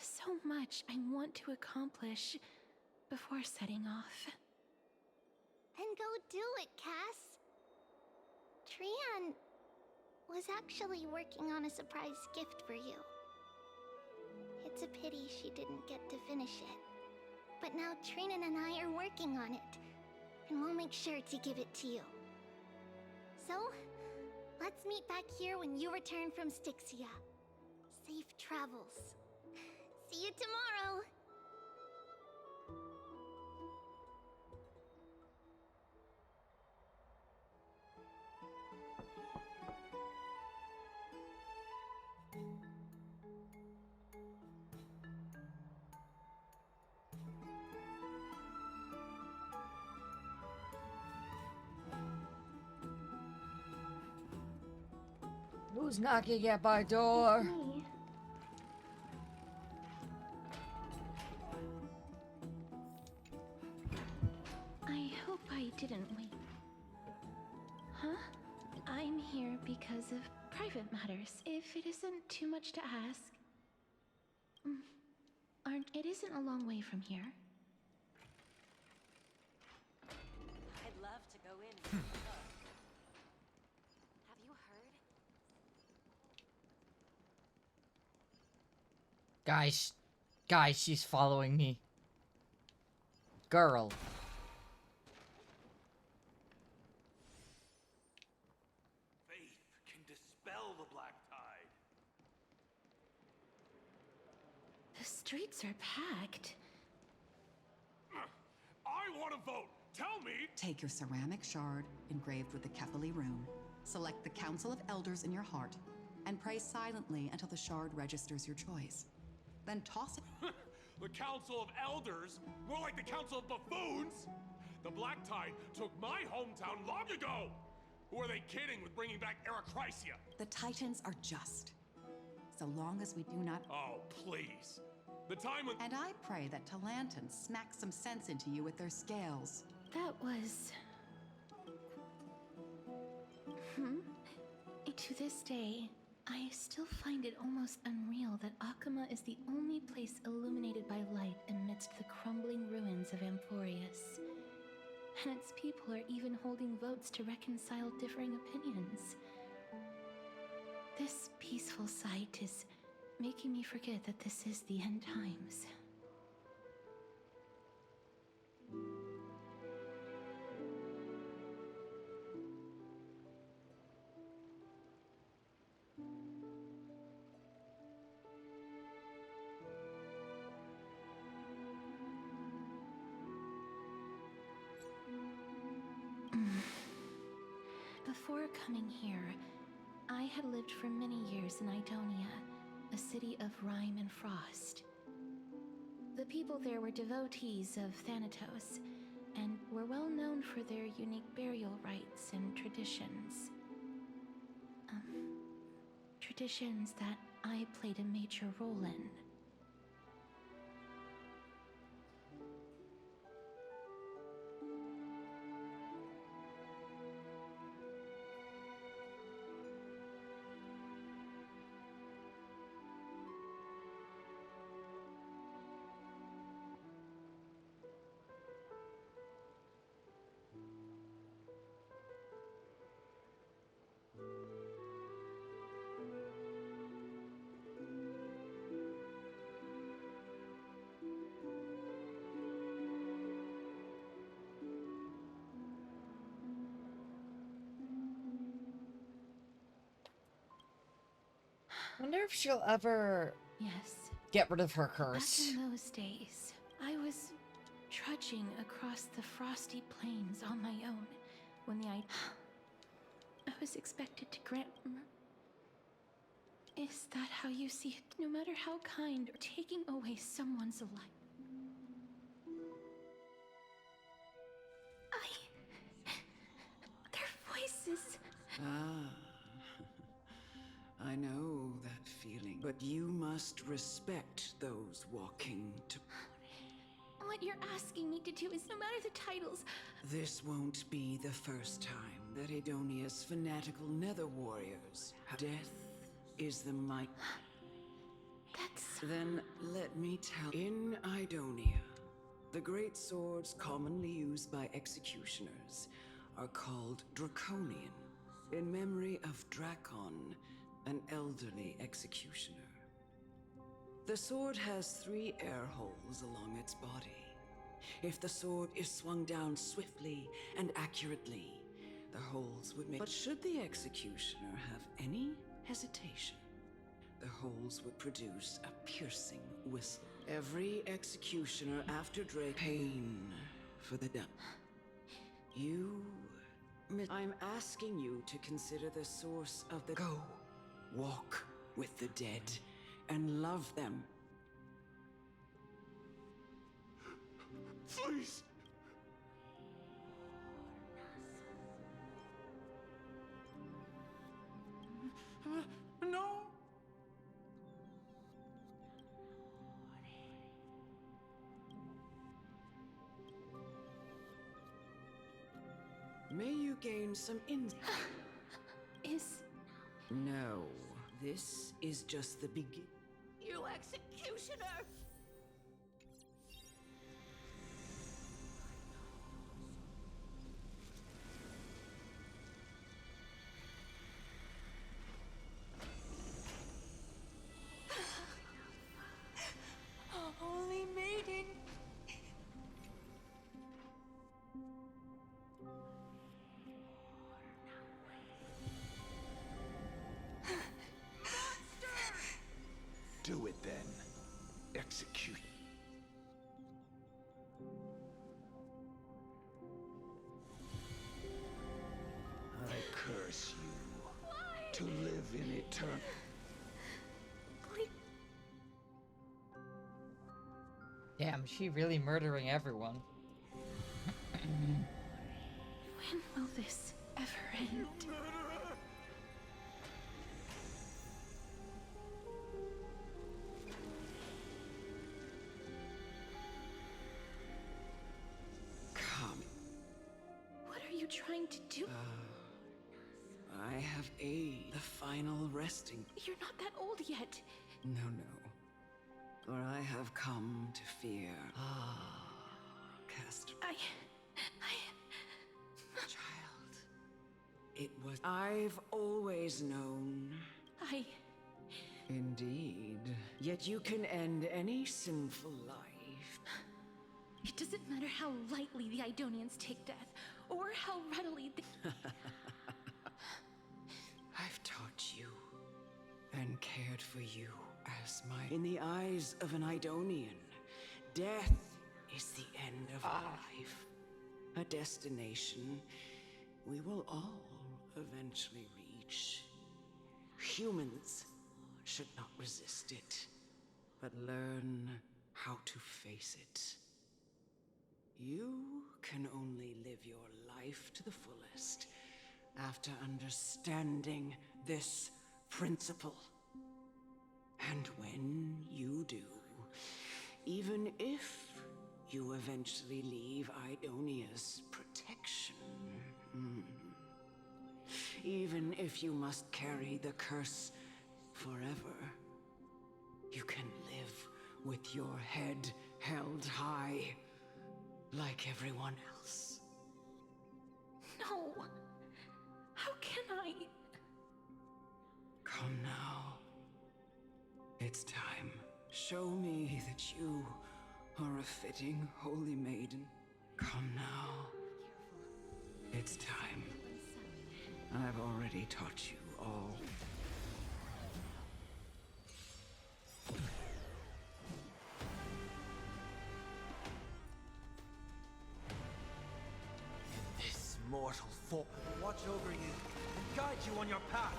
So much I want to accomplish before setting off. Then go do it, Cass. Trian was actually working on a surprise gift for you. It's a pity she didn't get to finish it. But now Trinan and I are working on it, and we'll make sure to give it to you. So, let's meet back here when you return from Styxia. Safe travels. See you tomorrow! Who's knocking at my door? I hope I didn't wait. Huh? I'm here because of private matters, if it isn't too much to ask. It isn't a long way from here. I'd love to go in and take a look. Have you heard? Guys, she's following me. Girl. Faith can dispel the black tide. The streets are packed. I want to vote! Tell me! Take your ceramic shard engraved with the Kefali rune. Select the Council of Elders in your heart, and pray silently until the shard registers your choice. Then toss it. The Council of Elders? More like the Council of Buffoons? The Black Tide took my hometown long ago! Who are they kidding with bringing back Erechrysia? The Titans are just. So long as we do not... Oh, please. The time when... And I pray that Talanton smacks some sense into you with their scales. That was... To this day, I still find it almost unreal that Akama is the only place illuminated by light amidst the crumbling ruins of Amphorius. And its people are even holding votes to reconcile differing opinions. This peaceful sight is making me forget that this is the end times. Before coming here, I had lived for many years in Idonia, a city of rime and frost. The people there were devotees of Thanatos, and were well known for their unique burial rites and traditions. Traditions that I played a major role in. Wonder if she'll ever Yes. get rid of her Back curse. in those days, I was trudging across the frosty plains on my own when I was expected to grant. Is that how you see it? No matter how kind or taking away someone's life. Their voices. I know that feeling, but you must respect those walking to... What you're asking me to do is, no matter the titles... This won't be the first time that Edonia's fanatical nether warriors... Death is the might... Then let me tell... In Idonia, the great swords commonly used by executioners are called Draconian, in memory of Dracon, an elderly executioner. The sword has 3 air holes along its body. If the sword is swung down swiftly and accurately, the holes would make... But should the executioner have any hesitation, the holes would produce a piercing whistle. Every executioner after Drake... Pain for the dumb. I'm asking you to consider the source of the... Go. Walk with the dead and love them. Please! No! May you gain some insight. No, this is just the beginning. You executioner! Holy maiden! Do it then. Execute. I curse you to live in eternity. Damn, she really murdering everyone. When will this ever end? Come. What are you trying to do? I have the final resting... You're not that old yet. No. For I have come to fear. Cast... Child. It was... I've always known. Indeed. Yet you can end any sinful life. It doesn't matter how lightly the Idonians take death, or how readily they... I've taught you and cared for you as my... In the eyes of an Idonian, death is the end of life. A destination we will all eventually reach. Humans should not resist it, but learn how to face it. You can only live your life to the fullest after understanding this principle. And when you do, even if you eventually leave Idonia's protection, even if you must carry the curse forever, you can live with your head held high, like everyone else. No! How can I? Come now. It's time. Show me that you are a fitting holy maiden. Come now. It's time. I've already taught you all. what'll fall. Watch over you and guide you on your path.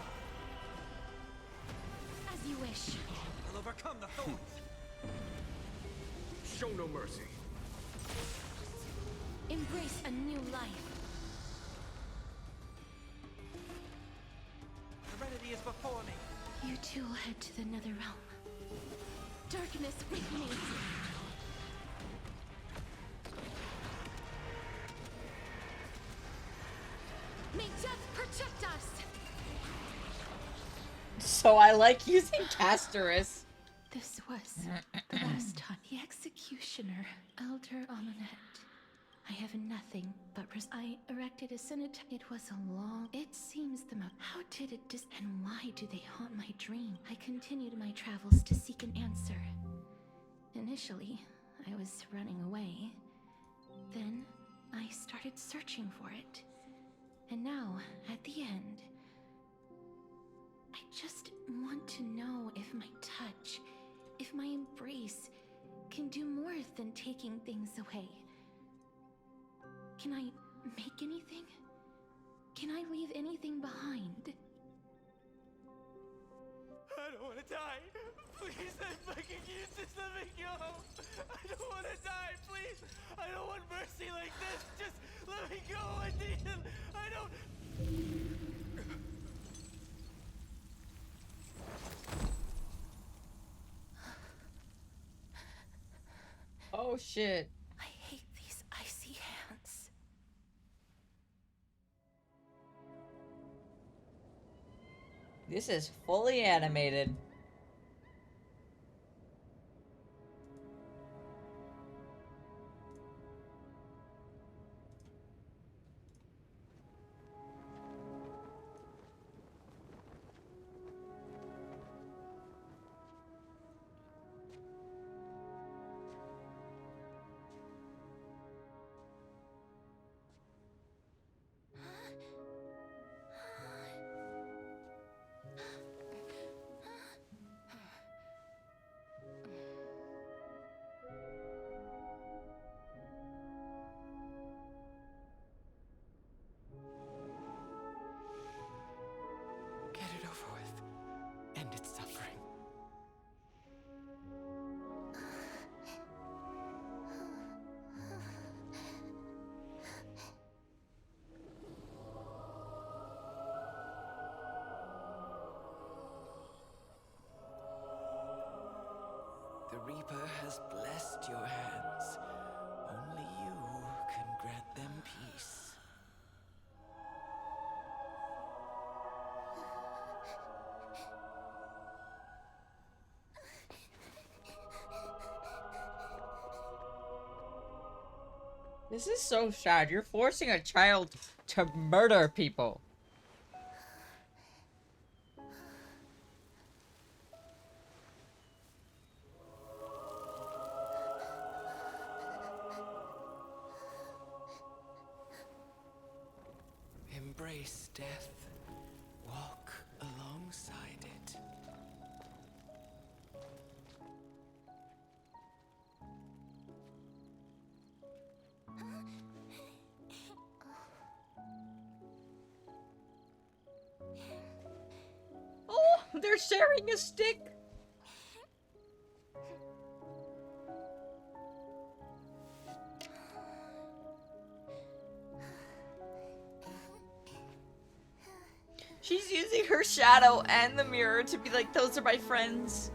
As you wish. I'll overcome the thorns. Show no mercy. Embrace a new life. Serenity is before me. You two will head to the nether realm. Darkness with me. May death protect us. So I like using Casterus. This was the last time. The executioner, Elder Amunet. I have nothing but I erected a cenotaph. It was a long. It seems the most. How did it and why do they haunt my dream? I continued my travels to seek an answer. Initially, I was running away. Then, I started searching for it. And now, at the end, I just want to know if my touch, if my embrace, can do more than taking things away. Can I make anything? Can I leave anything behind? I don't want to die. Please, I'm begging you, just let me go. I don't want to die, please. I don't want mercy like this. Just let me go. I need it. I don't. Oh shit. I hate these icy hands. This is fully animated. Get it over with. End its suffering. The Reaper has blessed your hands. Only you can grant them peace. This is so sad. You're forcing a child to murder people. Embrace death. Walk alongside it. Oh, they're sharing a stick. She's using her shadow and the mirror to be like, those are my friends.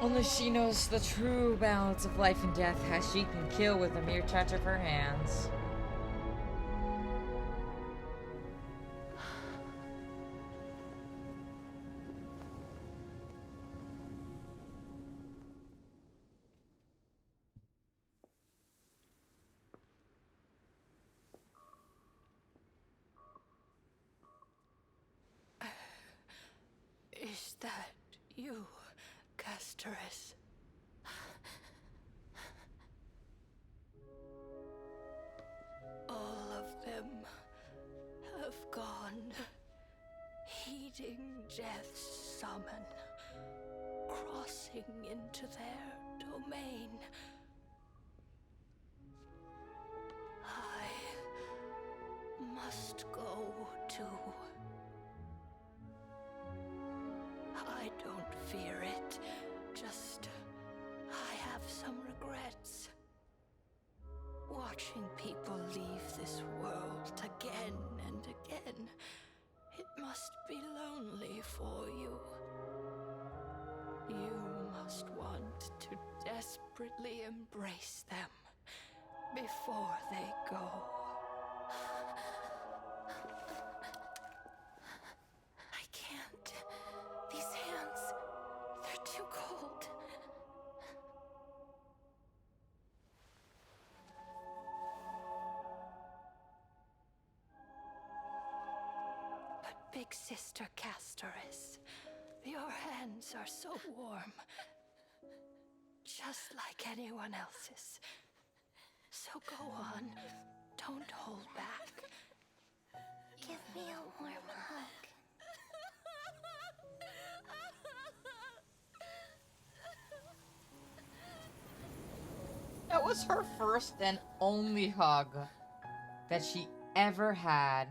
Only she knows the true balance of life and death, as she can kill with a mere touch of her hands. Is that you, Casteress? All of them have gone, heeding death's summon, crossing into their domain. I must go too. I don't fear it, just I have some regrets. Watching people leave this world again and again, it must be lonely for you. You must want to desperately embrace them before they go. I can't. These hands, they're too cold. But Big Sister Casteress, your hands are so warm. Just like anyone else's. So go on. Don't hold back. Give me a warm hug. That was her first and only hug that she ever had.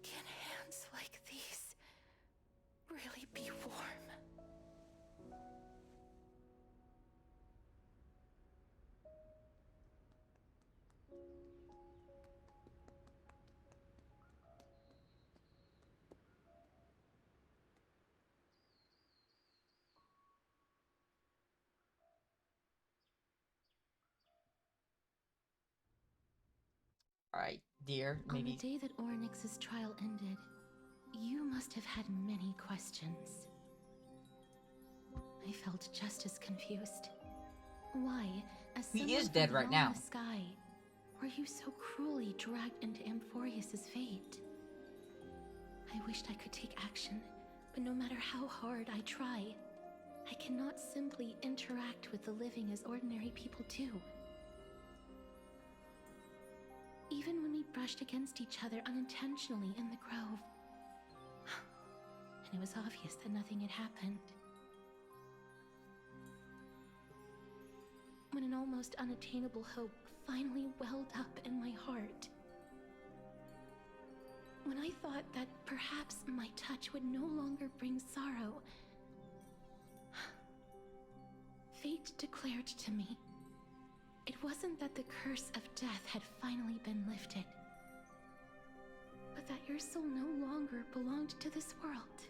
Can hands like these really be warm? Alright, dear, On the maybe. day that Ornyx's trial ended, you must have had many questions. I felt just as confused. Why, as He someone is from dead right beyond now. the sky, were you so cruelly dragged into Amphorius's fate? I wished I could take action, but no matter how hard I try, I cannot simply interact with the living as ordinary people do. Even when we brushed against each other unintentionally in the grove, and it was obvious that nothing had happened. When an almost unattainable hope finally welled up in my heart. When I thought that perhaps my touch would no longer bring sorrow, fate declared to me, it wasn't that the curse of death had finally been lifted, but that your soul no longer belonged to this world.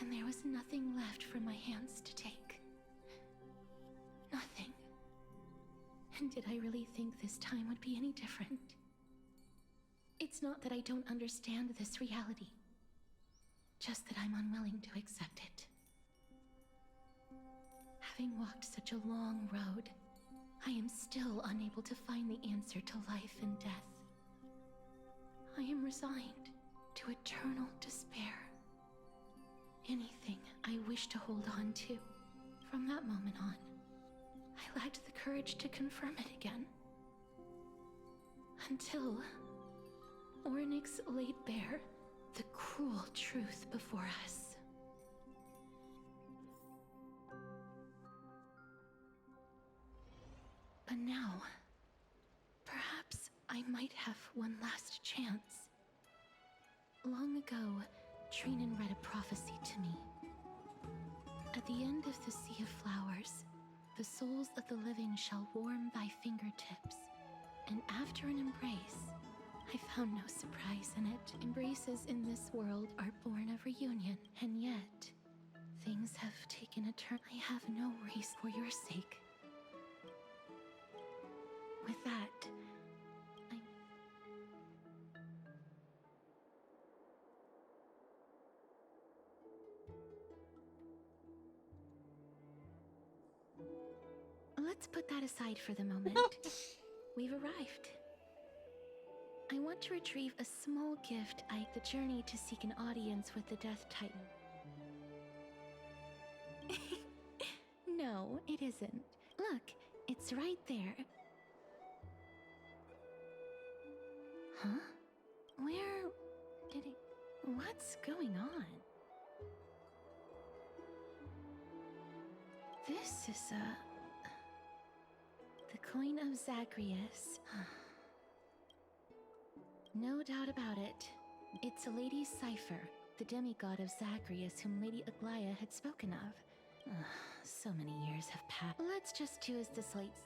And there was nothing left for my hands to take. Nothing. And did I really think this time would be any different? It's not that I don't understand this reality, just that I'm unwilling to accept it. Having walked such a long road, I am still unable to find the answer to life and death. I am resigned, to eternal despair. Anything I wish to hold on to. From that moment on, I lacked the courage to confirm it again. Until Ornyx laid bare the cruel truth before us. But now, perhaps I might have one last chance. Long ago, Trinan read a prophecy to me. At the end of the Sea of Flowers, the souls of the living shall warm thy fingertips, and after an embrace, I found no surprise in it. Embraces in this world are born of reunion, and yet, things have taken a turn. I have no reason for your sake. With that, let's put that aside for the moment. We've arrived. I want to retrieve a small gift. The journey to seek an audience with the Death Titan. No, it isn't. Look, it's right there. Huh? Where did it... What's going on? This is the coin of Zagreus. No doubt about it. It's a lady's cipher, the demigod of Zagreus whom Lady Aglaia had spoken of. So many years have passed. Let's just do as the slates.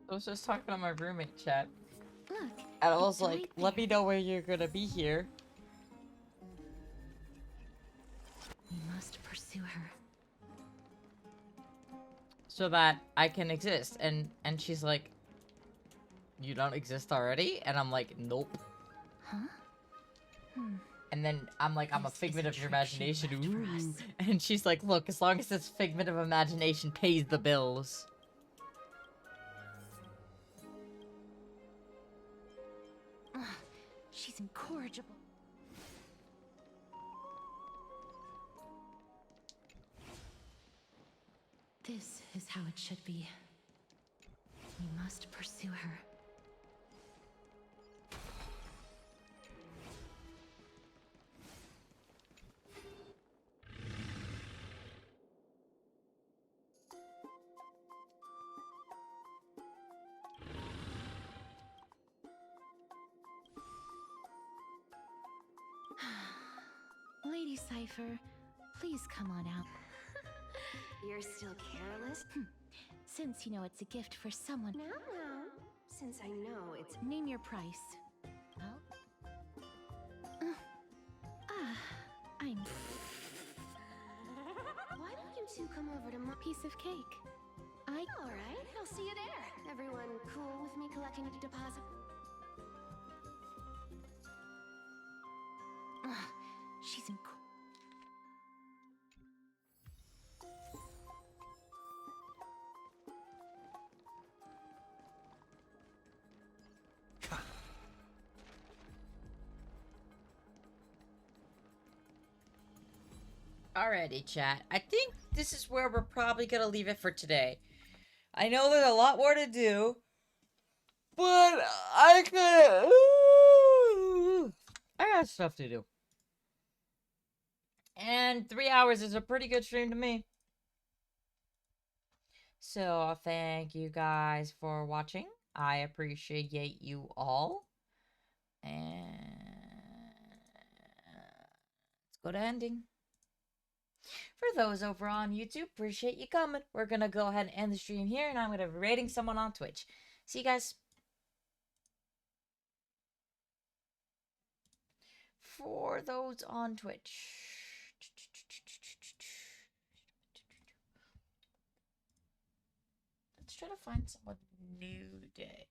I was just talking to my roommate, chat. Look, and I was it's like, right let me know where you're gonna be here. We must pursue her. So that I can exist. And she's like, you don't exist already? And I'm like, nope. Huh? And then I'm like, I'm a figment of your imagination. Ooh. And she's like, look, as long as this figment of imagination pays the bills. She's incorrigible. This is how it should be. We must pursue her. Lady Cipher, please come on out. You're still careless? Since you know it's a gift for someone. No. Since I know it's... Name your price. I'm... Why don't you two come over to my... Piece of cake. Alright, I'll see you there. Everyone cool with me collecting a deposit? She's in... Alrighty, chat. I think this is where we're probably gonna leave it for today. I know there's a lot more to do, but I got stuff to do. And 3 hours is a pretty good stream to me. So, thank you guys for watching. I appreciate you all. And let's go to ending. For those over on YouTube, appreciate you coming. We're gonna go ahead and end the stream here, and I'm gonna be rating someone on Twitch. See you guys. For those on Twitch. Let's try to find someone new today.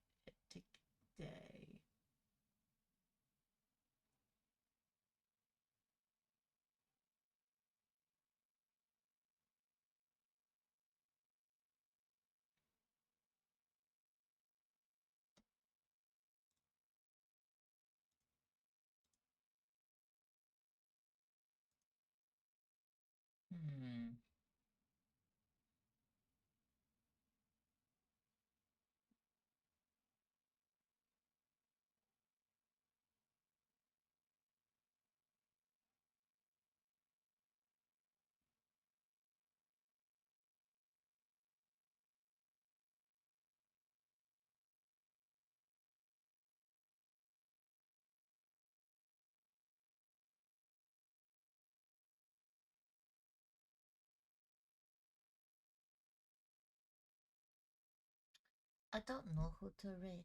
I don't know who to read.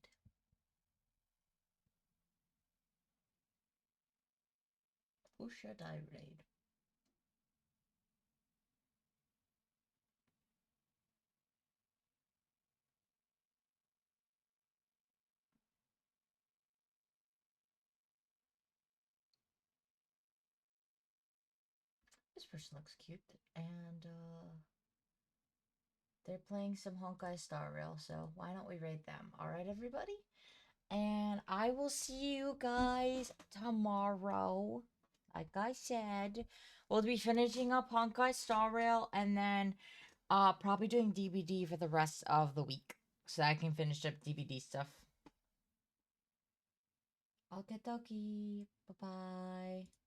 Who should I read? This person looks cute, and they're playing some Honkai Star Rail, so why don't we raid them? Alright, everybody? And I will see you guys tomorrow. Like I said, we'll be finishing up Honkai Star Rail and then probably doing DVD for the rest of the week. So I can finish up DVD stuff. Okie dokie. Bye-bye.